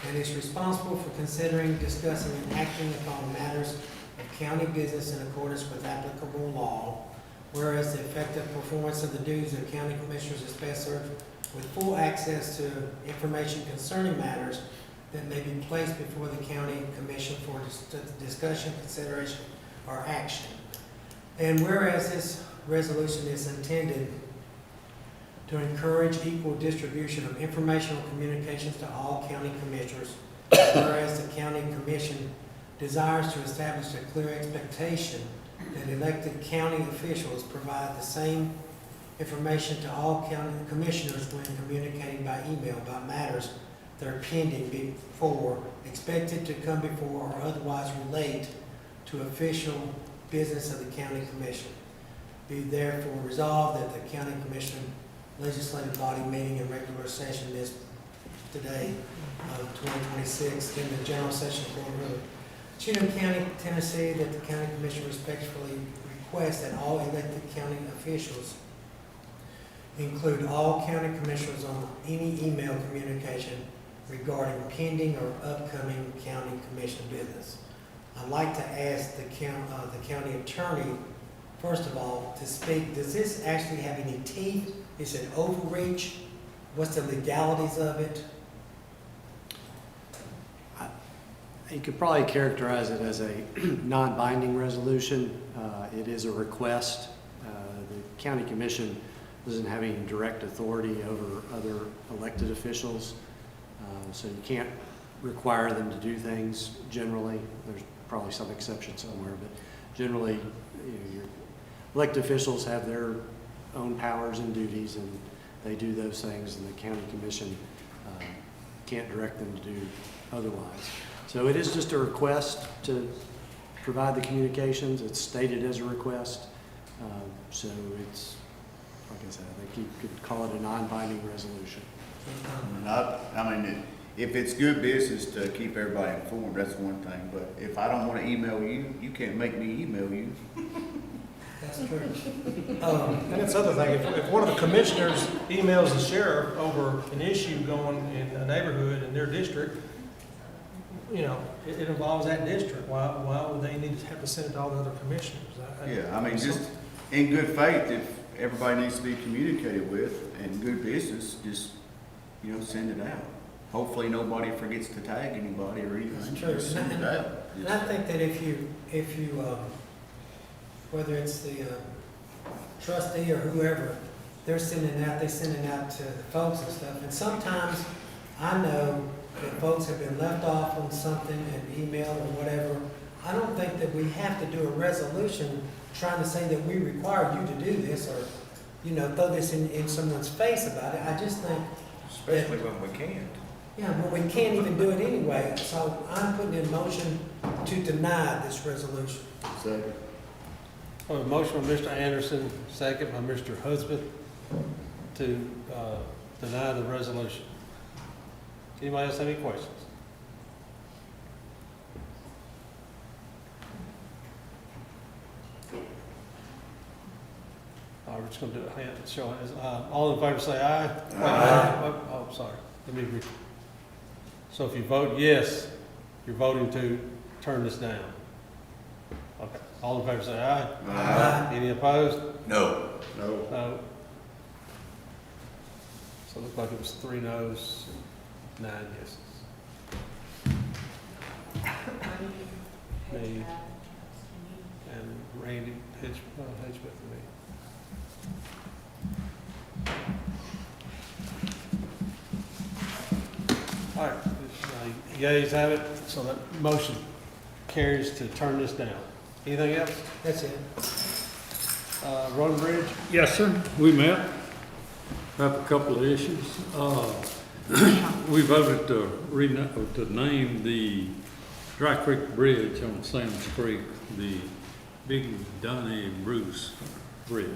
and is responsible for considering, discussing, and acting upon matters of county business in accordance with applicable law. Whereas the effective performance of the duties of county commissioners is best served with full access to information concerning matters that may be placed before the county commission for discussion, consideration, or action. And whereas this resolution is intended to encourage equal distribution of informational communications to all county commissioners, whereas the county commission desires to establish a clear expectation that elected county officials provide the same information to all county commissioners when communicating by email about matters that are pending before, expected to come before, or otherwise relate to official business of the county commission. Be therefore resolved that the county commission legislative body meeting in regular session is today, 2026, in the general session courtroom. Cheatham County, Tennessee, that the county commission respectfully requests that all elected county officials include all county commissioners on any email communication regarding pending or upcoming county commission business. I'd like to ask the county attorney, first of all, to speak. Does this actually have any teeth? Is it overreach? What's the legalities of it? You could probably characterize it as a non-binding resolution. It is a request. The county commission doesn't have any direct authority over other elected officials, so you can't require them to do things generally. There's probably some exception somewhere, but generally, your elected officials have their own powers and duties, and they do those things, and the county commission can't direct them to do otherwise. So it is just a request to provide the communications. It's stated as a request. So it's, like I said, I think you could call it a non-binding resolution. I mean, if it's good business to keep everybody informed, that's one thing, but if I don't want to email you, you can't make me email you. That's true. And it's the other thing, if one of the commissioners emails the sheriff over an issue going in a neighborhood in their district, you know, it involves that district. Why would they need to have to send it to all the other commissioners? Yeah, I mean, just in good faith, if everybody needs to be communicated with and good business, just, you know, send it out. Hopefully nobody forgets to tag anybody or anything. That's true. Just send it out. And I think that if you, whether it's the trustee or whoever, they send it out to the folks and stuff. And sometimes I know that folks have been left off on something, an email or whatever. I don't think that we have to do a resolution trying to say that we require you to do this or, you know, throw this in someone's face about it. I just think Especially when we can't. yeah, but we can't even do it anyway, so I'm putting in motion to deny this resolution. Second. A motion by Mr. Anderson, second by Mr. Husband, to deny the resolution. Anybody else have any questions? We're just going to do a hand show. All in favor say aye. Aye. Oh, sorry. So if you vote yes, you're voting to turn this down? Okay, all in favor say aye. Aye. Any opposed? No. No. No. So it looked like it was 3 noes, 9 yeses. Me and Randy Hedgeworth and me. All right, yeas have it, so that motion carries to turn this down. Anything else? That's it. Road and Bridge? Yes, sir, we met, have a couple of issues. We voted to name the Dry Creek Bridge on Sam's Creek, the Big Donnie Bruce Bridge.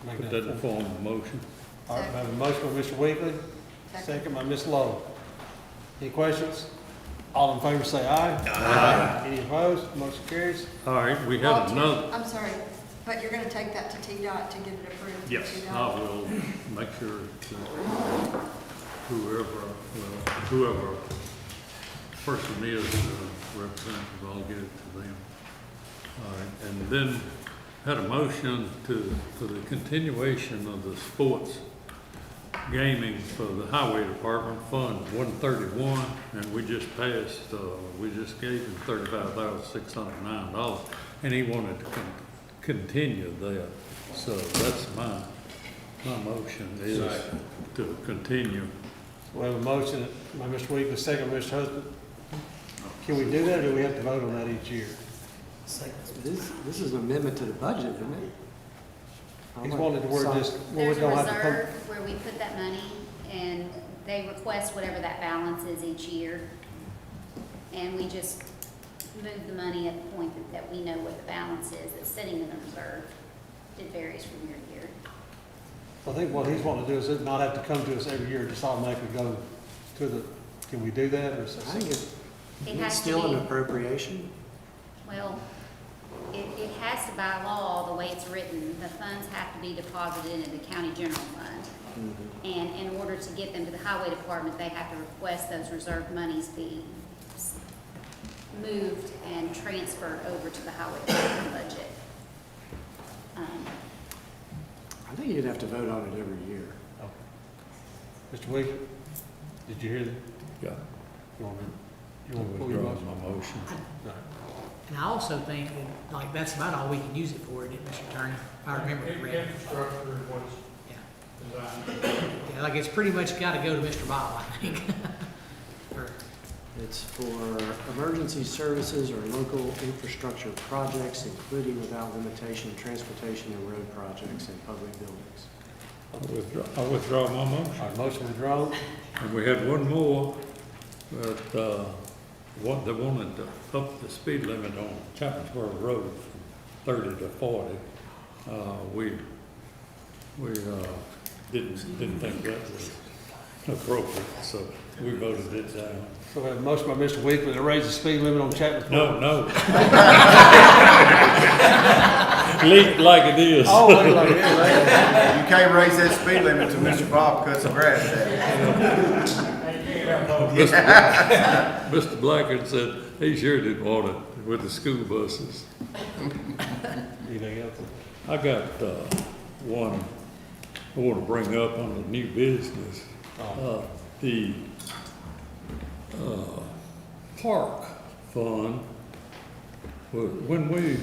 Put that in the form of a motion. All right, we have a motion by Mr. Weekly, second by Ms. Lowe. Any questions? All in favor say aye. Aye. Any opposed? Motion carries. All right, we have another. I'm sorry, but you're gonna take that to TDOT to get it approved? to Yes, TDOT? I will make sure that whoever person is, representative, I'll get it to them. All right, and then had a motion for the continuation of the sports gaming for the Highway Department Fund 131, and we just passed, we just gave him $35,609, and he wanted to continue that. So that's my motion is to continue. We have a motion by Mr. Weekly, second by Mr. Husband. Can we do that, or do we have to vote on that each year? This is an amendment to the budget, isn't it? He's wanted to word this, well, we There's a don't have to come. reserve where we put that money, and they request whatever that balance is each year. And we just move the money at the point that we know what the balance is that's sitting in the reserve. It varies from year to year. I think what he's wanting to do is not have to come to us every year, just automatically go to the, can we do that, or is that I think It has it's to still be- an appropriation. Well, it has to, by law, the way it's written, the funds have to be deposited into the county general fund. And in order to get them to the highway department, they have to request those reserved monies be moved and transferred over to the highway department budget. I think you'd have to vote on it every year. Mr. Weekly, did you hear that? Yeah. You want to pull your motion? My motion. No. And I also think that, like, that's about all we can use it for, isn't it, Mr. Attorney? If I remember correctly. Infrastructure is what's designed. Yeah, like, it's pretty much gotta go to Mr. Bob, I think. Or- It's for emergency services or local infrastructure projects, including without limitation, transportation and road projects and public buildings. I withdraw my motion. All right, motion withdrawn. And we had one more, but, they wanted to up the speed limit on Chapmansboro Road from 30 to 40. We didn't think that was appropriate, so we voted it down. So we have a motion by Mr. Weekly to raise the speed limit on Chapman. No. Leave it like it is. Oh, leave it like it is. You can't raise that speed limit till Mr. Bob cuts the grass down. Mr. Blackard said he sure didn't want it with the school buses. Anything else? I got one I want to bring up on the new business. The park fund, when we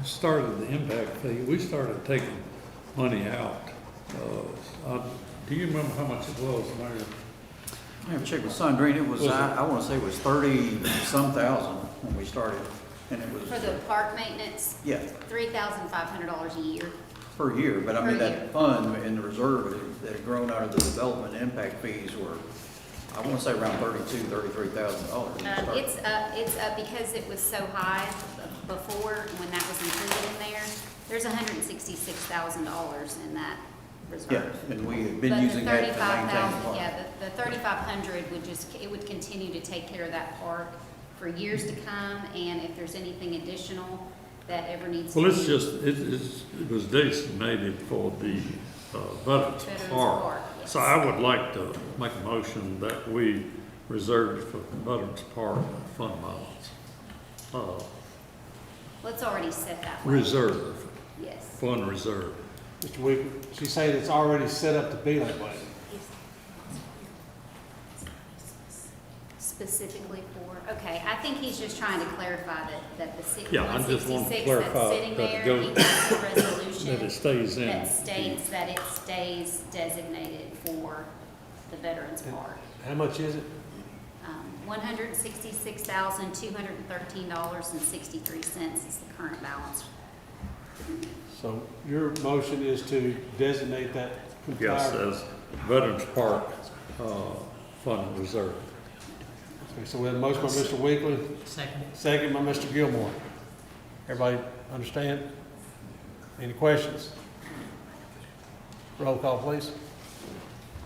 started the impact fee, we started taking money out. Do you remember how much it was, Mayor? I haven't checked with Sandrine. It was, I want to say it was 30-some thousand when we started. And it was. For the park maintenance? Yeah. $3,500 a year. Per year, but I mean, Per year. that fund in the reserve that had grown out of the development impact fees were, I want to say around $33,000. It's up because it was so high before, when that was included in there. There's $166,000 in that reserve. Yeah, and we had been But using the that to maintain the 35,000, park. yeah, the 3,500 would just, it would continue to take care of that park for years to come, and if there's anything additional that ever needs to be. Well, it's just, it was designated for the Veterans Veterans Park. Park, yes. So I would like to make a motion that we reserved for Veterans Park fund balance. Well, it's already set that way. Reserve, Yes. fund reserve. Mr. Weaver, she's saying it's already set up to be that way. Specifically for, okay, I think he's just trying to clarify that the Yeah, I just want to 166 clarify that's sitting that it there, goes- he has a resolution that it stays in. that states that it stays designated for the Veterans Park. How much is it? $166,213.63 is the current balance. So your motion is to designate that Yes, entire. as Veterans Park, fund reserve. Okay, so we have a motion by Mr. Weekly, Second. second by Mr. Gilmore. Everybody understand? Any questions? Roll call, please.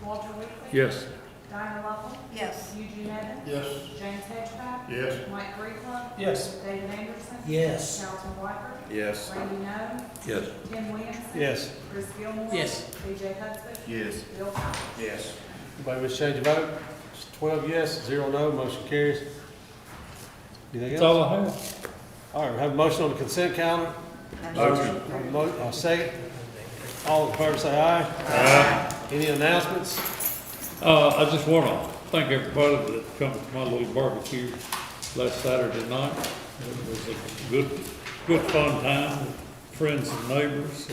Walter Weekly? Yes. Diana Lovell? Yes. Eugene Evans? Yes. James Hedgepath? Yes. Mike Greenwood? Yes. David Anderson? Yes. Carlton Whitaker? Yes. Randy None? Yes. Tim Williamson? Yes. Chris Gilmore? Yes. BJ Hudson? Yes. Bill Powers? Yes. Everybody wish to change your vote? It's 12 yes, 0 no, motion carries. Anything That's else? all I have. All right, we have a motion on the consent calendar. Motion. Second. All in favor say aye. Aye. Any announcements? I just want to thank everybody that come to my little barbecue last Saturday night. It was a good fun time with friends and neighbors.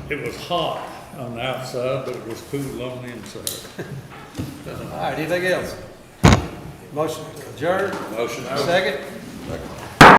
It was hot on the outside, but it was cool on the inside. All right, anything else? Motion adjourned. Motion. Second.